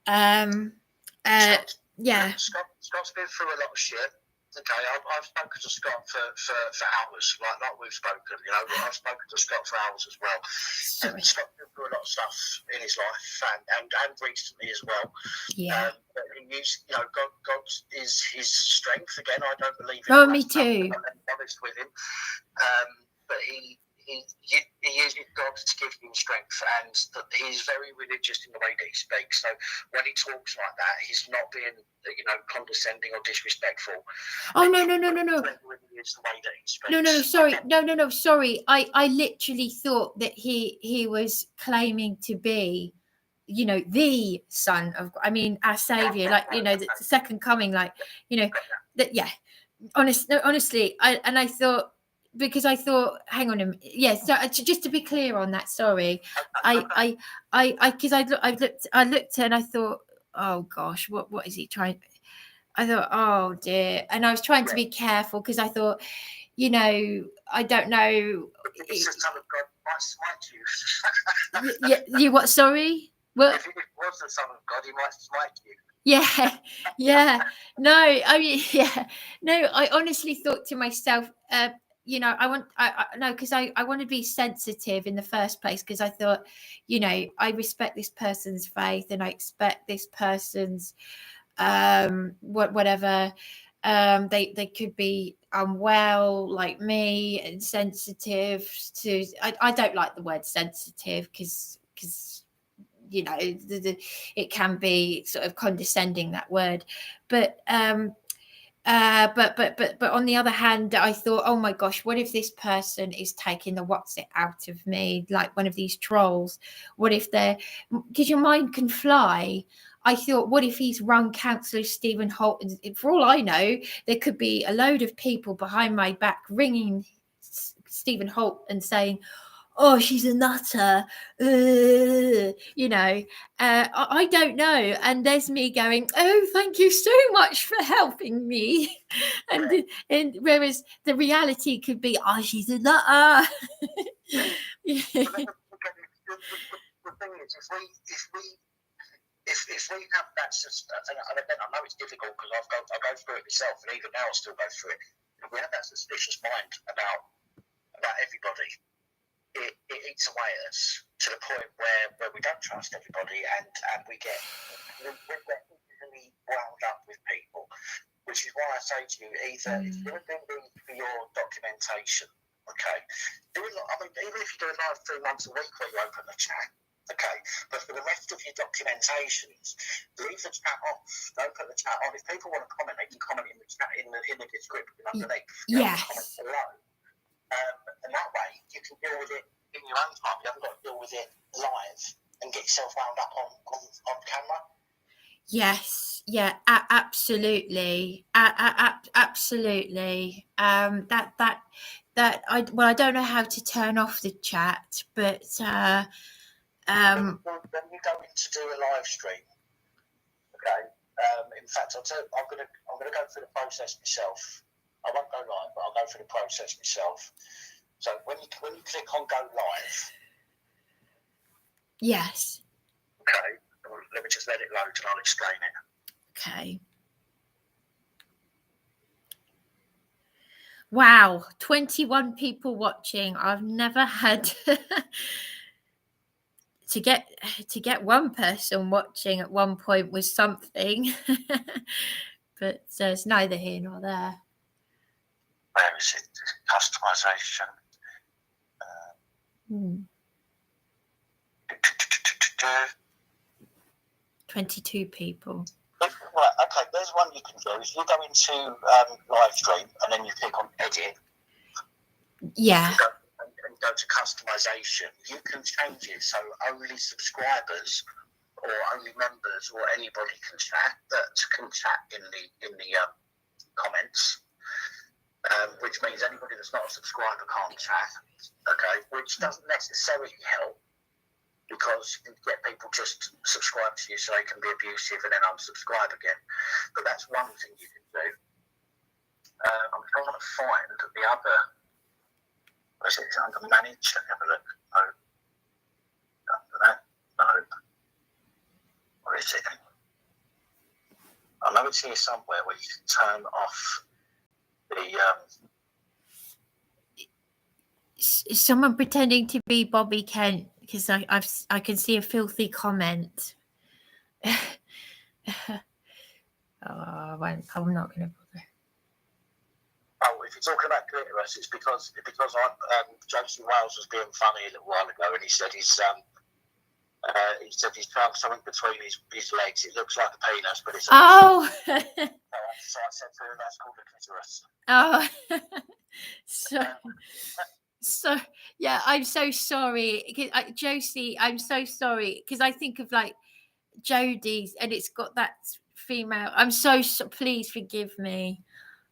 Yeah. Scott's been through a lot of shit. Okay, I've spoken to Scott for hours, like we've spoken. You know, I've spoken to Scott for hours as well. Sorry. Scott's been through a lot of stuff in his life, and recently as well. Yeah. But he's, you know, God is his strength. Again, I don't believe in Oh, me too. I'm honest with him. But he uses God to give him strength, and he's very religious in the way that he speaks. So when he talks like that, he's not being, you know, condescending or disrespectful. Oh, no. Is the way that he speaks. No, sorry. No, sorry. I literally thought that he was claiming to be, you know, the son of, I mean, our savior, like, you know, the second coming, like, you know, that, yeah. Honestly, I thought, because I thought, hang on a minute, yes. So just to be clear on that, sorry, because I looked and I thought, oh gosh, what is he trying? I thought, oh dear, and I was trying to be careful because I thought, you know, I don't know. It's the son of God might smite you. Yeah, you what? Sorry, what? If it was the son of God, he might smite you. Yeah. No, I mean, yeah. No, I honestly thought to myself, you know, no, because I want to be sensitive in the first place, because I thought, you know, I respect this person's faith and I expect this person's whatever, they could be unwell like me and sensitive to, I don't like the word sensitive because you know, it can be sort of condescending, that word, but on the other hand, I thought, oh my gosh, what if this person is taking the what's it out of me, like one of these trolls? What if they're, because your mind can fly. I thought, what if he's run counsellor Stephen Holt? And for all I know, there could be a load of people behind my back ringing Stephen Holt and saying, oh, she's a nutter, you know, I don't know. And there's me going, oh, thank you so much for helping me. And whereas the reality could be, oh, she's a nutter. The thing is, if we have that system, and again, I know it's difficult because I go through it myself, and even now I still go through it. If we have that suspicious mind about everybody, it eats away at us to the point where we don't trust everybody, and we get easily wound up with people. Which is why I say to you, either if you're doing for your documentation, okay, even if you do it live 3 months a week where you open the chat, okay, but for the rest of your documentations, leave the chat off. Don't put the chat on. If people want to comment, they can comment in the chat in the description underneath. Yes. Comment below. And that way you can deal with it in your own time. You haven't got to deal with it live and get yourself wound up on camera. Yes, yeah, absolutely, absolutely. That I don't know how to turn off the chat, but when you go in to do a live stream, okay. In fact, I'm gonna go through the process myself. I won't go live, but I'll go through the process myself. So when you click on go live, yes. Okay, let me just let it load and I'll explain it. Okay. Wow, 21 people watching. I've never had to get one person watching at one point was something. But it's neither here nor there. Where is it? Customization. 22 people. Right, okay, there's one you can do. If you go into live stream and then you click on edit, yeah, and go to customization, you can change it so only subscribers or only members or anybody can chat in the comments, which means anybody that's not a subscriber can't chat. Okay, which doesn't necessarily help, because you get people just subscribe to you so they can be abusive and then unsubscribe again. But that's one thing you can do. I'm trying to find the other. Is it under manage? Let me have a look. No. Under that? No. Where is it? I know it's here somewhere where you can turn off the. Is someone pretending to be Bobby Kent? Because I can see a filthy comment. I'm not going to bother. Oh, if you're talking about clitoris, it's because Josie Wales was being funny a little while ago, and he said he's found something between his legs. It looks like a penis, but it's. Oh. So I said to him, that's called a clitoris. Oh. So yeah, I'm so sorry, Josie. I'm so sorry, because I think of like Jodie's, and it's got that female. I'm so please forgive me.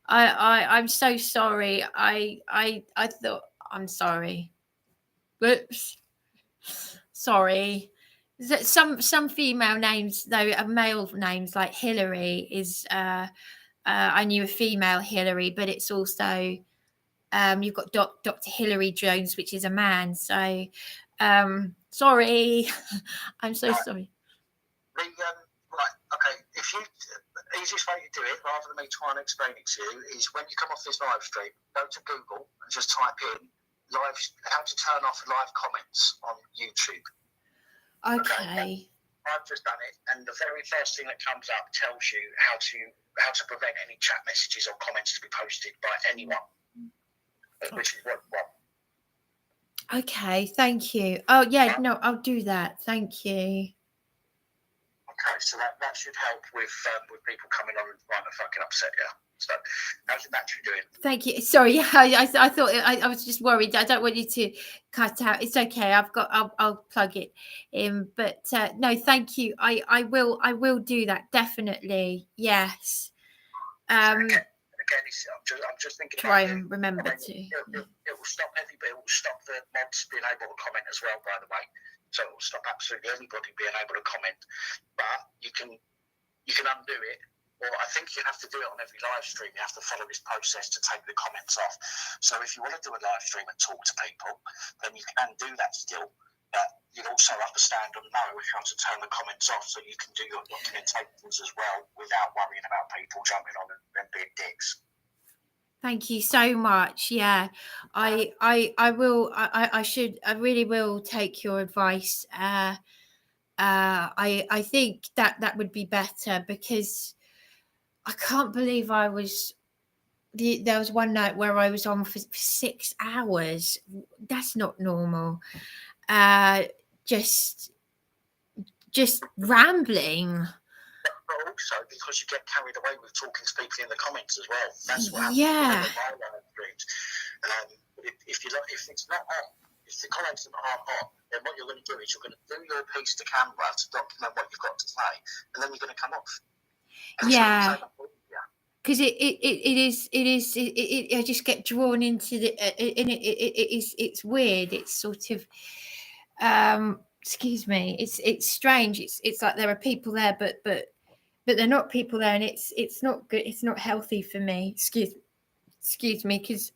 I'm so sorry. I thought I'm sorry. Whoops. Sorry. Some female names though are male names, like Hillary is. I knew a female Hillary, but it's also. You've got Dr. Hilary Jones, which is a man. So, sorry. I'm so sorry. Right, okay. The easiest way to do it, rather than me trying to explain it to you, is when you come off this live stream, go to Google and just type in how to turn off live comments on YouTube. Okay. I've just done it, and the very first thing that comes up tells you how to prevent any chat messages or comments to be posted by anyone. Which is what. Okay, thank you. Oh yeah, no, I'll do that. Thank you. Okay, so that should help with people coming on and trying to fucking upset you. So, how's your battery doing? Thank you. Sorry, I thought I was just worried. I don't want you to cut out. It's okay. I'll plug it in. But no, thank you. I will do that definitely. Yes. Again, I'm just thinking. Try and remember to. It will stop everybody. It will stop the mods being able to comment as well. By the way, so it will stop absolutely anybody being able to comment. But you can undo it, or I think you have to do it on every live stream. You have to follow this process to take the comments off. So if you want to do a live stream and talk to people, then you can do that still. But you'll also understand and know how to turn the comments off, so you can do your documentations as well without worrying about people jumping on and being dicks. Thank you so much. Yeah, I will. I really will take your advice. I think that would be better, because I can't believe there was one night where I was on for 6 hours. That's not normal. Just rambling. But also because you get carried away with talking to people in the comments as well. That's what happens. Yeah. If it's not on, if the comments aren't on, then what you're going to do is you're going to do your piece to camera to document what you've got to say, and then you're going to come off. Yeah. Because I just get drawn into it's weird. It's sort of excuse me. It's strange. It's like there are people there, but they're not people there, and it's not good. It's not healthy for me. Excuse me, because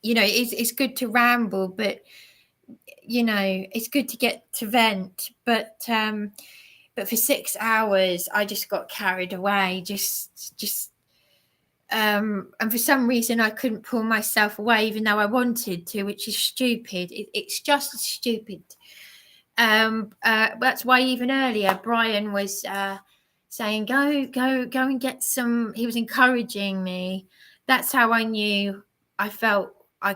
it's good to ramble, but it's good to get to vent, but for 6 hours I just got carried away, and for some reason I couldn't pull myself away, even though I wanted to, which is stupid. It's just stupid. That's why even earlier Brian was saying go and get some. He was encouraging me. That's how I knew I felt I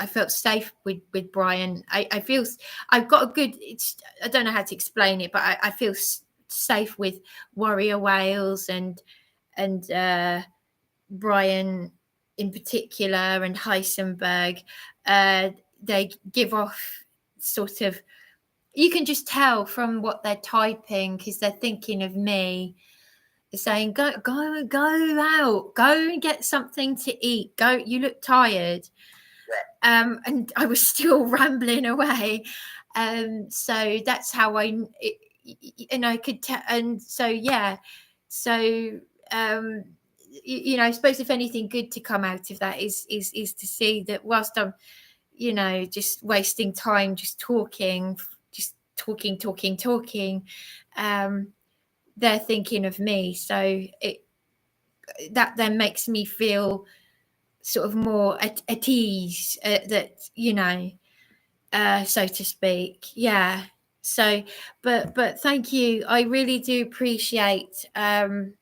felt safe with Brian. I feel I've got a good. I don't know how to explain it, but I feel safe with Warrior Wales and Brian in particular, and Heisenberg. They give off sort of you can just tell from what they're typing, because they're thinking of me. They're saying, go out, go and get something to eat. Go, you look tired. And I was still rambling away. So that's how and I could tell. And so, yeah. So, you know, I suppose if anything good to come out of that is to see that whilst I'm, you know, just wasting time, just talking, they're thinking of me. So that then makes me feel sort of more at ease, that, you know, so to speak. Yeah. So, but thank you. I really do appreciate. I'm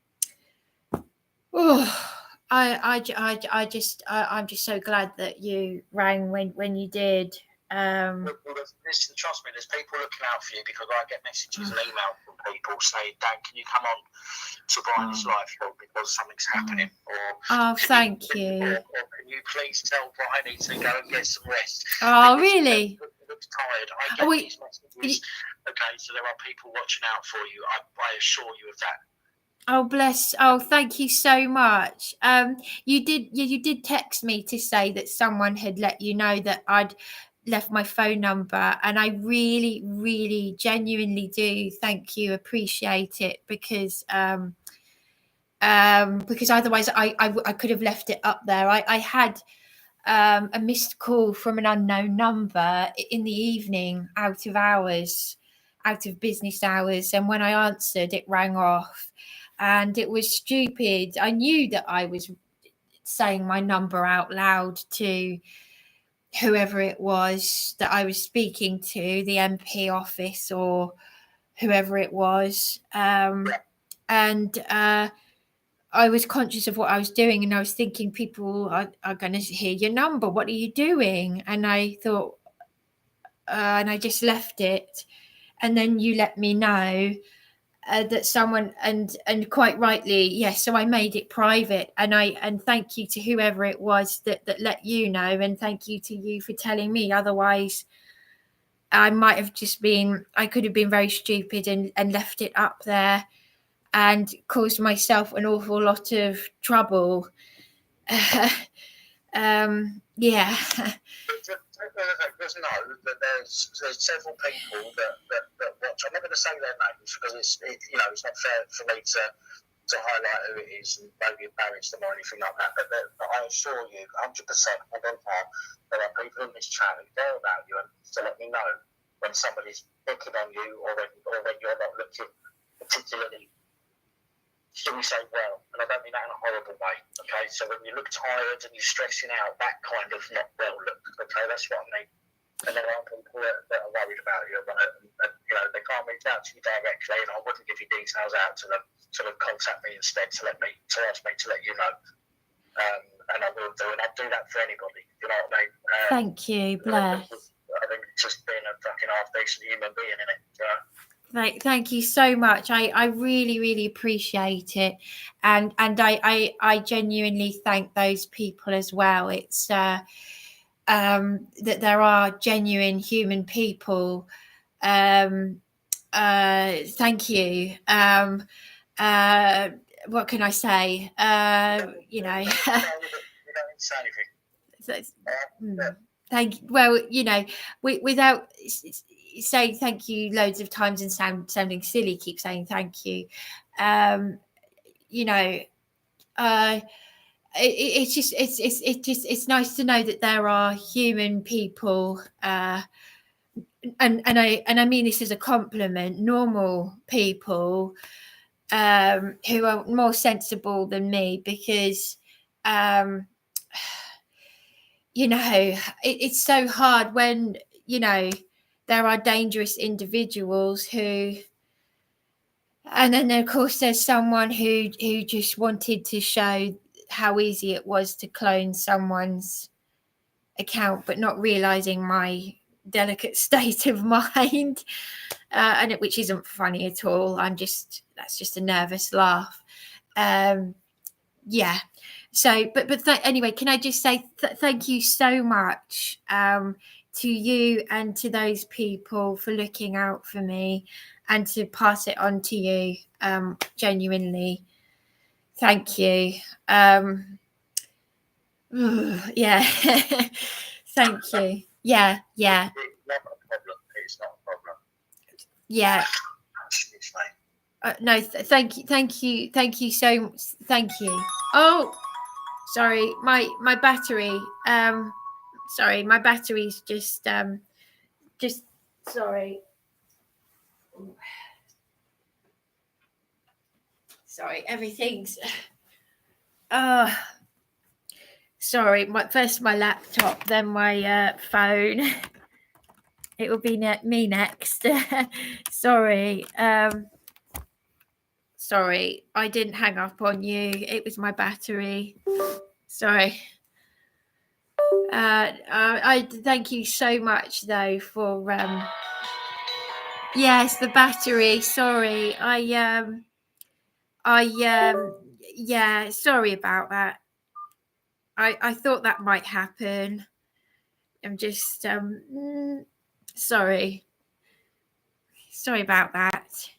just so glad that you rang when you did. Listen, trust me, there's people looking out for you, because I get messages and emails from people saying, Dan, can you come on to Brian's live show because something's happening? Or thank you. Or can you please tell Brian I need to go and get some rest? Oh, really? He looks tired. I get these messages. Okay, so there are people watching out for you. I assure you of that. Oh, bless. Oh, thank you so much. You did text me to say that someone had let you know that I'd left my phone number, and I really, really genuinely do thank you, appreciate it, because otherwise I could have left it up there. I had a missed call from an unknown number in the evening, out of business hours, and when I answered, it rang off. And it was stupid. I knew that I was saying my number out loud to whoever it was that I was speaking to, the MP office or whoever it was. And I was conscious of what I was doing, and I was thinking people are going to hear your number. What are you doing? And I thought, and I just left it. And then you let me know that someone, and quite rightly, yes. So I made it private, and thank you to whoever it was that let you know, and thank you to you for telling me. Otherwise, I could have been very stupid and left it up there and caused myself an awful lot of trouble. Yeah. Just know that there's several people that watch. I'm not going to say their names because it's not fair for me to highlight who it is and maybe embarrass them or anything like that. But I assure you, 100%, there are people in this chat who care about you and to let me know when somebody's picking on you or when you're not looking particularly, shall we say, well. And I don't mean that in a horrible way. Okay, so when you look tired and you're stressing out, that kind of not well look. Okay, that's what I mean. And there are people that are worried about you, and they can't reach out to you directly, and I wouldn't give you details out to them. Sort of contact me instead to ask me to let you know, and I will do, and I'd do that for anybody. You know what I mean? Thank you, bless. I think it's just being a fucking half decent human being in it. Thank you so much. I really, really appreciate it, and I genuinely thank those people as well. It's that there are genuine human people. Thank you. What can I say? Thank you. Well, without saying thank you loads of times and sounding silly, keep saying thank you. It's nice to know that there are human people, and I mean this as a compliment, normal people who are more sensible than me, because it's so hard when there are dangerous individuals who. And then, of course, there's someone who just wanted to show how easy it was to clone someone's account, but not realizing my delicate state of mind, which isn't funny at all. That's just a nervous laugh. Yeah. So, but anyway, can I just say thank you so much. to you and to those people for looking out for me, and to pass it on to you. Genuinely, thank you. Yeah. Thank you. Yeah. It's not a problem. It's not a problem. Yeah. No, thank you so much. Thank you. Oh, sorry, my battery. Sorry, my battery's just sorry. Sorry, everything's. Sorry. First my laptop, then my phone. It will be me next. Sorry. Sorry, I didn't hang up on you. It was my battery. Sorry. I thank you so much though for yes, the battery. Sorry. Yeah, sorry about that. I thought that might happen. I'm just sorry. Sorry about that.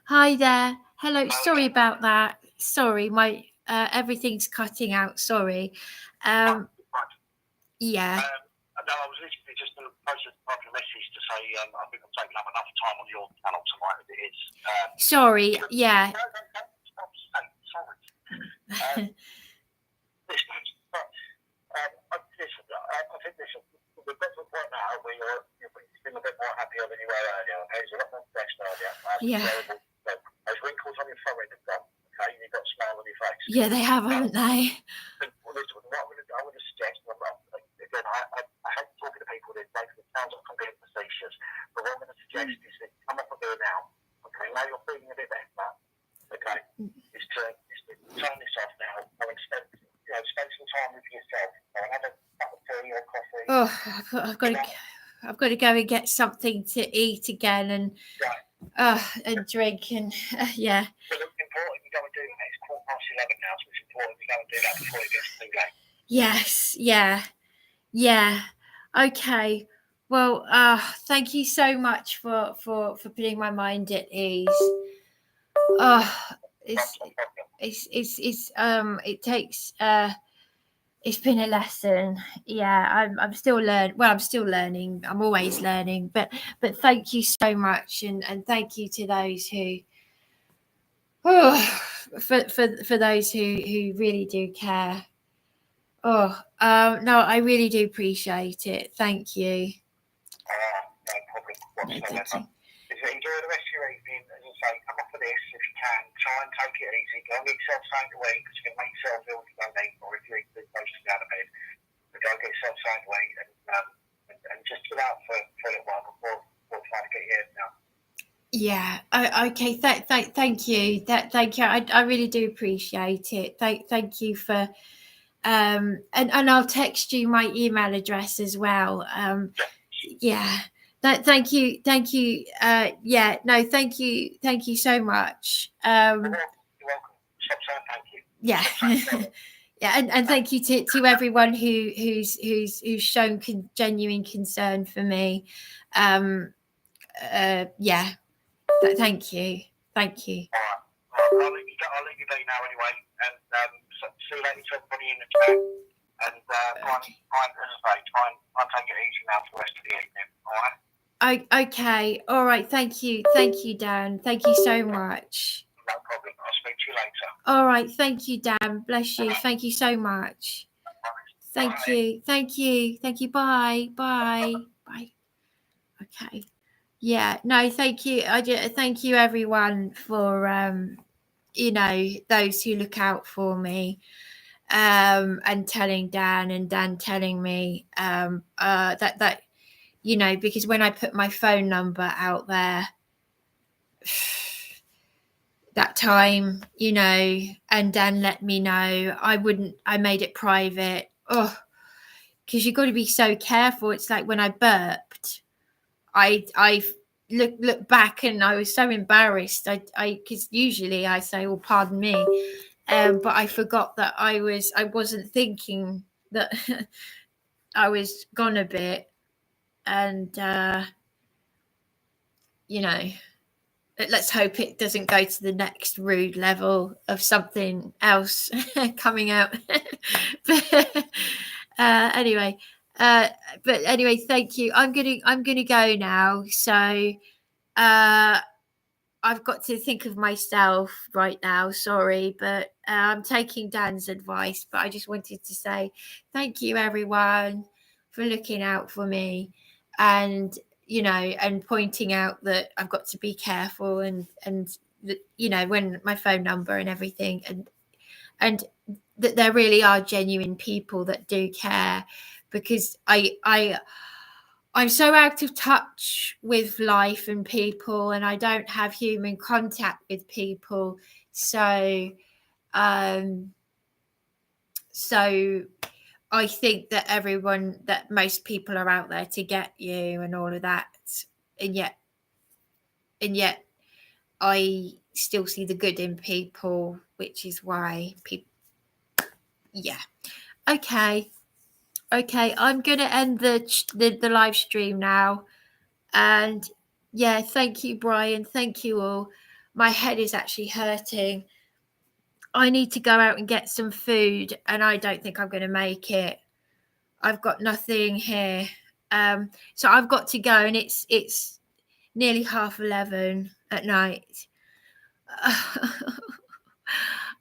Hi there. Hello. Sorry about that. Sorry, my everything's cutting out. Sorry. Yeah. No, I was literally just in the process of typing a message to say I think I'm taking up enough time on your channel tonight as it is. Sorry. Yeah. Sorry. I think we've got to a point now where you're feeling a bit more happier than you were earlier. Okay, there's a lot more stress earlier. Yeah. Those wrinkles on your forehead have gone. Okay, you've got a smile on your face. Yeah, they have, haven't they? I would suggest, again, I hate talking to people these days, it sounds like I'm being facetious, but what I'm going to suggest is that come up and do it now. Okay, now you're feeling a bit better. Okay, is to turn this off now. I would spend some time with yourself. Have a cup of tea or coffee. Oh, I've got to go and get something to eat again, and and drink, and yeah. But it's important you go and do that. It's 11:15 now, so it's important you go and do that before it gets too late. Yes, yeah. Okay. Well, thank you so much for putting my mind at ease. It takes it's been a lesson. Yeah, I'm still learning. Well, I'm still learning. I'm always learning. But thank you so much, and thank you to those who for those who really do care. No, I really do appreciate it. Thank you. No problem whatsoever. Enjoy the rest of your evening. As I say, come up for this if you can. Try and take it easy. Go and get yourself something to eat, because you can make yourself ill if you don't eat, or if you're too close to out of bed. But go and get yourself something to eat, and just chill out for a little while before trying to get your head down. Yeah. Okay. Thank you. Thank you. I really do appreciate it. Thank you for. And I'll text you my email address as well. Yeah. Thank you. Yeah. No. Thank you so much. You're welcome. Stop saying thank you. Yeah. Yeah, and thank you to everyone who's shown genuine concern for me. Yeah. Thank you. All right. I'll leave you be now anyway, and see you later to everybody in the chat, and try and take it easy now for the rest of the evening. All right. Okay. All right. Thank you, Dan. Thank you so much. No problem. I'll speak to you later. All right. Thank you, Dan. Bless you. Thank you so much. Thank you. Bye. Okay. Yeah. No. Thank you. Thank you, everyone, for those who look out for me, and telling Dan, and Dan telling me that because when I put my phone number out there that time, and Dan let me know, I made it private. Because you've got to be so careful. It's like when I burped, I look back, and I was so embarrassed. I because usually I say, "Oh, pardon me," but I forgot that I wasn't thinking that I was gone a bit, and you know, let's hope it doesn't go to the next rude level of something else coming out. But anyway, thank you. I'm gonna go now. So I've got to think of myself right now. Sorry, but I'm taking Dan's advice. But I just wanted to say thank you, everyone, for looking out for me, and and pointing out that I've got to be careful, and when my phone number and everything, and that there really are genuine people that do care, because I'm so out of touch with life and people, and I don't have human contact with people. So I think that most people are out there to get you and all of that. And yet I still see the good in people, which is why people, yeah. Okay, I'm going to end the live stream now. And yeah, thank you, Brian. Thank you all. My head is actually hurting. I need to go out and get some food, and I don't think I'm going to make it. I've got nothing here. So I've got to go, and it's nearly 11:30 at night.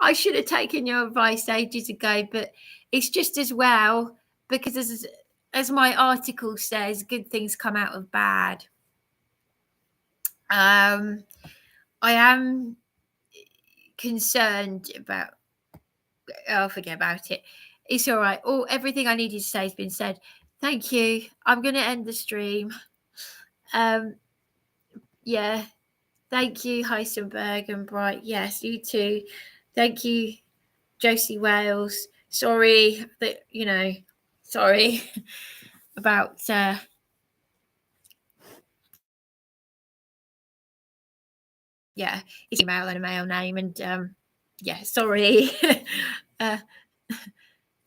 I should have taken your advice ages ago, but it's just as well, because as my article says, good things come out of bad. I am concerned about. I'll forget about it. It's all right. Everything I needed to say has been said. Thank you. I'm going to end the stream. Yeah. Thank you, Heisenberg and Bright. Yes, you too. Thank you, Josie Wales. Sorry that sorry about yeah, it's email and a male name, and yeah, sorry.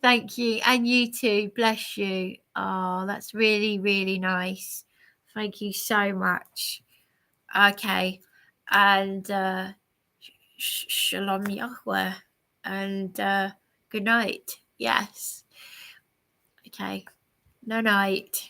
Thank you, and you too. Bless you. Oh, that's really, really nice. Thank you so much. Okay, and shalom Yahweh, and good night. Yes. Okay. No night.